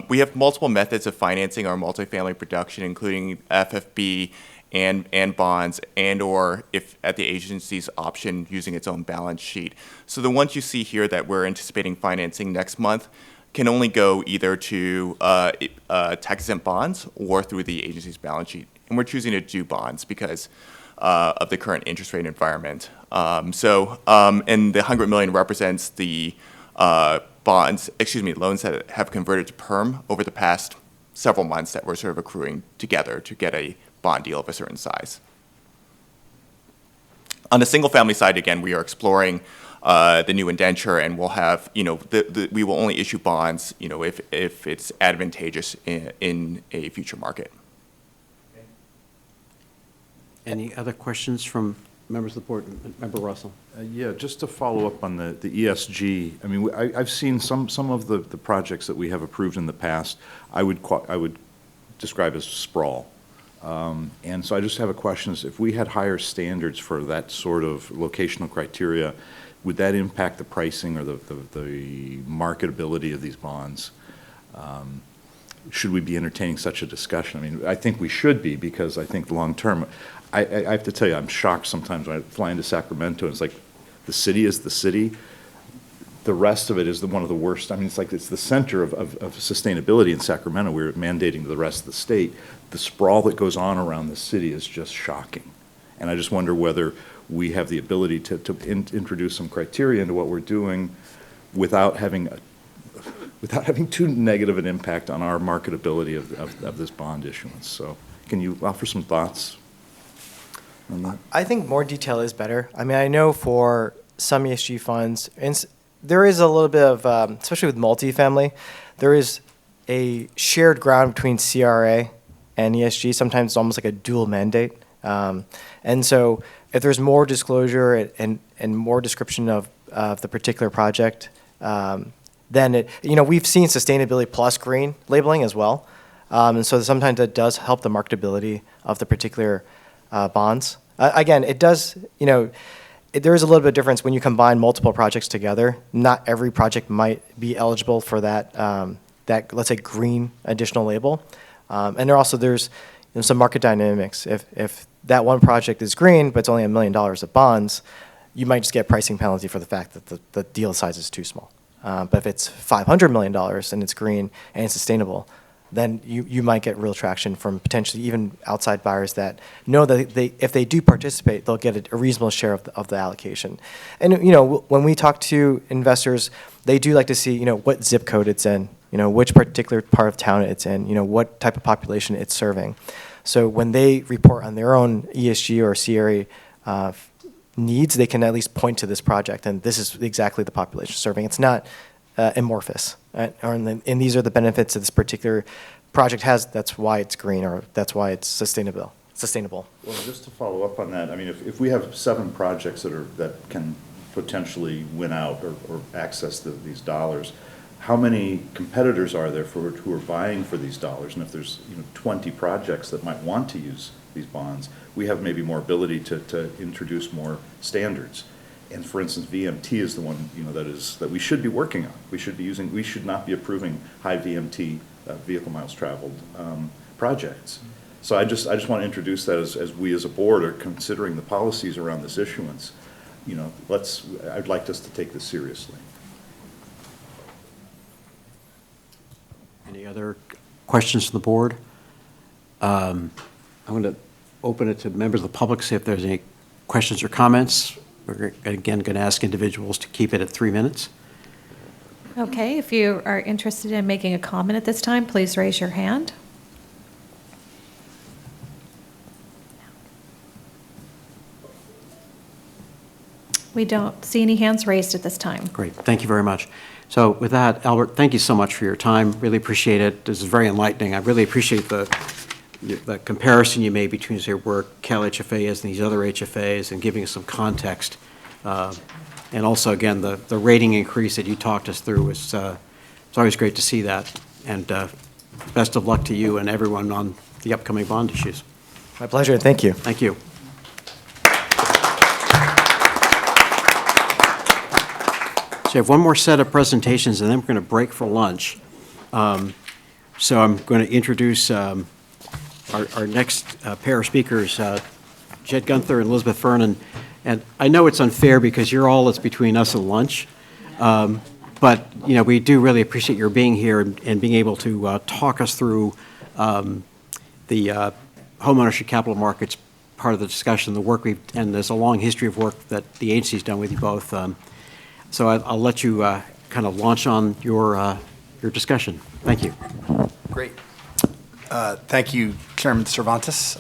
we have multiple methods of financing our multifamily production, including FFB and bonds, and or if at the agency's option, using its own balance sheet. So the ones you see here that we're anticipating financing next month can only go either to tax-exempt bonds or through the agency's balance sheet. And we're choosing to do bonds because of the current interest rate environment. And the 100 million represents the loans that have converted to perm over the past several months that we're sort of accruing together to get a bond deal of a certain size. On the single family side, again, we are exploring the new indenture, and we'll have, we will only issue bonds, if it's advantageous in a future market. Any other questions from members of the board? Member Russell? Yeah, just to follow up on the ESG, I mean, I've seen some of the projects that we have approved in the past, I would describe as sprawl. And so I just have a question, if we had higher standards for that sort of locational criteria, would that impact the pricing or the marketability of these bonds? Should we be entertaining such a discussion? I mean, I think we should be, because I think long term, I have to tell you, I'm shocked sometimes when I fly into Sacramento, and it's like the city is the city. The rest of it is one of the worst. I mean, it's like it's the center of sustainability in Sacramento. We're mandating to the rest of the state. The sprawl that goes on around the city is just shocking. And I just wonder whether we have the ability to introduce some criteria into what we're doing without having too negative an impact on our marketability of this bond issuance. So can you offer some thoughts on that? I think more detail is better. I mean, I know for some ESG funds, and there is a little bit of, especially with multifamily, there is a shared ground between CRA and ESG. Sometimes it's almost like a dual mandate. And so if there's more disclosure and more description of the particular project, then we've seen sustainability plus green labeling as well. And so sometimes that does help the marketability of the particular bonds. Again, it does, there is a little bit of difference when you combine multiple projects together. Not every project might be eligible for that, let's say, green additional label. And there's some market dynamics. If that one project is green, but it's only $1 million of bonds, you might just get a pricing penalty for the fact that the deal size is too small. But if it's $500 million and it's green and it's sustainable, then you might get real traction from potentially even outside buyers that know that if they do participate, they'll get a reasonable share of the allocation. And when we talk to investors, they do like to see what zip code it's in, which particular part of town it's in, what type of population it's serving. So when they report on their own ESG or CRE needs, they can at least point to this project, and this is exactly the population serving. It's not amorphous, right? And these are the benefits that this particular project has. That's why it's green, or that's why it's sustainable. Well, just to follow up on that, I mean, if we have 7 projects that can potentially win out or access these dollars, how many competitors are there who are vying for these dollars? And if there's 20 projects that might want to use these bonds, we have maybe more ability to introduce more standards. And for instance, VMT is the one that we should be working on. We should not be approving high VMT vehicle miles traveled projects. So I just want to introduce that as we as a board are considering the policies around this issuance. I'd like us to take this seriously. Any other questions from the board? I'm going to open it to members of the public, see if there's any questions or comments. We're again going to ask individuals to keep it at 3 minutes. Okay, if you are interested in making a comment at this time, please raise your hand. We don't see any hands raised at this time. Great, thank you very much. So with that, Albert, thank you so much for your time. Really appreciate it. This is very enlightening. I really appreciate the comparison you made between your work, CalHFA is, and these other HFAs, and giving us some context. And also, again, the rating increase that you talked us through it's always great to see that. And best of luck to you and everyone on the upcoming bond issues. My pleasure. Thank you. Thank you. So I have one more set of presentations, and then we're going to break for lunch. So I'm going to introduce our next pair of speakers, Jed Gunther and Elizabeth Fernan. And I know it's unfair because you're all that's between us and lunch. But we do really appreciate your being here and being able to talk us through the homeownership capital markets part of the discussion, the work and there's a long history of work that the agency's done with you both. So I'll let you kind of launch on your discussion. Thank you. Great. Thank you, Chairman Cervantes,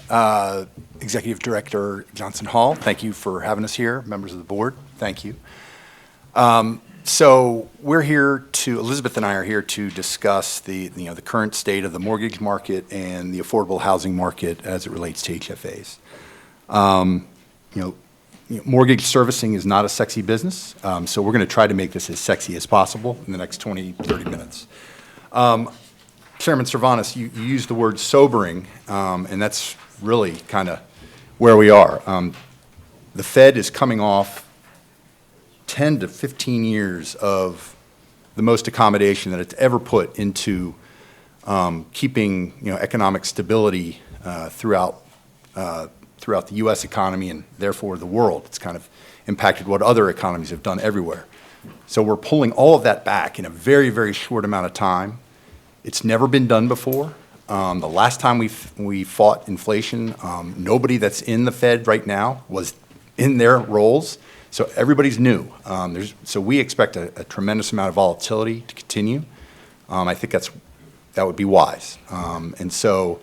Executive Director Johnson Hall. Thank you for having us here, members of the board. Thank you. So we're here Elizabeth and I are here to discuss the current state of the mortgage market and the affordable housing market as it relates to HFAs. Mortgage servicing is not a sexy business, so we're going to try to make this as sexy as possible in the next 20, 30 minutes. Chairman Cervantes, you used the word sobering, and that's really kind of where we are. The Fed is coming off 10 to 15 years of the most accommodation that it's ever put into keeping economic stability throughout the U.S. economy and therefore the world. It's kind of impacted what other economies have done everywhere. So we're pulling all of that back in a very, very short amount of time. It's never been done before. The last time we fought inflation, nobody that's in the Fed right now was in their roles. So everybody's new. So we expect a tremendous amount of volatility to continue. I think that would be wise. And so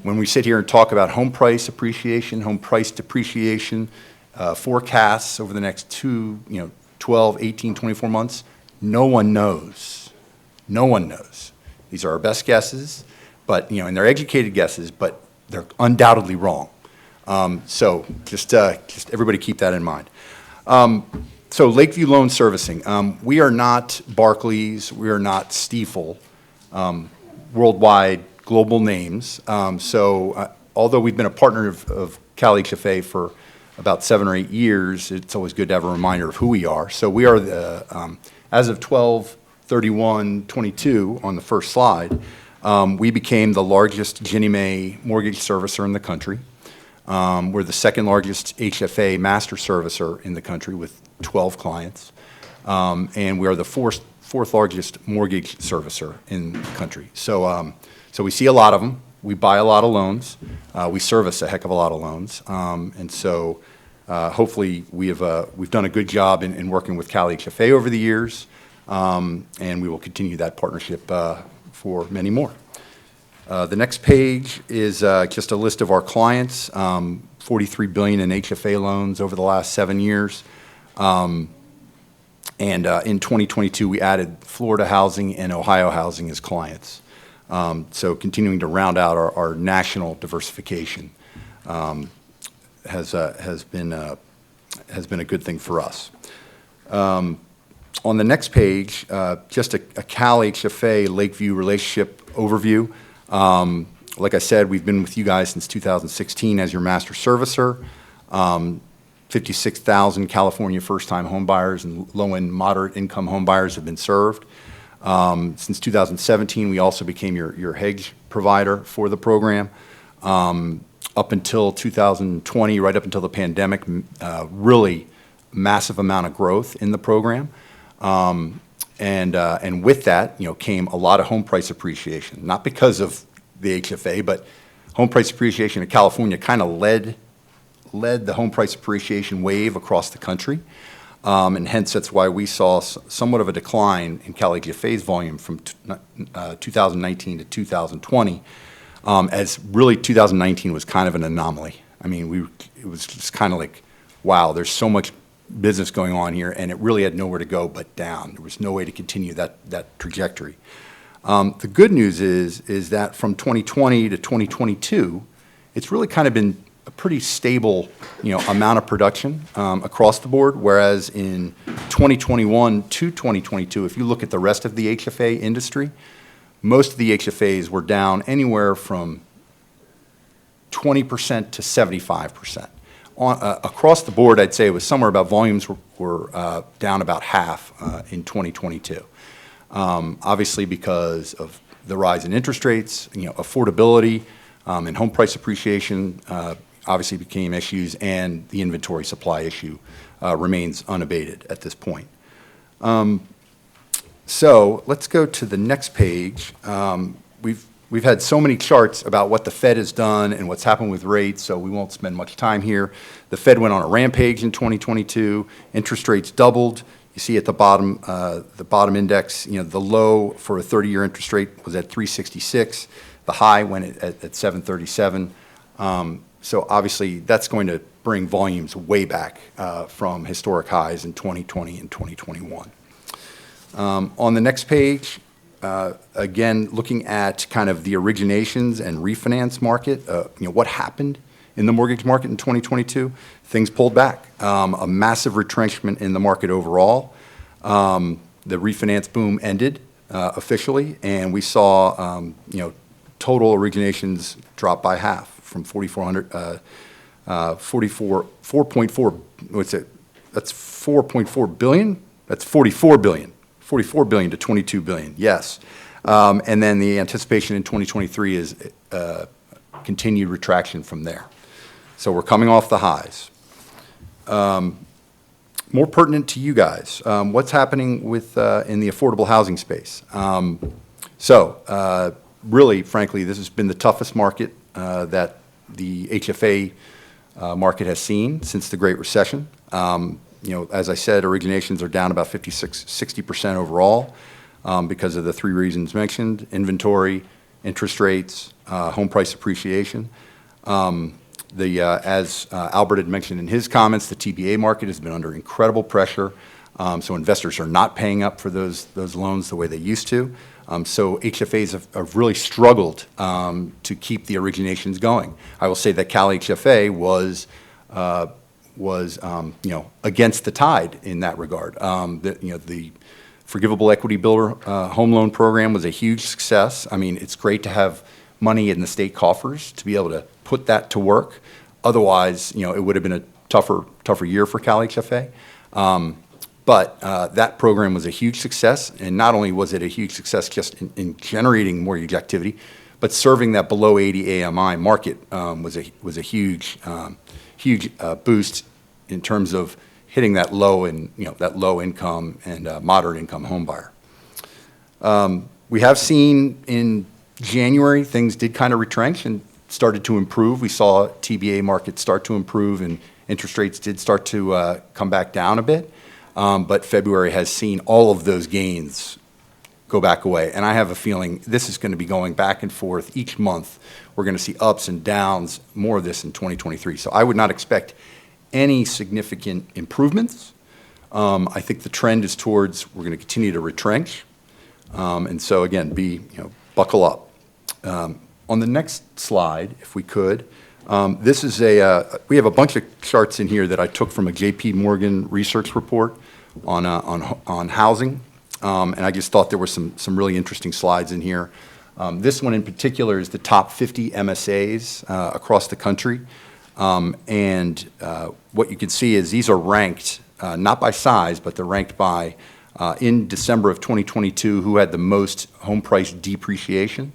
when we sit here and talk about home price appreciation, home price depreciation, forecasts over the next 12, 18, 24 months, no one knows. No one knows. These are our best guesses, but and they're educated guesses, but they're undoubtedly wrong. So just everybody keep that in mind. So Lakeview Loan Servicing, we are not Barclays, we are not Stifel, worldwide global names. Although we've been a partner of CalHFA for about 7 or 8 years, it's always good to have a reminder of who we are. So we are, as of 12/31/22 on the first slide, We became the largest Ginnie Mae mortgage servicer in the country. We're the second largest HFA master servicer in the country with 12 clients. And we are the fourth largest mortgage servicer in the country. So we see a lot of them. We buy a lot of loans. We service a heck of a lot of loans. And so hopefully we've done a good job in working with CalHFA over the years. And we will continue that partnership for many more. The next page is just a list of our clients, $43 billion in HFA loans over the last 7 years. And in 2022, we added Florida Housing and Ohio Housing as clients. So continuing to round out our national diversification has been a good thing for us. On the next page, just a CalHFA Lakeview relationship overview. Like I said, we've been with you guys since 2016 as your master servicer. 56,000 California first-time homebuyers and low and moderate-income homebuyers have been served. Since 2017, we also became your hedge provider for the program. Up until 2020, right up until the pandemic, really massive amount of growth in the program. And with that, came a lot of home price appreciation, not because of the HFA, but home price appreciation in California kind of led the home price appreciation wave across the country. And hence, that's why we saw somewhat of a decline in CalHFA's volume from 2019 to 2020, as really 2019 was kind of an anomaly. I mean, it was just kind of like, wow, there's so much business going on here, and it really had nowhere to go but down. There was no way to continue that trajectory. The good news is that from 2020 to 2022, it's really kind of been a pretty stable, amount of production across the board, whereas in 2021 to 2022, if you look at the rest of the HFA industry, most of the HFAs were down anywhere from 20% to 75%. Across the board, I'd say it was somewhere about volumes were down about half in 2022. Obviously because of the rise in interest rates, affordability, and home price appreciation obviously became issues, and the inventory supply issue remains unabated at this point. So let's go to the next page. We've had so many charts about what the Fed has done and what's happened with rates, so we won't spend much time here. The Fed went on a rampage in 2022. Interest rates doubled. You see at the bottom index, the low for a 30-year interest rate was at 366. The high went at 737. So obviously, that's going to bring volumes way back from historic highs in 2020 and 2021. On the next page, again, looking at kind of the originations and refinance market, what happened in the mortgage market in 2022, things pulled back. A massive retrenchment in the market overall. The refinance boom ended officially, and we saw, total originations drop by half from 4.4, what's it? That's 4.4 billion? That's 44 billion. 44 billion to 22 billion, yes. And then the anticipation in 2023 is continued retraction from there. So we're coming off the highs. More pertinent to you guys, what's happening with in the affordable housing space? Really, frankly, this has been the toughest market that the HFA market has seen since the Great Recession. As I said, originations are down about 60% overall because of the three reasons mentioned: inventory, interest rates, home price appreciation. As Albert had mentioned in his comments, the TBA market has been under incredible pressure. So investors are not paying up for those loans the way they used to. So HFAs have really struggled to keep the originations going. I will say that CalHFA was against the tide in that regard. The Forgivable Equity Builder home loan program was a huge success. I mean, it's great to have money in the state coffers to be able to put that to work. Otherwise, it would have been a tougher year for CalHFA. But that program was a huge success, and not only was it a huge success just in generating mortgage activity, but serving that below 80 AMI market was a huge boost in terms of hitting that low income and moderate income home buyer. We have seen in January things did kind of retrench and started to improve. We saw TBA markets start to improve, and interest rates did start to come back down a bit. But February has seen all of those gains go back away. And I have a feeling this is going to be going back and forth each month. We're going to see ups and downs, more of this in 2023. So I would not expect any significant improvements. I think the trend is towards we're going to continue to retrench. And so again, buckle up. On the next slide, if we could, this is we have a bunch of charts in here that I took from a J.P. Morgan research report on housing, and I just thought there were some really interesting slides in here. This one in particular is the top 50 MSAs across the country, and what you can see is these are ranked not by size, but they're ranked by in December of 2022 who had the most home price depreciation.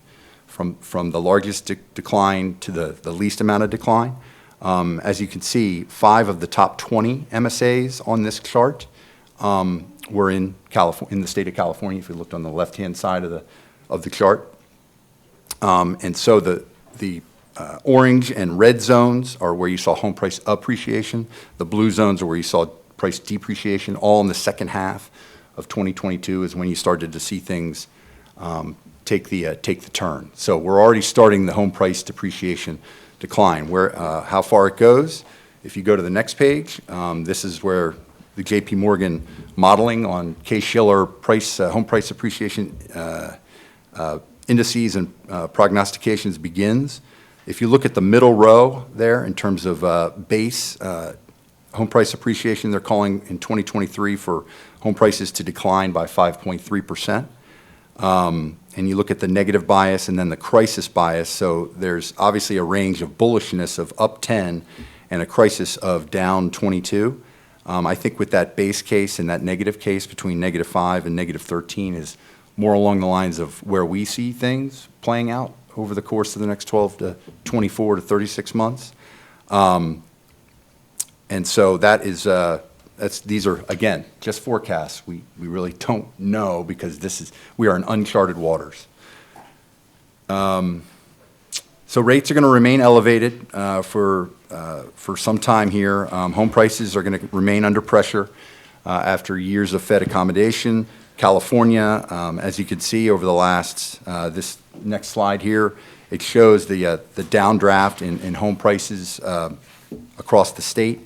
From the largest decline to the least amount of decline. As you can see, 5 of the top 20 MSAs on this chart were in the state of California, if you looked on the left-hand side of the chart. And so the orange and red zones are where you saw home price appreciation. The blue zones are where you saw price depreciation. All in the second half of 2022 is when you started to see things take the turn. So we're already starting the home price depreciation decline. How far it goes, if you go to the next page, this is where the J.P. Morgan modeling on Case-Shiller home price appreciation indices and prognostications begins. If you look at the middle row there in terms of base home price appreciation, they're calling in 2023 for home prices to decline by 5.3%. And you look at the negative bias and then the crisis bias, so there's obviously a range of bullishness of up 10 and a crisis of down 22. I think with that base case and that negative case between -5 and -13 is more along the lines of where we see things playing out over the course of the next 12 to 24 to 36 months. And so that is, these are, again, just forecasts. We really don't know because we are in uncharted waters. So rates are going to remain elevated for some time here. Home prices are going to remain under pressure after years of Fed accommodation. California, as you can see over the last, this next slide here, it shows the downdraft in home prices across the state,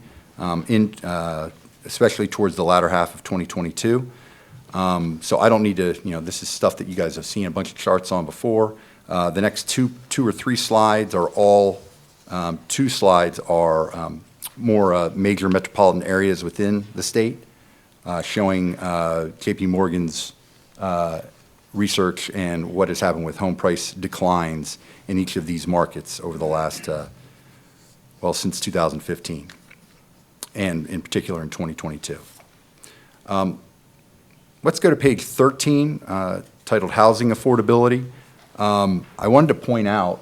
especially towards the latter half of 2022. So I don't need to, this is stuff that you guys have seen a bunch of charts on before. The next two or three slides are all, 2 slides are more major metropolitan areas within the state, showing J.P. Morgan's research and what has happened with home price declines in each of these markets over the last, since 2015, and in particular in 2022. Let's go to page 13, titled Housing Affordability. I wanted to point out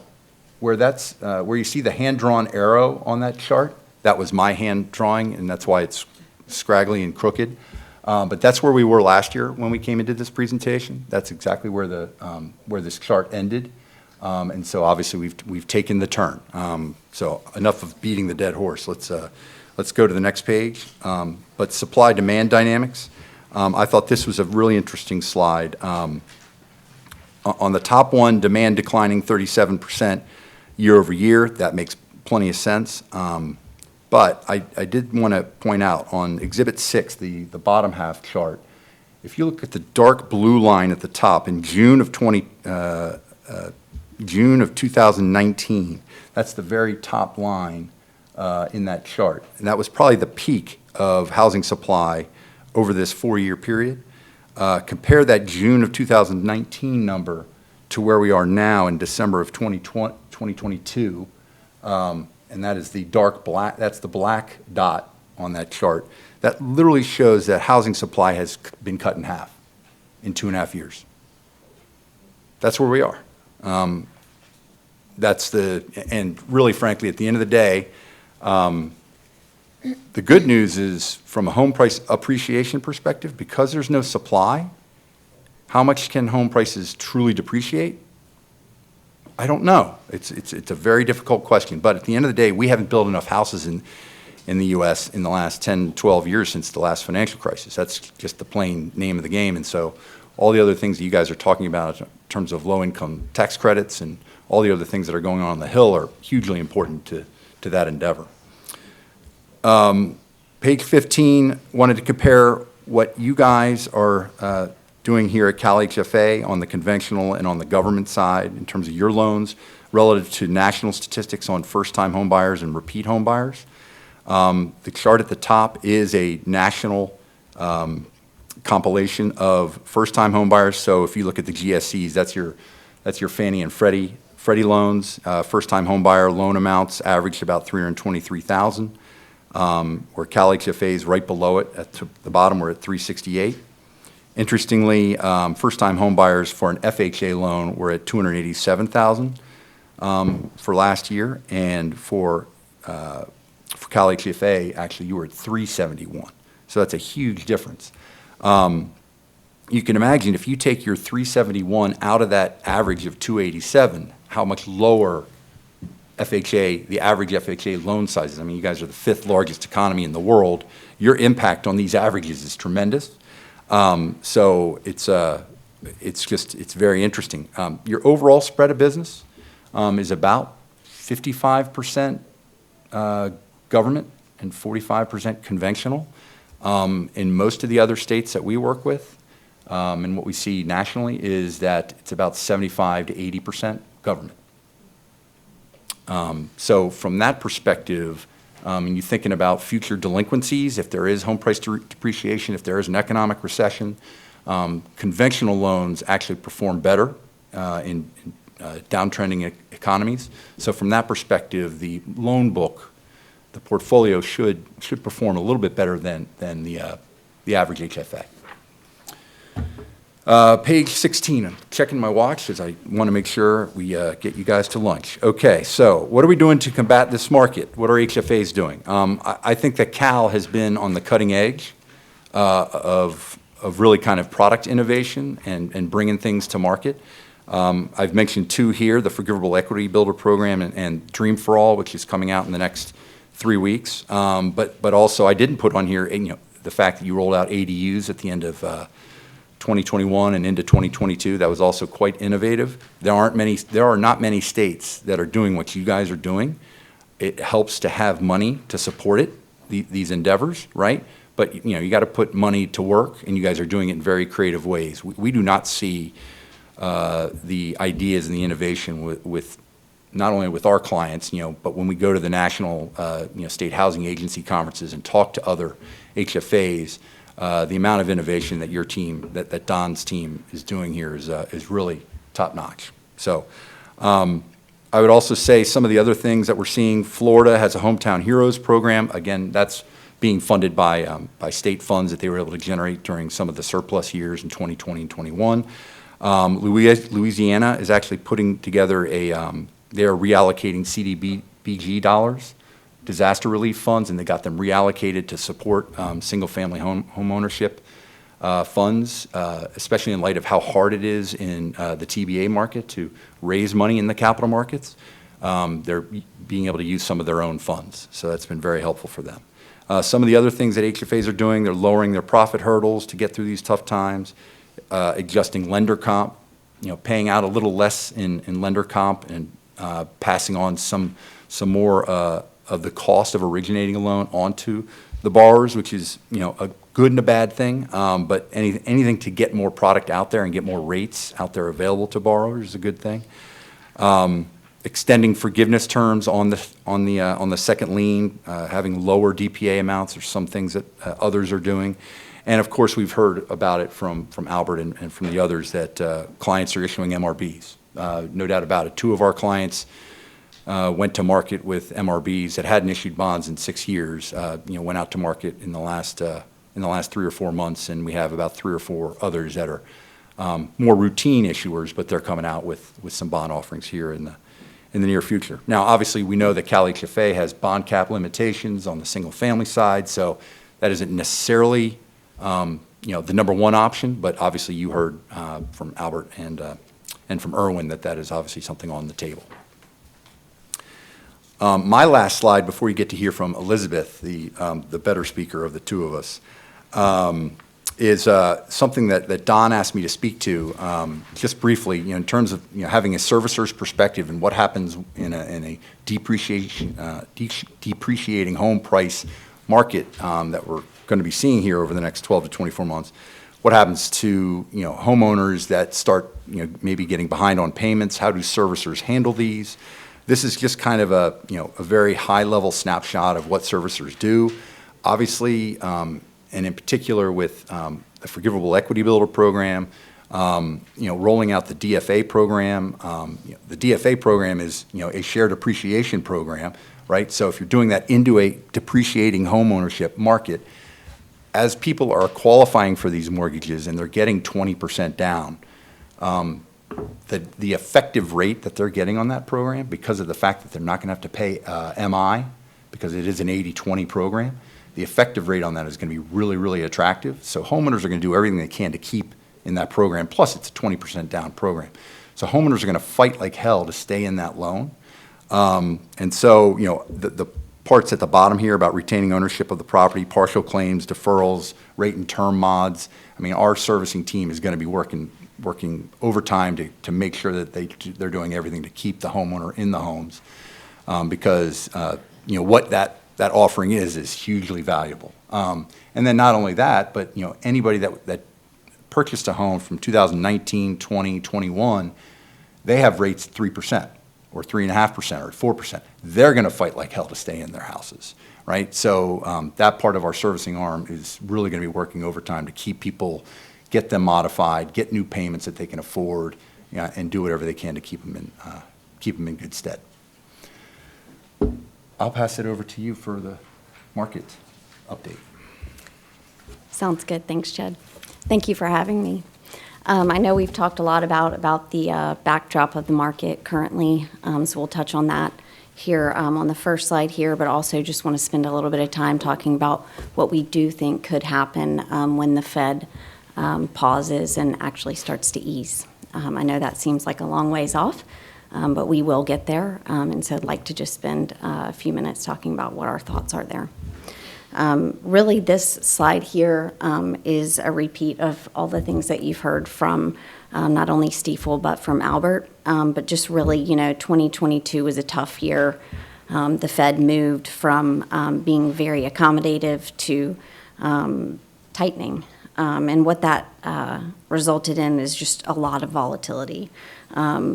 where where you see the hand-drawn arrow on that chart. That was my hand drawing, and that's why it's scraggly and crooked. But that's where we were last year when we came and did this presentation. That's exactly where where this chart ended. And so obviously we've taken the turn. So enough of beating the dead horse. Let's go to the next page. But supply-demand dynamics. I thought this was a really interesting slide. On the top one, demand declining 37% year over year. That makes plenty of sense. But I did want to point out on Exhibit 6, the bottom half chart, if you look at the dark blue line at the top in June of 2019, that's the very top line in that chart. And that was probably the peak of housing supply over this 4-year period. Compare that June of 2019 number to where we are now in December of 2022. And that is the dark black, that's the black dot on that chart, that literally shows that housing supply has been cut in half in 2.5 years. That's where we are. And really frankly, at the end of the day, the good news is from a home price appreciation perspective, because there's no supply, how much can home prices truly depreciate? I don't know. It's a very difficult question. But at the end of the day, we haven't built enough houses in the U.S. in the last 10, 12 years since the last financial crisis. That's just the plain name of the game. And so all the other things that you guys are talking about in terms of low-income tax credits and all the other things that are going on the Hill are hugely important to that endeavor. Page 15, wanted to compare what you guys are doing here at CalHFA on the conventional and on the government side in terms of your loans relative to national statistics on first-time home buyers and repeat home buyers. The chart at the top is a national compilation of first-time home buyers. So if you look at the GSEs, that's your Fannie and Freddie loans. First-time home buyer loan amounts averaged about $323,000. Where CalHFA is right below it at the bottom, we're at $368,000. Interestingly, first-time home buyers for an FHA loan were at $287,000 for last year, and for CalHFA, actually, you were at $371,000. So that's a huge difference. You can imagine if you take your $371,000 out of that average of $287,000, how much lower FHA, the average FHA loan sizes. I mean, you guys are the 5th largest economy in the world. Your impact on these averages is tremendous. So it's very interesting. Your overall spread of business is about 55% government and 45% conventional. In most of the other states that we work with, and what we see nationally is that it's about 75 to 80% government. So from that perspective, and you're thinking about future delinquencies, if there is home price depreciation, if there is an economic recession, conventional loans actually perform better in downtrending economies. So from that perspective, the loan book, the portfolio should perform a little bit better than the average HFA. Page 16, I'm checking my watch because I want to make sure we get you guys to lunch. Okay, so what are we doing to combat this market? What are HFAs doing? I think that Cal has been on the cutting edge of really kind of product innovation and bringing things to market. I've mentioned 2 here, the Forgivable Equity Builder Program and Dream for All, which is coming out in the next 3 weeks. But also I didn't put on here, the fact that you rolled out ADUs at the end of 2021 and into 2022. That was also quite innovative. There are not many states that are doing what you guys are doing. It helps to have money to support it, these endeavors, right? But you got to put money to work, and you guys are doing it in very creative ways. We do not see the ideas and the innovation with not only with our clients, but when we go to the national, state housing agency conferences and talk to other HFAs. The amount of innovation that your team, that Don's team is doing here is really top notch. So I would also say some of the other things that we're seeing, Florida has a Hometown Heroes program. Again, that's being funded by state funds that they were able to generate during some of the surplus years in 2020 and 21. Louisiana is actually putting together they're reallocating CDBG dollars, disaster relief funds, and they got them reallocated to support single-family home ownership funds, especially in light of how hard it is in the TBA market to raise money in the capital markets. They're being able to use some of their own funds, so that's been very helpful for them. Some of the other things that HFAs are doing, they're lowering their profit hurdles to get through these tough times, adjusting lender comp, paying out a little less in lender comp and passing on some more of the cost of originating a loan onto the borrowers, which is a good and a bad thing. But anything to get more product out there and get more rates out there available to borrowers is a good thing. Extending forgiveness terms on the second lien, having lower DPA amounts are some things that others are doing. And of course, we've heard about it from Albert and from the others that clients are issuing MRBs. No doubt about it. 2 of our clients went to market with MRBs that hadn't issued bonds in 6 years, went out to market in the last 3 or 4 months, and we have about 3 or 4 others that are more routine issuers, but they're coming out with some bond offerings here in the near future. Now, obviously, we know that CalHFA has bond cap limitations on the single-family side, so that isn't necessarily the number one option, but obviously you heard from Albert and from Erwin that is obviously something on the table. My last slide before you get to hear from Elizabeth, the better speaker of the two of us, is something that Don asked me to speak to just briefly, in terms of having a servicer's perspective and what happens in a depreciating home price market that we're going to be seeing here over the next 12 to 24 months. What happens to homeowners that start maybe getting behind on payments? How do servicers handle these? This is just kind of a very high-level snapshot of what servicers do. Obviously, and in particular with the Forgivable Equity Builder program, rolling out the DFA program. The DFA program is a shared appreciation program, right? So if you're doing that into a depreciating home ownership market, as people are qualifying for these mortgages and they're getting 20% down, the effective rate that they're getting on that program, because of the fact that they're not going to have to pay MI, because it is an 80-20 program, the effective rate on that is going to be really, really attractive. So homeowners are going to do everything they can to keep in that program, plus it's a 20% down program. So homeowners are going to fight like hell to stay in that loan. And so, the parts at the bottom here about retaining ownership of the property, partial claims, deferrals, rate and term mods. I mean, our servicing team is going to be working overtime to make sure that they're doing everything to keep the homeowner in the homes, because what that offering is hugely valuable. And then not only that, but anybody that purchased a home from 2019, 20, 21, they have rates 3% or 3.5% or 4%. They're going to fight like hell to stay in their houses, right? So that part of our servicing arm is really going to be working overtime to keep people, get them modified, get new payments that they can afford, and do whatever they can to keep them in good stead. I'll pass it over to you for the market update. Sounds good. Thanks, Chad. Thank you for having me. I know we've talked a lot about the backdrop of the market currently, so we'll touch on that here on the first slide here, but also just want to spend a little bit of time talking about what we do think could happen when the Fed pauses and actually starts to ease. I know that seems like a long ways off, but we will get there, and so I'd like to just spend a few minutes talking about what our thoughts are there. Really, this slide here is a repeat of all the things that you've heard from not only Stiefel, but from Albert. But just really, 2022 was a tough year. The Fed moved from being very accommodative to tightening. And what that resulted in is just a lot of volatility.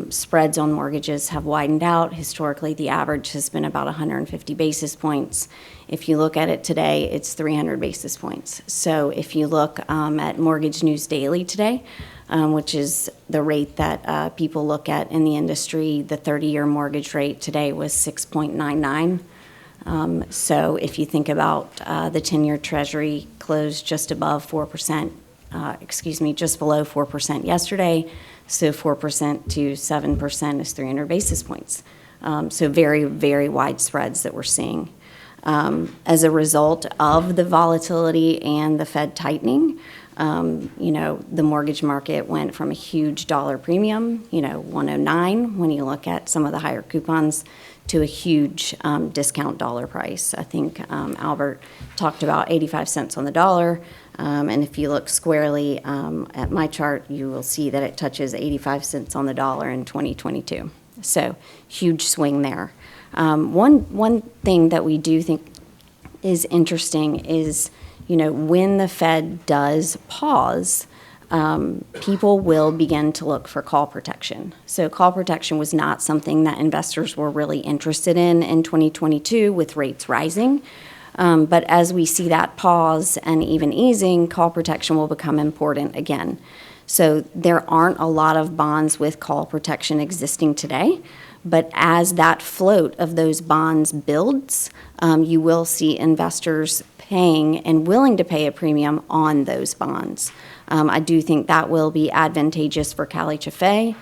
Spreads on mortgages have widened out. Historically, the average has been about 150 basis points. If you look at it today, it's 300 basis points. So if you look at Mortgage News Daily today, which is the rate that people look at in the industry, the 30-year mortgage rate today was 6.99. So if you think about the 10-year Treasury closed just above 4%, just below 4% yesterday, so 4% to 7% is 300 basis points. So very, very wide spreads that we're seeing. As a result of the volatility and the Fed tightening, the mortgage market went from a huge dollar premium, 109 when you look at some of the higher coupons, to a huge discount dollar price. I think Albert talked about 85 cents on the dollar. And if you look squarely at my chart, you will see that it touches 85 cents on the dollar in 2022. So huge swing there. One thing that we do think is interesting is, when the Fed does pause, people will begin to look for call protection. So call protection was not something that investors were really interested in 2022 with rates rising. But as we see that pause and even easing, call protection will become important again. So there aren't a lot of bonds with call protection existing today, But as that float of those bonds builds, you will see investors paying and willing to pay a premium on those bonds. I do think that will be advantageous for CalHFA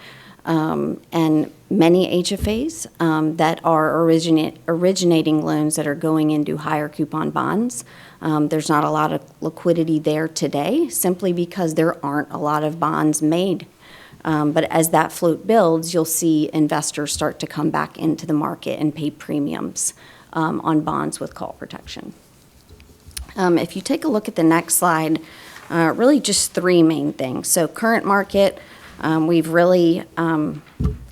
and many HFAs that are originating loans that are going into higher coupon bonds. There's not a lot of liquidity there today simply because there aren't a lot of bonds made. But as that float builds, you'll see investors start to come back into the market and pay premiums on bonds with call protection. If you take a look at the next slide, really just three main things. So current market, we've really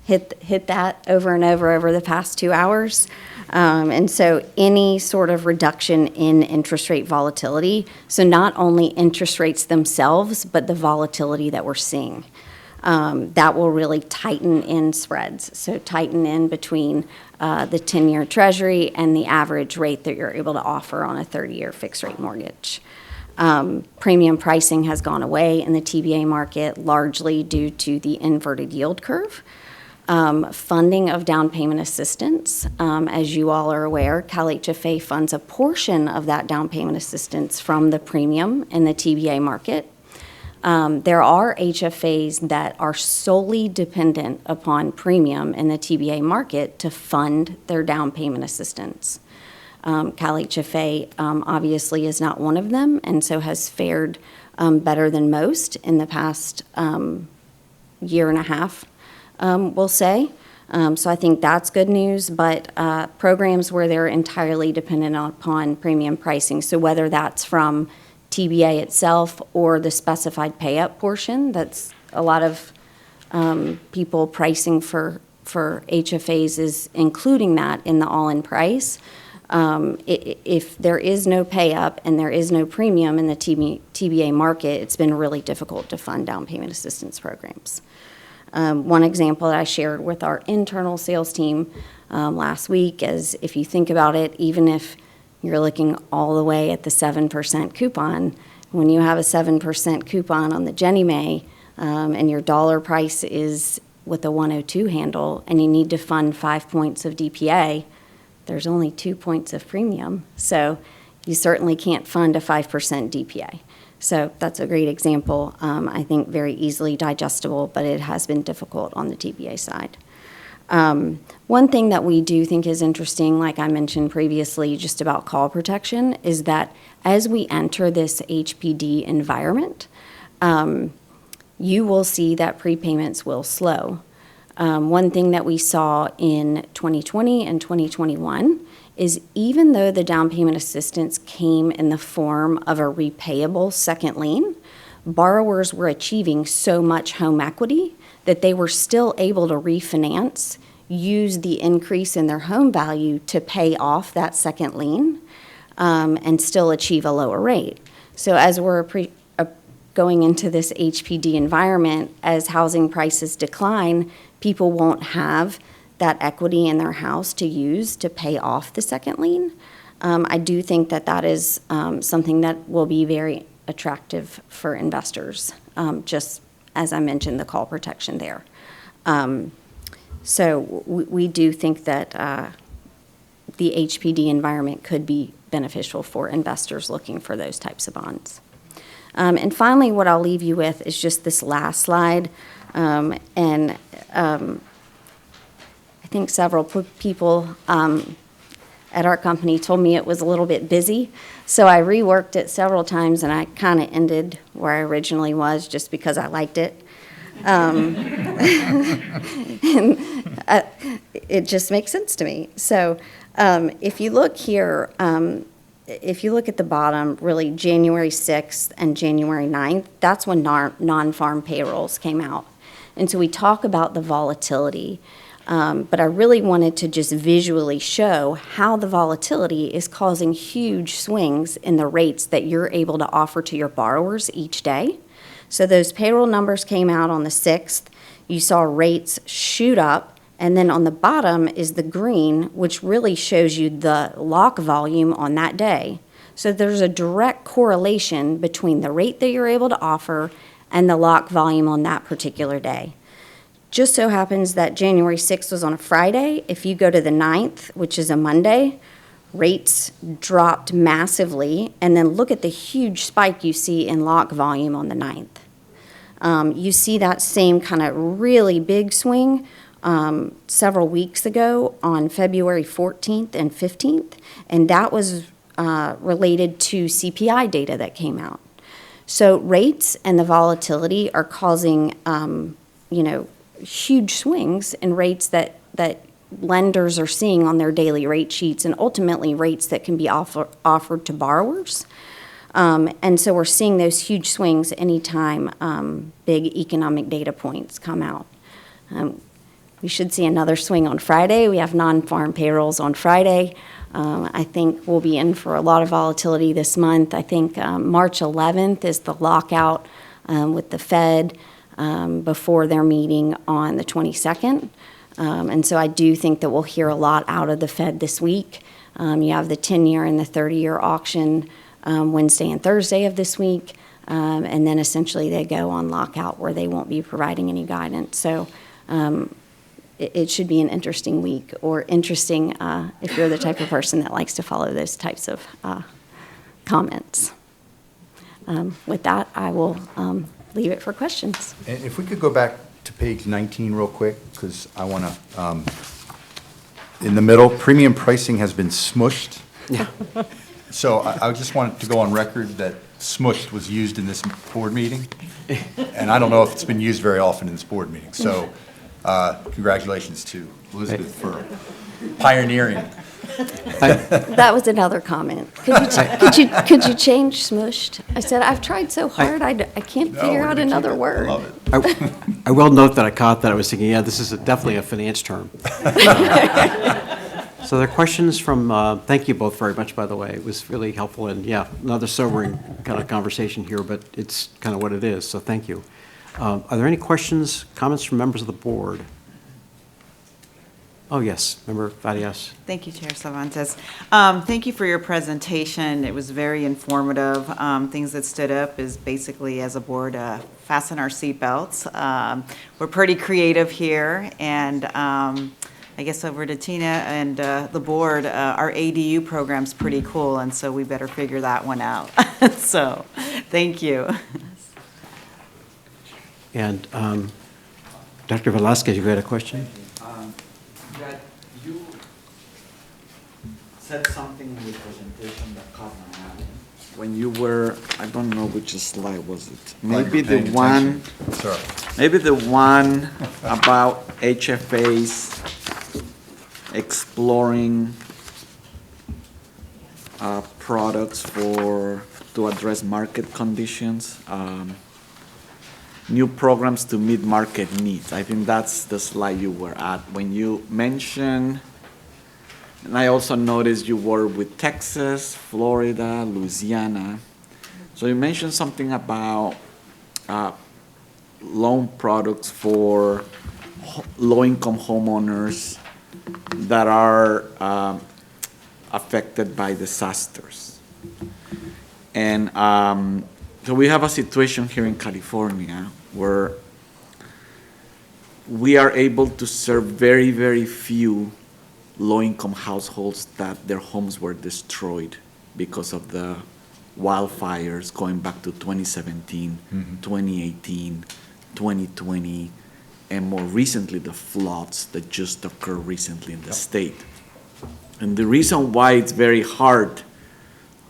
hit that over and over the past 2 hours. And so any sort of reduction in interest rate volatility, so not only interest rates themselves, but the volatility that we're seeing, that will really tighten in spreads. So tighten in between the 10-year Treasury and the average rate that you're able to offer on a 30-year fixed-rate mortgage. Premium pricing has gone away in the TBA market, largely due to the inverted yield curve. Funding of down payment assistance. As you all are aware, CalHFA funds a portion of that down payment assistance from the premium in the TBA market. There are HFAs that are solely dependent upon premium in the TBA market to fund their down payment assistance. CalHFA obviously is not one of them, and so has fared better than most in the past year and a half, we'll say. So I think that's good news, but programs where they're entirely dependent upon premium pricing, so whether that's from TBA itself or the specified pay-up portion, that's a lot of people pricing for HFAs is including that in the all-in price. If there is no pay-up and there is no premium in the TBA market, it's been really difficult to fund down payment assistance programs. One example that I shared with our internal sales team last week is, if you think about it, even if you're looking all the way at the 7% coupon, when you have a 7% coupon on the Ginnie Mae and your dollar price is with a 102 handle and you need to fund 5 points of DPA, there's only 2 points of premium. So you certainly can't fund a 5% DPA. So that's a great example. I think very easily digestible, but it has been difficult on the TBA side. One thing that we do think is interesting, like I mentioned previously, just about call protection, is that as we enter this HPD environment, you will see that prepayments will slow. One thing that we saw in 2020 and 2021 is, even though the down payment assistance came in the form of a repayable second lien, borrowers were achieving so much home equity that they were still able to refinance, use the increase in their home value to pay off that second lien, and still achieve a lower rate. So as we're going into this HPD environment, as housing prices decline, people won't have that equity in their house to use to pay off the second lien. I do think that that is something that will be very attractive for investors, just as I mentioned, the call protection there. So we do think that the HPD environment could be beneficial for investors looking for those types of bonds. And finally, what I'll leave you with is just this last slide. I think several people at our company told me it was a little bit busy, so I reworked it several times, and I kind of ended where I originally was just because I liked it. It just makes sense to me. So if you look here, if you look at the bottom, really January 6th and January 9th, that's when non-farm payrolls came out. And so we talk about the volatility, but I really wanted to just visually show how the volatility is causing huge swings in the rates that you're able to offer to your borrowers each day. So those payroll numbers came out on the 6th. You saw rates shoot up, and then on the bottom is the green, which really shows you the lock volume on that day. So there's a direct correlation between the rate that you're able to offer and the lock volume on that particular day. Just so happens that January 6th was on a Friday. If you go to the 9th, which is a Monday, rates dropped massively. And then look at the huge spike you see in lock volume on the 9th. You see that same kind of really big swing several weeks ago on February 14th and 15th, and that was related to CPI data that came out. So rates and the volatility are causing, huge swings in rates that lenders are seeing on their daily rate sheets, and ultimately rates that can be offered to borrowers. And so we're seeing those huge swings anytime big economic data points come out. We should see another swing on Friday. We have non-farm payrolls on Friday. I think we'll be in for a lot of volatility this month. I think March 11th is the lockout with the Fed before their meeting on the 22nd. And so I do think that we'll hear a lot out of the Fed this week. You have the 10-year and the 30-year auction Wednesday and Thursday of this week. And then essentially they go on lockout where they won't be providing any guidance. So it should be an interesting week, or interesting if you're the type of person that likes to follow those types of comments. With that, I will leave it for questions. And if we could go back to page 19 real quick, because I want to, in the middle, premium pricing has been smushed. So I just wanted to go on record that smushed was used in this board meeting, and I don't know if it's been used very often in this board meeting. So congratulations to Elizabeth for pioneering. That was another comment. Could you change smushed? I said, I've tried so hard, I can't figure out another word. I love it. I will note that I caught that. I was thinking, yeah, this is definitely a finance term. So there are questions from, thank you both very much, by the way. It was really helpful, and yeah, another sobering kind of conversation here, but it's kind of what it is, so thank you. Are there any questions, comments from members of the board? Oh, yes, Member Farias. Thank you, Chair Cervantes. Thank you for your presentation. It was very informative. Things that stood up is basically, as a board, fasten our seatbelts. We're pretty creative here, and I guess over to Tina and the board, our ADU program's pretty cool, and so we better figure that one out. So, thank you. And Dr. Velasquez, you had a question? You said something in the presentation that caught my eye. When you were, I don't know which slide was it. Maybe the one, maybe the one about HFAs exploring products to address market conditions. New programs to meet market needs. I think that's the slide you were at when you mentioned, and I also noticed you were with Texas, Florida, Louisiana. So you mentioned something about loan products for low-income homeowners that are affected by disasters. And so we have a situation here in California where we are able to serve very, very few low-income households that their homes were destroyed because of the wildfires going back to 2017, 2018, 2020, and more recently the floods that just occurred recently in the state. And the reason why it's very hard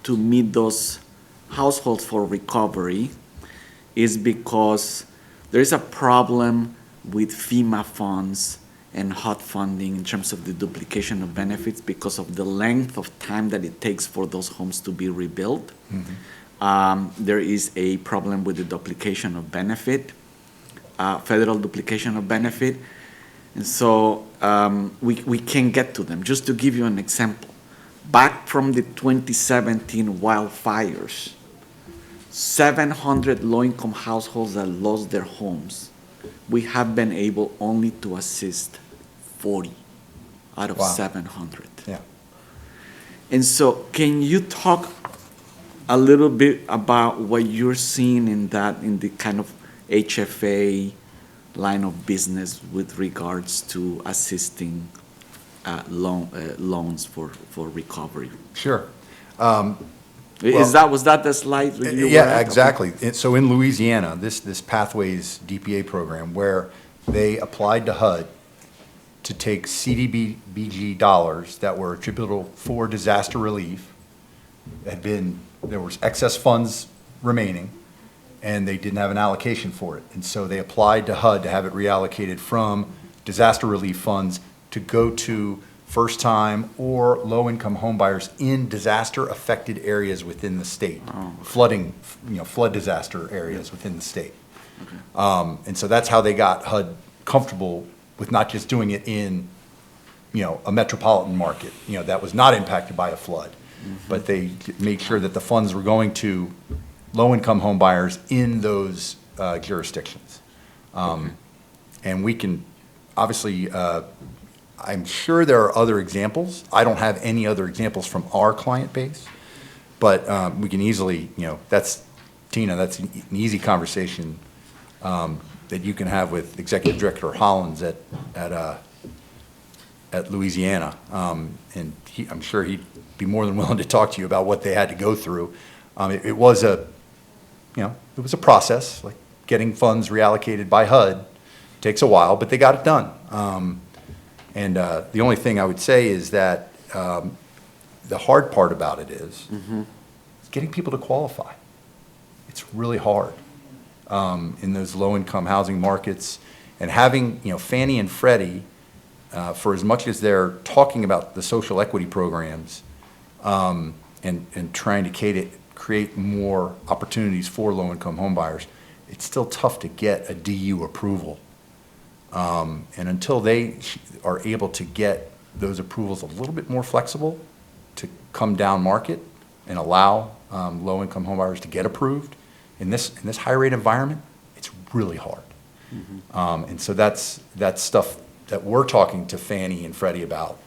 to meet those households for recovery is because there is a problem with FEMA funds and HUD funding in terms of the duplication of benefits because of the length of time that it takes for those homes to be rebuilt. There is a problem with the duplication of benefit, federal duplication of benefit, and so we can't get to them. Just to give you an example, back from the 2017 wildfires, 700 low-income households that lost their homes, we have been able only to assist 40 out of 700. Yeah. And so can you talk a little bit about what you're seeing in the kind of HFA line of business with regards to assisting loans for recovery. Sure. Was that the slide that you were Yeah, at? exactly. So in Louisiana, this Pathways DPA program, where they applied to HUD to take CDBG dollars that were attributable for disaster relief, there was excess funds remaining, and they didn't have an allocation for it. And so they applied to HUD to have it reallocated from disaster relief funds to go to first-time or low-income homebuyers in disaster-affected areas within the state, flooding, flood disaster areas within the state. And so that's how they got HUD comfortable with not just doing it in, a metropolitan market, that was not impacted by a flood, but they made sure that the funds were going to low-income home buyers in those jurisdictions. And we can, obviously, I'm sure there are other examples. I don't have any other examples from our client base, but we can easily, Tina, that's an easy conversation that you can have with Executive Director Hollins at Louisiana. And I'm sure he'd be more than willing to talk to you about what they had to go through. It was a process, like getting funds reallocated by HUD takes a while, but they got it done. And the only thing I would say is that the hard part about it is getting people to qualify. It's really hard in those low-income housing markets. And having, Fannie and Freddie, for as much as they're talking about the social equity programs and trying to create more opportunities for low-income homebuyers, it's still tough to get a DU approval. And until they are able to get those approvals a little bit more flexible to come down market and allow low-income homebuyers to get approved in this high rate environment, it's really hard. And so that's stuff that we're talking to Fannie and Freddie about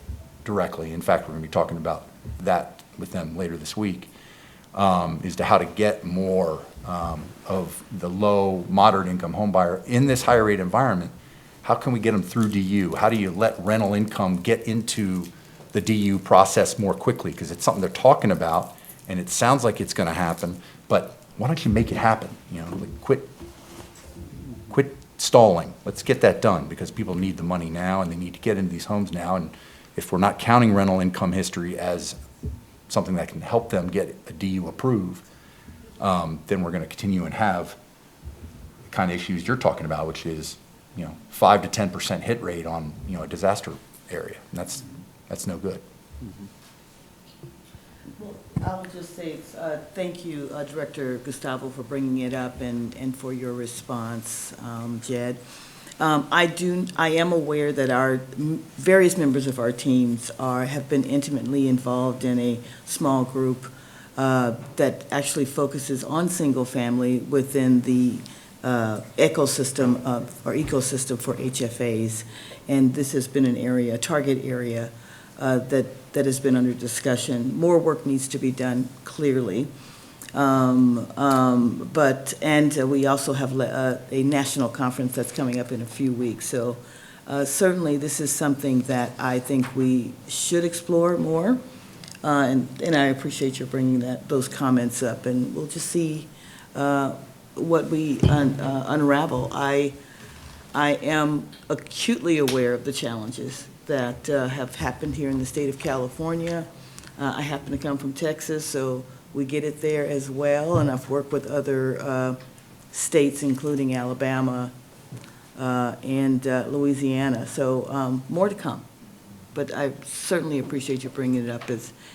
directly. In fact, we're going to be talking about that with them later this week, is to how to get more of the low, moderate income homebuyer in this higher rate environment. How can we get them through DU? How do you let rental income get into the DU process more quickly? Because it's something they're talking about, and it sounds like it's going to happen, but why don't you make it happen? Quit stalling. Let's get that done, because people need the money now, and they need to get into these homes now. And if we're not counting rental income history as something that can help them get a DU approved, then we're going to continue and have the kind of issues you're talking about, which is 5 to 10% hit rate on a disaster area. And that's no good. Well, I will just say thank you, Director Gustavo, for bringing it up and for your response, Jed. I am aware that our various members of our teams have been intimately involved in a small group that actually focuses on single family within the ecosystem for HFAs, and this has been a target area that has been under discussion. More work needs to be done, clearly, but we also have a national conference that's coming up in a few weeks. So certainly, this is something that I think we should explore more, and I appreciate your bringing those comments up, and we'll just see what we unravel. I am acutely aware of the challenges that have happened here in the state of California. I happen to come from Texas, so we get it there as well, and I've worked with other states, including Alabama and Louisiana, so more to come. But I certainly appreciate you bringing it up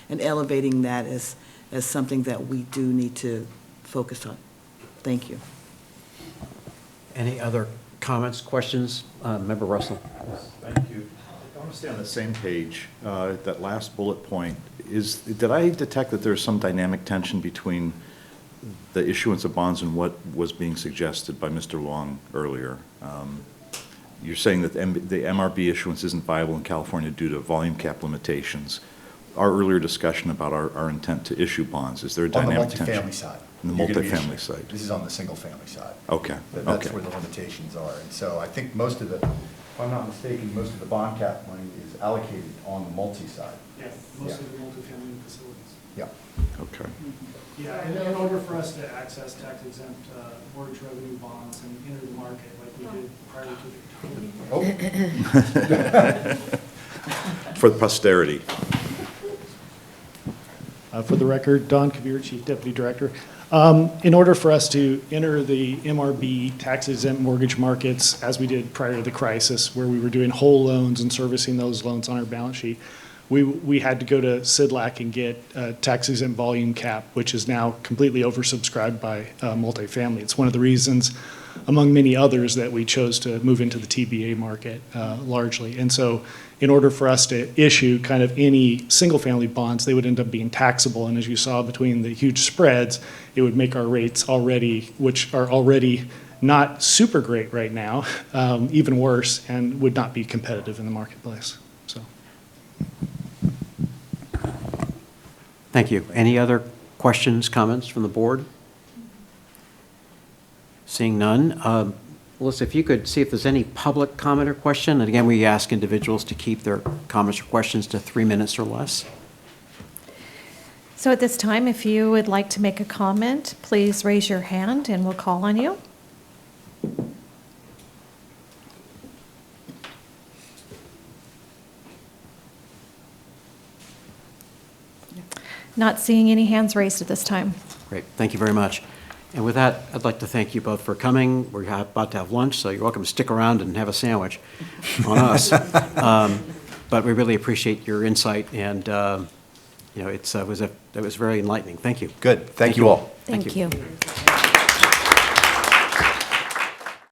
and elevating that as something that we do need to focus on. Thank you. Any other comments, questions? Member Russell? Thank you. I want to stay on the same page. That last bullet point did I detect that there's some dynamic tension between the issuance of bonds and what was being suggested by Mr. Long earlier? You're saying that the MRB issuance isn't viable in California due to volume cap limitations. our earlier discussion about our intent to issue bonds? Is there a On the dynamic tension? multifamily side. On the You're gonna be multifamily issuing. side? This is on the single-family side. Okay, That's okay. where the limitations are. And so I think most of the, if I'm not mistaken, most of the bond cap money is allocated on the multi side. Yeah, most of the multifamily facilities. Yeah. Okay. Yeah, and in order for us to access tax exempt mortgage revenue bonds and enter the market like we did prior to the. For posterity. For the record, Don Kabir, Chief Deputy Director. In order for us to enter the MRB tax exempt mortgage markets, as we did prior to the crisis, where we were doing whole loans and servicing those loans on our balance sheet, we had to go to CIDLAC and get a tax exempt volume cap, which is now completely oversubscribed by multifamily. It's one of the reasons, among many others, that we chose to move into the TBA market largely. And so in order for us to issue kind of any single-family bonds, they would end up being taxable. And as you saw between the huge spreads, it would make our rates already, which are already not super great right now, even worse, and would not be competitive in the marketplace. So. Thank you. Any other questions, comments from the board? Seeing none. Melissa, if you could see if there's any public comment or question. And again, we ask individuals to keep their comments or questions to 3 minutes or less. So at this time, if you would like to make a comment, please raise your hand and we'll call on you. Not seeing any hands raised at this time. Great. Thank you very much. And with that, I'd like to thank you both for coming. We're about to have lunch, so you're welcome to stick around and have a sandwich on us. But we really appreciate your insight, and it was very enlightening. Thank you. Good. Thank you all. Thank you.